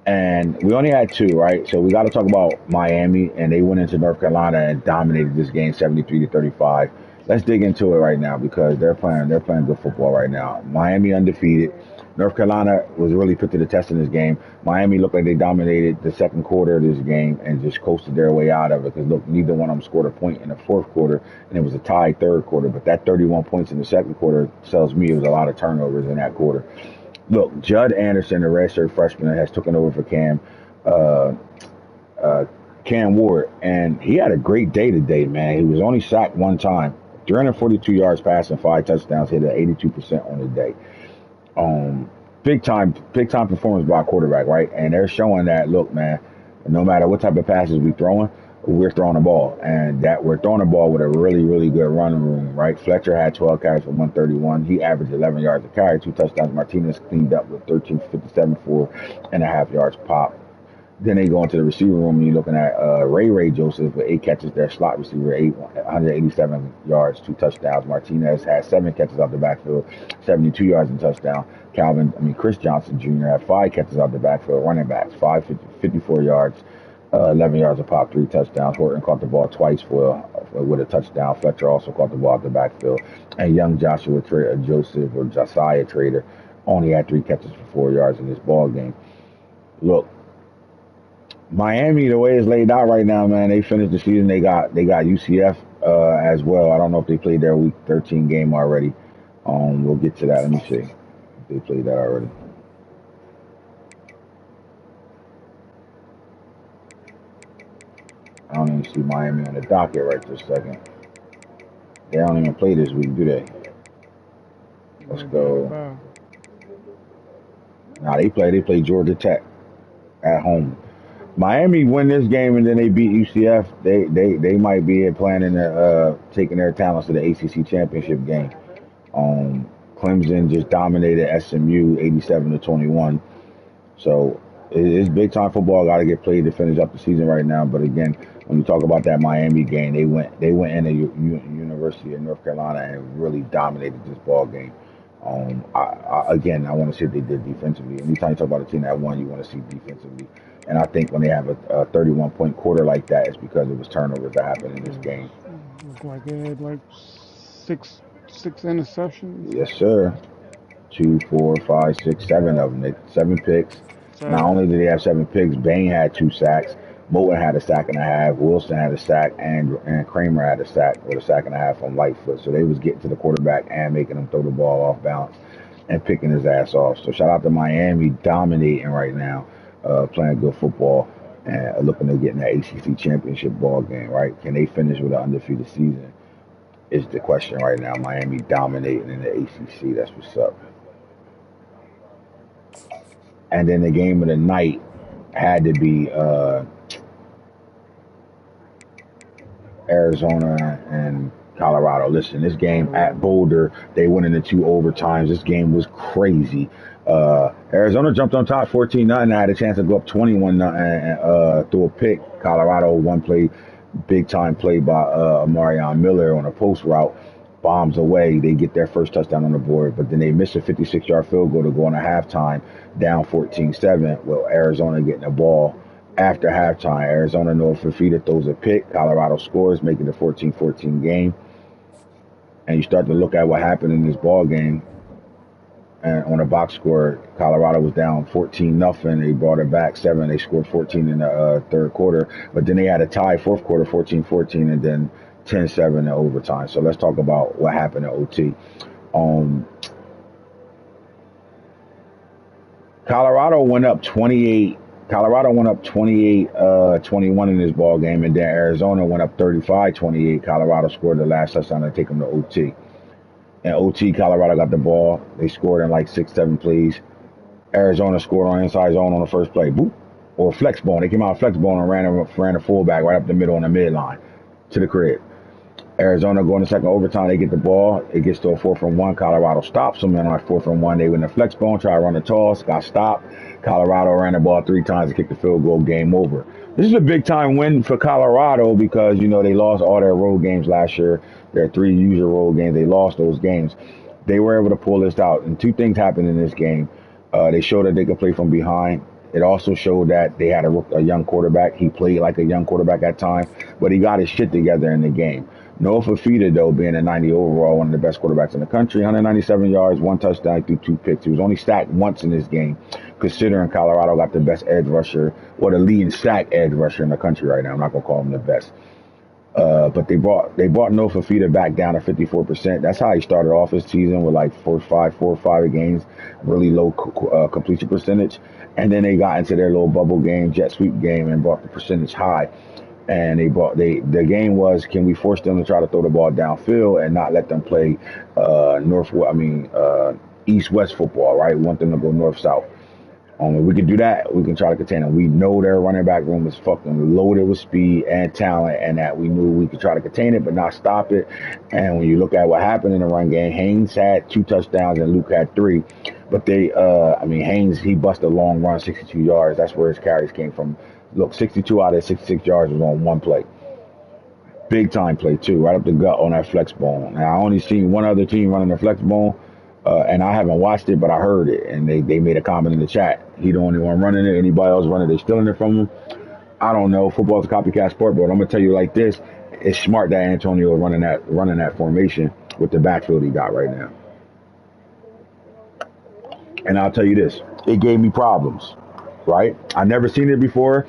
And we only had 2, right? So we got to talk about Miami, and they went into North Carolina and dominated this game 73-35. Let's dig into it right now because they're playing good football right now. Miami undefeated. North Carolina was really put to the test in this game. Miami looked like they dominated the second quarter of this game and just coasted their way out of it because, look, neither one of them scored a point in the fourth quarter, and it was a tied third quarter. But that 31 points in the second quarter tells me it was a lot of turnovers in that quarter. Look, Judd Anderson, the redshirt freshman, has taken over for uh, Cam Ward, and he had a great day today, man. He was only sacked one time, 342 yards passing, 5 touchdowns, hit at 82% on the day. Big time performance by a quarterback, right? And they're showing that, look, man, no matter what type of passes we're throwing the ball, and that we're throwing the ball with a really, really good running room, right? Fletcher had 12 carries for 131. He averaged 11 yards a carry, 2 touchdowns. Martinez cleaned up with 13 57 4.5 yards pop. Then they go into the receiver room, and you're looking at Ray Joseph with 8 catches, their slot receiver, 187 yards, 2 touchdowns. Martinez had 7 catches out the backfield, 72 yards and touchdown. Chris Johnson Jr. had 5 catches out the backfield, running backs, 54 yards, 11 yards a pop, 3 touchdowns. Horton caught the ball twice with a touchdown. Fletcher also caught the ball out the backfield. And young Josiah Trader only had 3 catches for 4 yards in this ball game. Look, Miami, the way it's laid out right now, man, they finished the season. They got UCF as well. I don't know if they played their Week 13 game already. We'll get to that. Let me see if they played that already. I don't even see Miami on the docket right this second. They don't even play this week, do they? Let's go. Nah, they play Georgia Tech at home. Miami win this game and then they beat UCF. They might be planning taking their talents to the ACC championship game. Clemson just dominated SMU 87-21. So it's big time football. Got to get played to finish up the season right now. But again, when you talk about that Miami game, they went in the University of North Carolina and really dominated this ball game. I want to see what they did defensively. Anytime you talk about a team that won, you want to see defensively. And I think when they have a 31-point quarter like that, it's because it was turnovers that happened in this game. Looked like they had like six interceptions. Yes, sir. 2, 4, 5, 6, 7 of them. 7 picks. Not only did they have 7 picks, Bain had 2 sacks. Moten had a sack and a half. Wilson had a sack, and Kramer had a sack with a sack and a half on Lightfoot. So they was getting to the quarterback and making him throw the ball off balance and picking his ass off. So shout out to Miami dominating right now, playing good football and looking to get in that ACC championship ball game, right? Can they finish with an undefeated season is the question right now. Miami dominating in the ACC. That's what's up. And then the game of the night had to be Arizona and Colorado. Listen, this game at Boulder, they went into 2 overtimes. This game was crazy. Arizona jumped on top 14-0. I had a chance to go up 21-0 through a pick. Colorado, one play, big time play by Marion Miller on a post route. Bombs away. They get their first touchdown on the board, but then they miss a 56-yard field goal to go into halftime, down 14-7. Well, Arizona getting the ball after halftime. Arizona, Noah Fafita throws a pick. Colorado scores, making the 14-14 game. And you start to look at what happened in this ball game. And on the box score, Colorado was down 14-0. They brought it back 7. They scored 14 in the third quarter. But then they had a tie, fourth quarter, 14-14, and then 10-7 in overtime. So let's talk about what happened at OT. Colorado went up 28. Colorado went up 28-21 in this ball game, and then Arizona went up 35-28. Colorado scored the last touchdown to take them to OT. In OT, Colorado got the ball. They scored in like 6-7 plays. Arizona scored on inside zone on the first play. Boop. Or flex ball. They came out flex ball and ran a fullback right up the middle on the midline to the crib. Arizona going to second overtime. They get the ball. It gets to a 4th and 1. Colorado stops them. And on 4th and 1, they win the flex bone, try to run the toss, got stopped. Colorado ran the ball 3 times to kick the field goal. Game over. This is a big time win for Colorado because, they lost all their road games last year. Their 3 usual road games. They lost those games. They were able to pull this out. And 2 things happened in this game. They showed that they could play from behind. It also showed that they had a young quarterback. He played like a young quarterback at times, but he got his shit together in the game. Noah Fafita, though, being a 90 overall, one of the best quarterbacks in the country, 197 yards, 1 touchdown, threw 2 picks. He was only sacked once in this game, considering Colorado got the best edge rusher, or the leading sack edge rusher in the country right now. I'm not going to call him the best. But they brought Noah Fafita back down to 54%. That's how he started off his season with like 4 or 5 games, really low completion percentage. And then they got into their little bubble game, jet sweep game, and brought the percentage high. And the game was, can we force them to try to throw the ball downfield and not let them play east west football, right? We want them to go north south. If we can do that, we can try to contain them. We know their running back room is fucking loaded with speed and talent, and that we knew we could try to contain it, but not stop it. And when you look at what happened in the run game, Haynes had 2 touchdowns and Luke had 3. But Haynes, he busted a long run, 62 yards. That's where his carries came from. Look, 62 out of 66 yards was on one play. Big time play, too, right up the gut on that flex bone. Now, I only seen one other team running the flex bone. And I haven't watched it, but I heard it, and they made a comment in the chat. He the only one running it. Anybody else running it, they stealing it from him. I don't know. Football's a copycat sport, but I'm gonna tell you like this: it's smart that Antonio running that formation with the backfield he got right now. And I'll tell you this: it gave me problems. Right? I never seen it before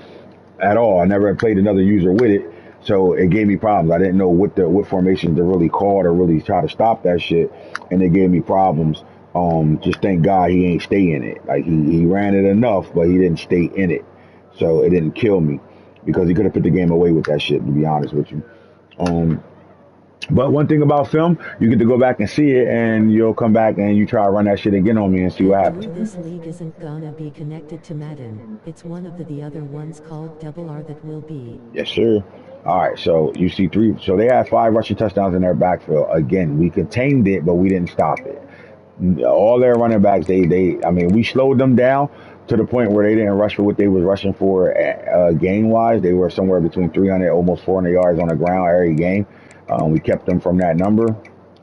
at all. I never played another user with it. So it gave me problems. I didn't know what formations to really call to really try to stop that shit, and it gave me problems. Just thank God he ain't stay in it. Like he ran it enough, but he didn't stay in it, so it didn't kill me because he could have put the game away with that shit. To be honest with you, but one thing about film, you get to go back and see it, and you'll come back and you try to run that shit again on me and see what happens. This league isn't gonna be connected to Madden. It's one of the other ones called Double R that will be. Yes, sir. All right, so you see 3. So they had 5 rushing touchdowns in their backfield. Again, we contained it, but we didn't stop it. All their running backs, we slowed them down to the point where they didn't rush for what they was rushing for game-wise. They were somewhere between 300, almost 400 yards on the ground every game. We kept them from that number,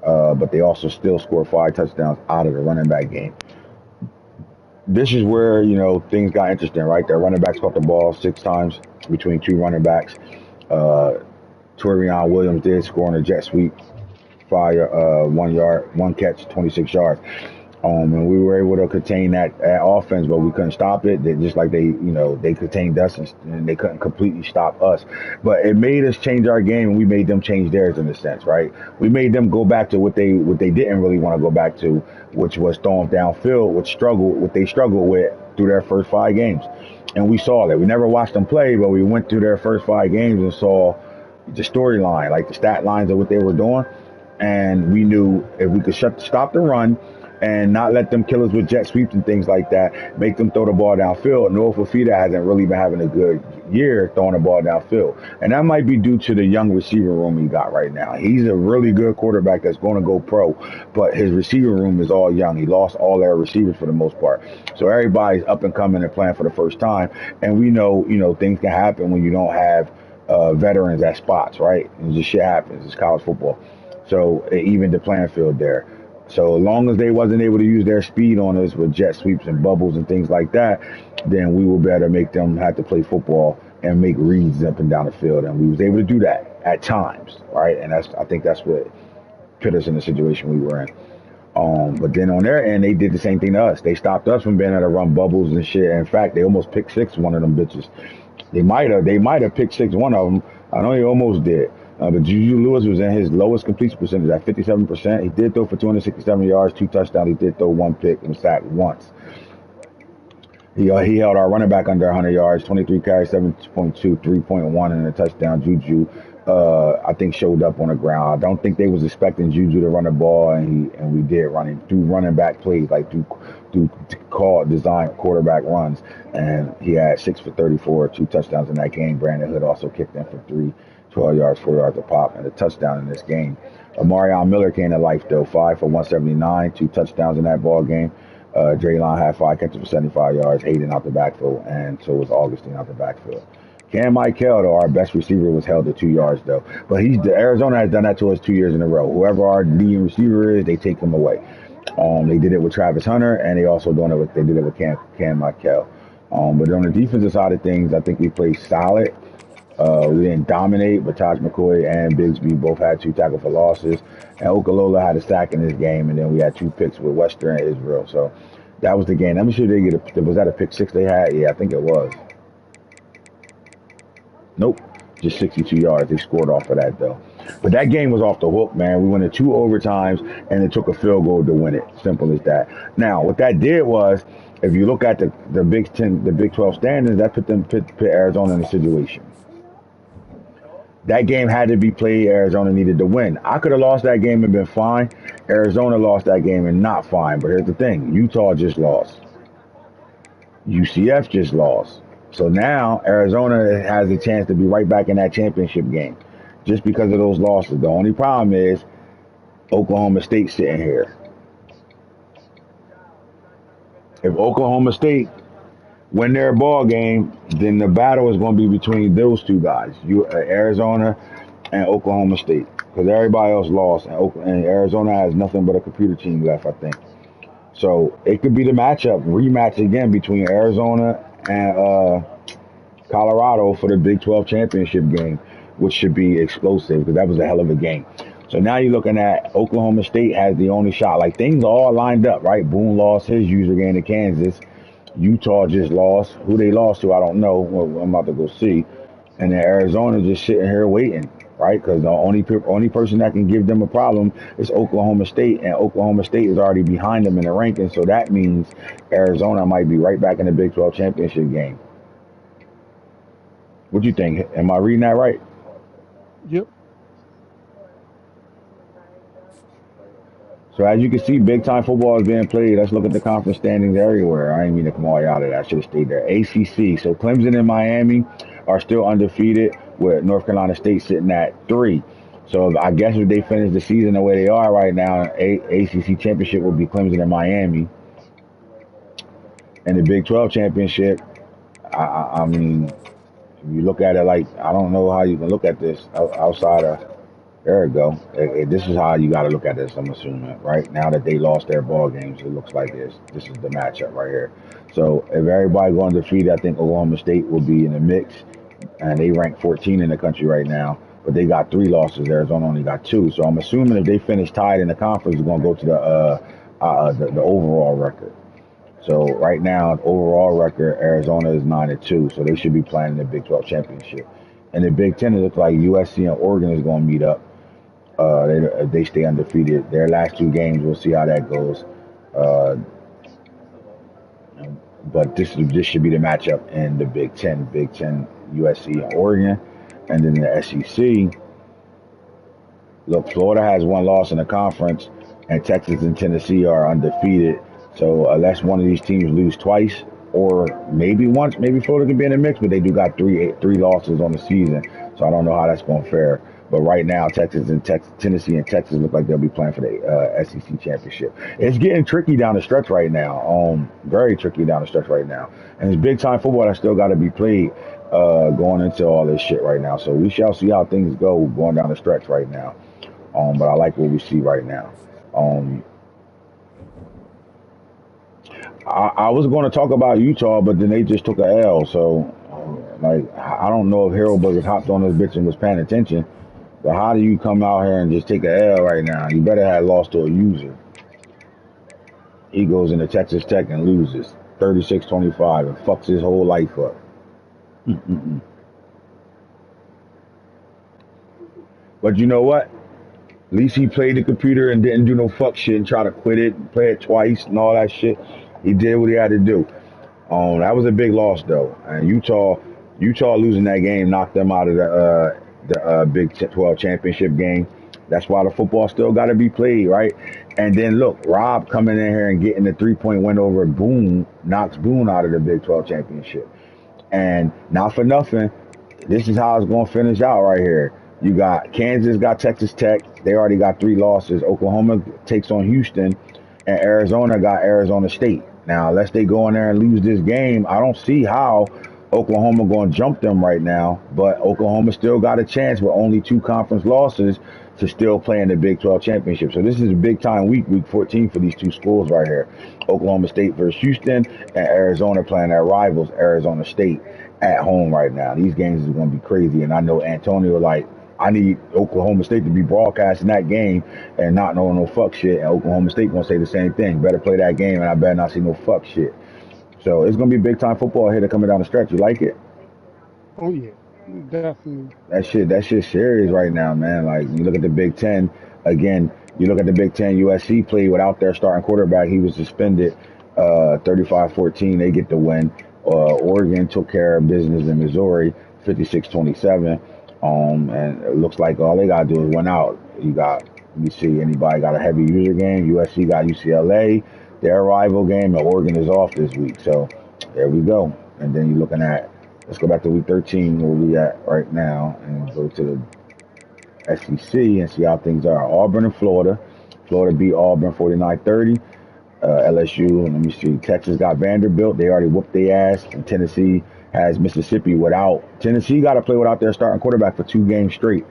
but they also still scored 5 touchdowns out of the running back game. This is where, things got interesting, right? Their running backs caught the ball 6 times between 2 running backs. Torian Williams did score on a jet sweep, 1 catch, 26 yards. And we were able to contain that offense, but we couldn't stop it. Just like they contained us and they couldn't completely stop us. But it made us change our game, and we made them change theirs in a sense, right? We made them go back to what they didn't really want to go back to, which was throwing downfield, what they struggled with through their first 5 games. And we saw that. We never watched them play, but we went through their first 5 games and saw the storyline, like the stat lines of what they were doing. And we knew if we could stop the run and not let them kill us with jet sweeps and things like that, make them throw the ball downfield. Noah Fafita hasn't really been having a good year throwing the ball downfield. And that might be due to the young receiver room he got right now. He's a really good quarterback that's going to go pro, but his receiver room is all young. He lost all their receivers for the most part. So everybody's up and coming and playing for the first time. And we know, things can happen when you don't have veterans at spots, right? And just shit happens. It's college football. So it evened the playing field there. So as long as they wasn't able to use their speed on us with jet sweeps and bubbles and things like that, then we will better make them have to play football and make reads up and down the field. And we was able to do that at times, right? And I think that's what put us in the situation we were in. But then on their end, they did the same thing to us. They stopped us from being able to run bubbles and shit. In fact, they almost picked 6 one of them bitches. They might have picked 6 one of them. I know he almost did. But Juju Lewis was in his lowest completion percentage at 57%. He did throw for 267 yards, 2 touchdowns. He did throw 1 pick and sacked once. He held our running back under 100 yards, 23 carries, 7.2, 3.1, and a touchdown. Juju, I think, showed up on the ground. I don't think they was expecting Juju to run the ball, and we did run him through running back plays, like through design quarterback runs. And he had 6 for 34, 2 touchdowns in that game. Brandon Hood also kicked in for 3. 12 yards, 4 yards a pop, and a touchdown in this game. Marion Miller came to life, though, 5 for 179, 2 touchdowns in that ball game. Draylon had 5 catches for 75 yards, Hayden out the backfield, and so was Augustine out the backfield. Cam Michael, though, our best receiver, was held to 2 yards, though. But Arizona has done that to us 2 years in a row. Whoever our leading receiver is, they take him away. They did it with Travis Hunter, and they did it with Cam Michael. But on the defensive side of things, I think we played solid. We didn't dominate, but Taj McCoy and Bigsby both had 2 tackles for losses. And Okalola had a sack in this game, and then we had 2 picks with Western and Israel. So that was the game. Let me sure was that a pick 6 they had? Yeah, I think it was. Nope, just 62 yards. They scored off of that, though. But that game was off the hook, man. We went in 2 overtimes, and it took a field goal to win it. Simple as that. Now, what that did was, if you look at the Big 12 standings, that put Arizona in a situation. That game had to be played. Arizona needed to win. I could have lost that game and been fine. Arizona lost that game and not fine. But here's the thing: Utah just lost. UCF just lost. So now Arizona has a chance to be right back in that championship game, just because of those losses. The only problem is Oklahoma State sitting here. If Oklahoma State win their ball game, then the battle is going to be between those two guys, Arizona and Oklahoma State, because everybody else lost, and Arizona has nothing but a computer team left, I think. So it could be the rematch again between Arizona and Colorado for the Big 12 championship game, which should be explosive because that was a hell of a game. So now you're looking at Oklahoma State has the only shot. Like things are all lined up, right? Boone lost his user game to Kansas. Utah just lost. Who they lost to, I don't know. Well, I'm about to go see. And then Arizona just sitting here waiting, right? Because the only person that can give them a problem is Oklahoma State, and Oklahoma State is already behind them in the rankings. So that means Arizona might be right back in the Big 12 championship game. What do you think? Am I reading that right? Yep. So as you can see, big time football is being played. Let's look at the conference standings everywhere. I didn't mean to come all out of that. I should have stayed there. ACC. So Clemson and Miami are still undefeated, with North Carolina State sitting at 3. So I guess if they finish the season the way they are right now, ACC championship will be Clemson and Miami. And the Big 12 championship, I mean, if you look at it like, I don't know how you can look at this outside of, there we go. This is how you got to look at this, I'm assuming, right? Now that they lost their ball games, it looks like this. This is the matchup right here. So if everybody going defeated, I think Oklahoma State will be in the mix. And they rank 14 in the country right now. But they got 3 losses. Arizona only got 2. So I'm assuming if they finish tied in the conference, it's going to go to the overall record. So right now, overall record, Arizona is 9-2, so they should be playing in the Big 12 championship. And the Big 10, it looks like USC and Oregon is going to meet up. They stay undefeated. Their last 2 games, we'll see how that goes. But this should be the matchup in the Big 10. Big 10, USC and Oregon, and then the SEC. Look, Florida has 1 loss in the conference, and Texas and Tennessee are undefeated. So unless one of these teams lose twice, or maybe once, maybe Florida can be in the mix, but they do got three losses on the season. So I don't know how that's going to fare. But right now, Tennessee and Texas look like they'll be playing for the SEC championship. It's getting tricky down the stretch right now. Very tricky down the stretch right now. And it's big time football that still got to be played going into all this shit right now. So we shall see how things go going down the stretch right now. But I like what we see right now. I was going to talk about Utah, but then they just took a L. So, I don't know if Harold Burgers hopped on this bitch and was paying attention. But how do you come out here and just take a L right now? You better have lost to a user. He goes into Texas Tech and loses 36-25 and fucks his whole life up. But you know what? At least he played the computer and didn't do no fuck shit and try to quit it, play it twice and all that shit. He did what he had to do. That was a big loss though. And Utah losing that game knocked them out of the Big 12 championship game. That's why the football still got to be played, right? And then look, Rob coming in here and getting the 3-point win over Boone knocks Boone out of the Big 12 championship. And not for nothing, this is how it's going to finish out right here. You got Kansas got Texas Tech. They already got 3 losses. Oklahoma takes on Houston, and Arizona got Arizona State. Now, unless they go in there and lose this game, I don't see how Oklahoma going to jump them right now. But Oklahoma still got a chance with only 2 conference losses to still play in the Big 12 championship. So this is a big time week 14 for these 2 schools right here. Oklahoma State versus Houston, and Arizona playing their rivals, Arizona State, at home right now. These games is going to be crazy, and I know Antonio I need Oklahoma State to be broadcasting that game and not knowing no fuck shit. And Oklahoma State gonna say the same thing. Better play that game, and I better not see no fuck shit. So it's gonna be big time football here coming down the stretch. You like it? Oh yeah, definitely. That shit serious right now, man. Like you look at the Big 10 again. You look at the Big 10. USC played without their starting quarterback. He was suspended. 35-14. They get the win. Oregon took care of business in Missouri, 56-27. And it looks like all they gotta do is win out. You see anybody got a heavy user game? USC got UCLA, their rival game, and Oregon is off this week. So there we go. And then you're looking at, let's go back to week 13 where we at right now and go to the SEC and see how things are. Auburn and Florida. Florida beat Auburn 49-30. LSU, let me see. Texas got Vanderbilt. They already whooped their ass. And Tennessee has Mississippi without. Tennessee got to play without their starting quarterback for 2 games straight.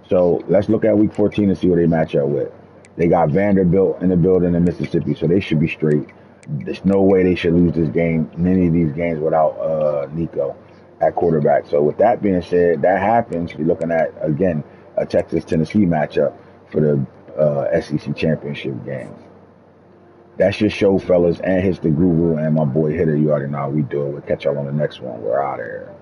So let's look at week 14 and see what they match up with. They got Vanderbilt in the building in Mississippi, so they should be straight. There's no way they should lose this game, any of these games, without Nico at quarterback. So with that being said, that happens. You're looking at, again, a Texas-Tennessee matchup for the SEC championship game. That's your show, fellas, and hits the guru and my boy Hitter. You already know how we do it. We'll catch y'all on the next one. We're out of here.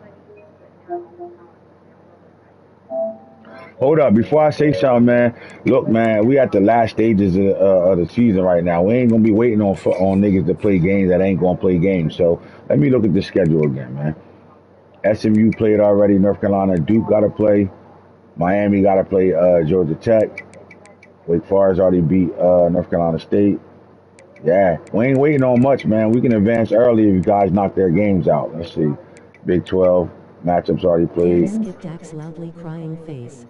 Hold up, before I say something, man. Look, man, we at the last stages of the season right now. We ain't gonna be waiting on niggas to play games that ain't gonna play games. So let me look at the schedule again, man. SMU played already. North Carolina, Duke got to play. Miami got to play Georgia Tech. Wake Forest already beat North Carolina State. Yeah, we ain't waiting on much, man. We can advance early if you guys knock their games out. Let's see. Big 12 matchups already played. Skip Dax loudly crying face.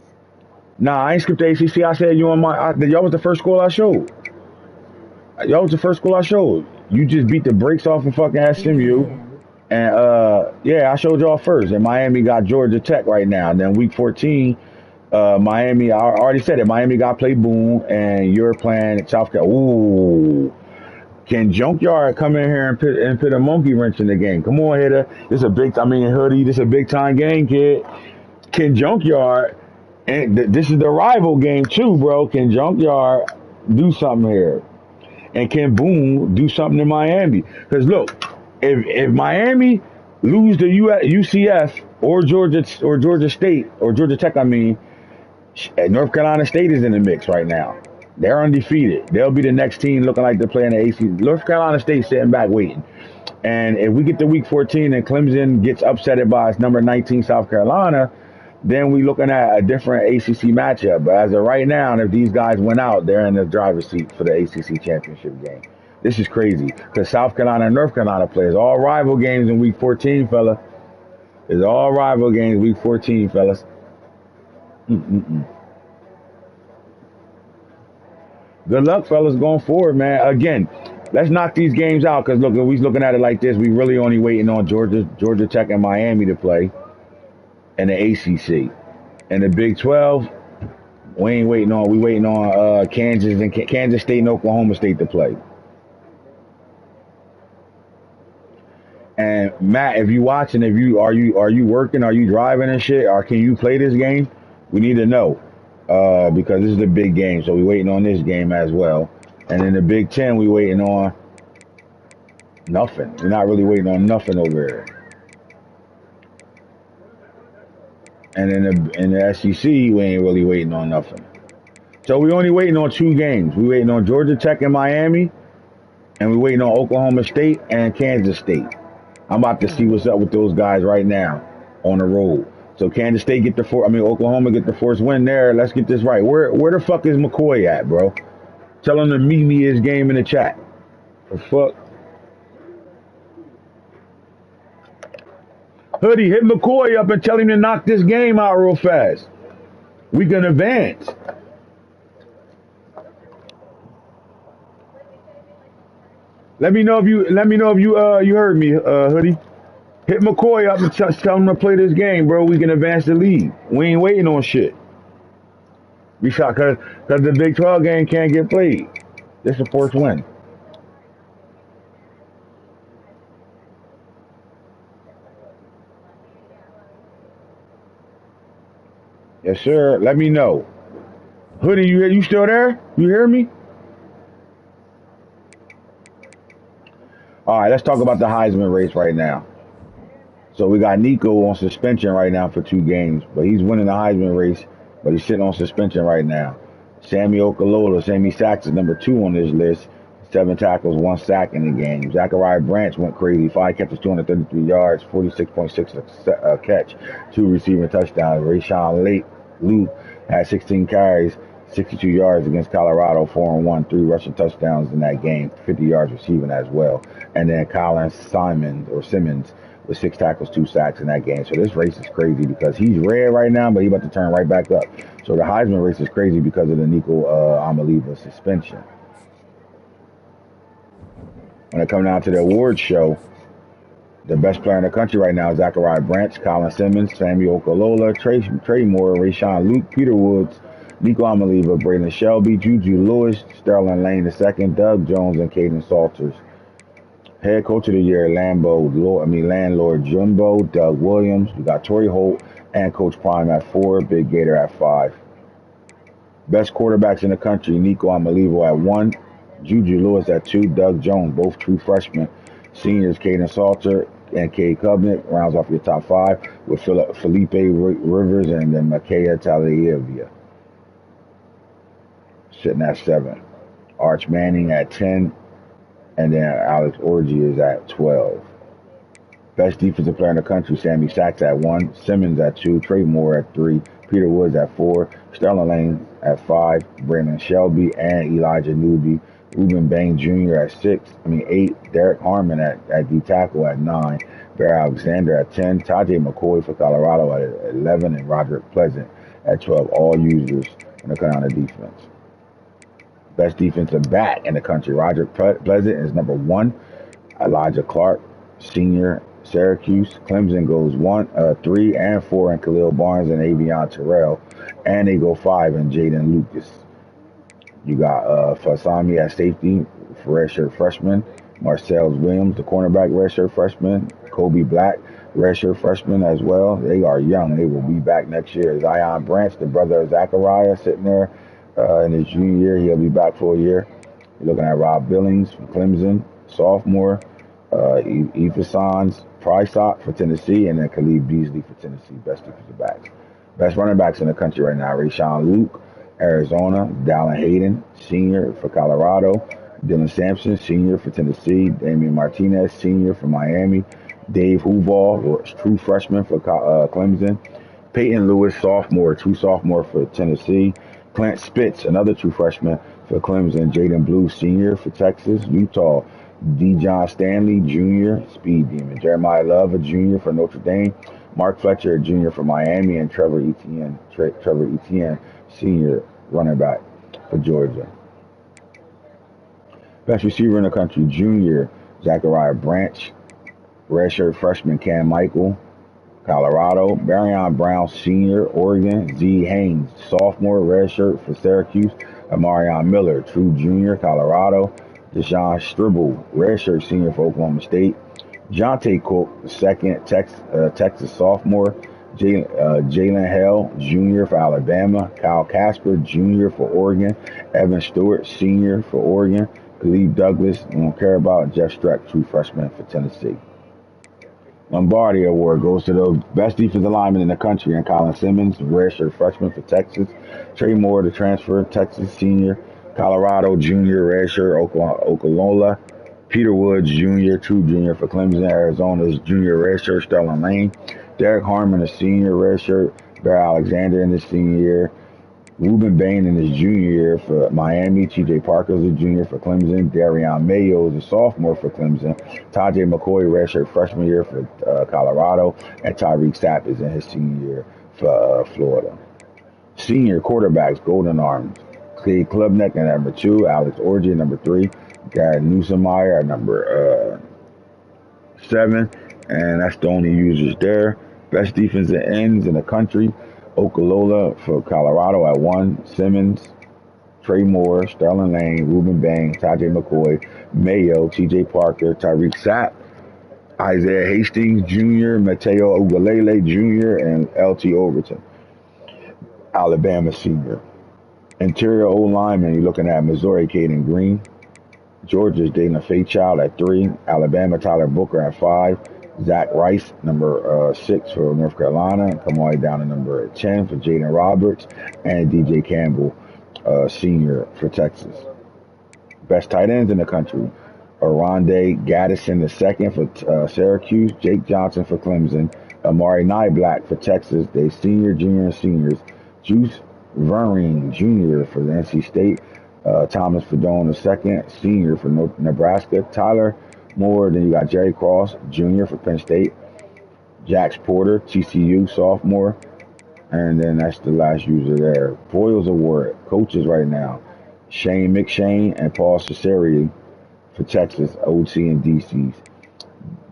Nah, I ain't skipped the ACC. I said you on y'all was the first school I showed. Y'all was the first school I showed. You just beat the brakes off of fucking SMU. And yeah, I showed y'all first. And Miami got Georgia Tech right now. And then week 14, Miami, I already said it. Miami got to play Boone, and you're playing South Carolina. Ooh. Can Junkyard come in here and put a monkey wrench in the game? Come on, Hitter. This a Hoodie. This a big time game, kid. Can Junkyard, and this is the rival game too, bro. Can Junkyard do something here? And can Boone do something in Miami? Because look, if Miami lose to UCF or Georgia State or Georgia Tech, North Carolina State is in the mix right now. They're undefeated. They'll be the next team looking like they're playing the ACC. North Carolina State sitting back waiting. And if we get to week 14 and Clemson gets upset by number 19 South Carolina, then we looking at a different ACC matchup. But as of right now, and if these guys went out, they're in the driver's seat for the ACC championship game. This is crazy because South Carolina and North Carolina plays all rival games in week 14, fella. It's all rival games week 14, fellas. Good luck, fellas, going forward, man. Again, let's knock these games out because, look, if we're looking at it like this, we really only waiting on Georgia Tech and Miami to play and the ACC. And the Big 12, we ain't waiting on. We waiting on Kansas State and Oklahoma State to play. And Matt, if you watching, are you working, are you driving and shit, or can you play this game? We need to know. Because this is a big game, so we're waiting on this game as well. And in the Big 10, we're waiting on nothing. We're not really waiting on nothing over here. And in the SEC, we ain't really waiting on nothing. So we're only waiting on 2 games. We're waiting on Georgia Tech and Miami, and we're waiting on Oklahoma State and Kansas State. I'm about to see what's up with those guys right now on the road. So Kansas State Oklahoma get the first win there. Let's get this right. Where the fuck is McCoy at, bro? Tell him to meet me his game in the chat. The fuck? Hoodie, hit McCoy up and tell him to knock this game out real fast. We can advance. Let me know if you you heard me, Hoodie. Hit McCoy up and tell him to play this game, bro. We can advance the league. We ain't waiting on shit. We shot because the Big 12 game can't get played. This is the first win. Yes, sir. Let me know. Hoodie, you still there? You hear me? All right, let's talk about the Heisman race right now. So we got Nico on suspension right now for 2 games, but he's winning the Heisman race, but he's sitting on suspension right now. Sammy Sachs is number 2 on this list. 7 tackles, 1 sack in the game. Zachariah Branch went crazy. 5 catches, 233 yards, 46.6 catch, 2 receiving touchdowns. Rayshawn Luke had 16 carries, 62 yards against Colorado, 4-1, 3 rushing touchdowns in that game, 50 yards receiving as well. And then Colin Simmons with 6 tackles, 2 sacks in that game. So this race is crazy because he's red right now, but he's about to turn right back up. So the Heisman race is crazy because of the Nico Amaliva suspension. When it comes down to the awards show, the best player in the country right now is Zachariah Branch, Colin Simmons, Samuel Okalola, Trey Moore, Rayshawn Luke, Peter Woods, Nico Amaliva, Braden Shelby, Juju Lewis, Sterling Lane II, Doug Jones, and Caden Salters. Head coach of the year, Landlord Jumbo, Doug Williams. We got Torrey Holt and Coach Prime at 4, Big Gator at 5. Best quarterbacks in the country, Nico Amaliva at 1, Juju Lewis at 2, Doug Jones, both true freshmen. Seniors, Caden Salter and Cade Kubnick rounds off your top 5 with Felipe Rivers and then Makaya Taliyevia sitting at 7. Arch Manning at 10, and then Alex Orgy is at 12. Best defensive player in the country, Sammy Sachs at 1, Simmons at 2, Trey Moore at 3, Peter Woods at 4, Sterling Lane at 5, Brandon Shelby and Elijah Newby, Ruben Bain Jr. at 8, Derek Harmon at D tackle at 9, Bear Alexander at 10, Tajay McCoy for Colorado at 11, and Roderick Pleasant at 12. All users when it comes down to defense. Best defensive back in the country, Roderick Pleasant is number 1. Elijah Clark, senior, Syracuse. Clemson goes 3 and 4 in Khalil Barnes and Avion Terrell, and they go 5 in Jaden Lucas. You got Fasami at safety, redshirt freshman. Marcel Williams, the cornerback, redshirt freshman. Kobe Black, redshirt freshman as well. They are young. They will be back next year. Zion Branch, the brother of Zachariah, sitting there in his junior year. He'll be back for a year. You're looking at Rob Billings from Clemson, sophomore. Efasans Prysop for Tennessee, and then Khalid Beasley for Tennessee, best defensive backs. Best running backs in the country right now, Rayshawn Luke, Arizona, Dallin Hayden, senior for Colorado, Dylan Sampson, senior for Tennessee, Damian Martinez, senior for Miami, Dave Huval, true freshman for Clemson, Peyton Lewis, sophomore, true sophomore for Tennessee, Clint Spitz, another true freshman for Clemson, Jaden Blue, senior for Texas, Utah, Dejon Stanley, junior, speed demon, Jeremiah Love, a junior for Notre Dame, Mark Fletcher, a junior for Miami, and Trevor Etienne, senior running back for Georgia. Best receiver in the country, junior, Zachariah Branch, redshirt freshman Cam Michael, Colorado, Barion Brown, senior, Oregon, Z Haynes, sophomore, redshirt for Syracuse, Amarion Miller, true junior, Colorado, Deshaun Stribble, redshirt senior for Oklahoma State, Jonte Cook, second, Texas sophomore, Jalen Hell, junior for Alabama, Kyle Casper, junior for Oregon, Evan Stewart, senior for Oregon, Khalid Douglas, we don't care about, Jeff Streck, true freshman for Tennessee. Lombardi Award goes to the best defensive lineman in the country, and Colin Simmons, redshirt freshman for Texas, Trey Moore, the transfer, Texas senior, Colorado junior, redshirt Oklahoma, Peter Woods junior, true junior for Clemson, Arizona's junior, redshirt Sterling Lane, Derek Harmon, a senior, redshirt Bear Alexander in his senior year, Ruben Bain in his junior year for Miami, TJ Parker is a junior for Clemson, Darion Mayo is a sophomore for Clemson, Tajay McCoy, redshirt freshman year for Colorado, and Tyreek Sapp is in his senior year for Florida. Senior quarterbacks, Golden Arms, Clay Klubnik at number 2, Alex Orgy at number 3, Garrett Newsomeyer at number 7, and that's the only users there. Best defensive ends in the country, Okalola for Colorado at 1, Simmons, Trey Moore, Sterling Lane, Ruben Bain, Tajay McCoy, Mayo, TJ Parker, Tyreek Sapp, Isaiah Hastings Jr., Mateo Ugalele Jr., and LT Overton, Alabama senior. Interior O-lineman, you're looking at Missouri, Caden Green, Georgia's Dana Fairchild at 3, Alabama, Tyler Booker at 5, Zach Rice, number 6 for North Carolina, and come all the way down to number 10 for Jaden Roberts, and DJ Campbell, senior for Texas. Best tight ends in the country. Oronde Gaddison II for Syracuse, Jake Johnson for Clemson, Amari Niblack for Texas, they senior, junior, and seniors, Juice Verring Jr. for the NC State, Thomas Fedone II, senior for Nebraska, Tyler Moore, then you got Jerry Cross Jr. for Penn State, Jax Porter, TCU, sophomore, and then that's the last user there. Boyles Award, coaches right now, Shane McShane and Paul Cesare for Texas, OC and DCs.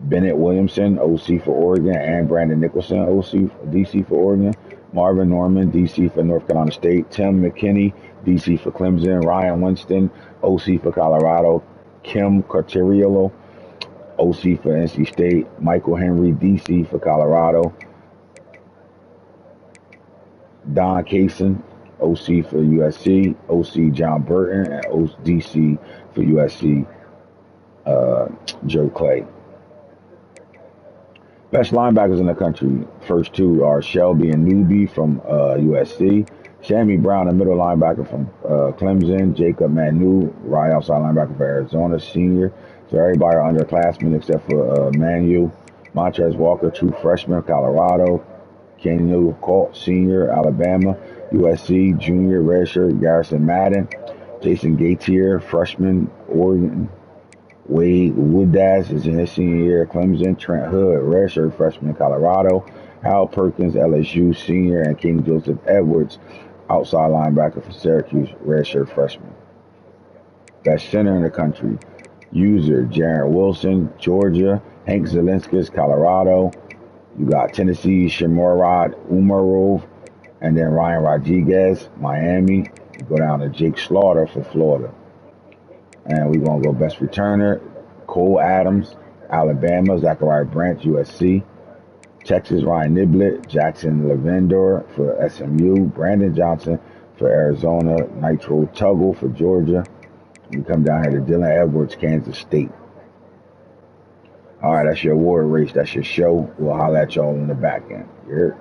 Bennett Williamson, OC for Oregon, and Brandon Nicholson, OC, DC for Oregon. Marvin Norman, DC for North Carolina State. Tim McKinney, DC for Clemson. Ryan Winston, OC for Colorado. Kim Carteriello, OC for NC State. Michael Henry, DC for Colorado. Don Kaysen, OC for USC. OC John Burton, and DC for USC, Joe Clay. Best linebackers in the country. First two are Shelby and Newby from USC. Sammy Brown, a middle linebacker from Clemson. Jacob Manu, right outside linebacker for Arizona, senior. So everybody are underclassmen except for Manu. Montrez Walker, true freshman, Colorado. Kenny Colt, senior, Alabama. USC, junior, redshirt, Garrison Madden. Jason Gatier, freshman, Oregon. Wade Woodaz is in his senior year at Clemson. Trent Hood, redshirt freshman, Colorado. Hal Perkins, LSU senior, and King Joseph Edwards, outside linebacker for Syracuse, redshirt freshman. Best center in the country. User Jarrett Wilson, Georgia. Hank Zelinskis, Colorado. You got Tennessee, Shamorad Umarov, and then Ryan Rodriguez, Miami. You go down to Jake Slaughter for Florida. And we're going to go best returner, Cole Adams, Alabama, Zachariah Branch, USC. Texas, Ryan Niblett, Jackson Lavendor for SMU, Brandon Johnson for Arizona, Nitro Tuggle for Georgia. We come down here to Dylan Edwards, Kansas State. All right, that's your award race. That's your show. We'll holler at y'all in the back end. You heard?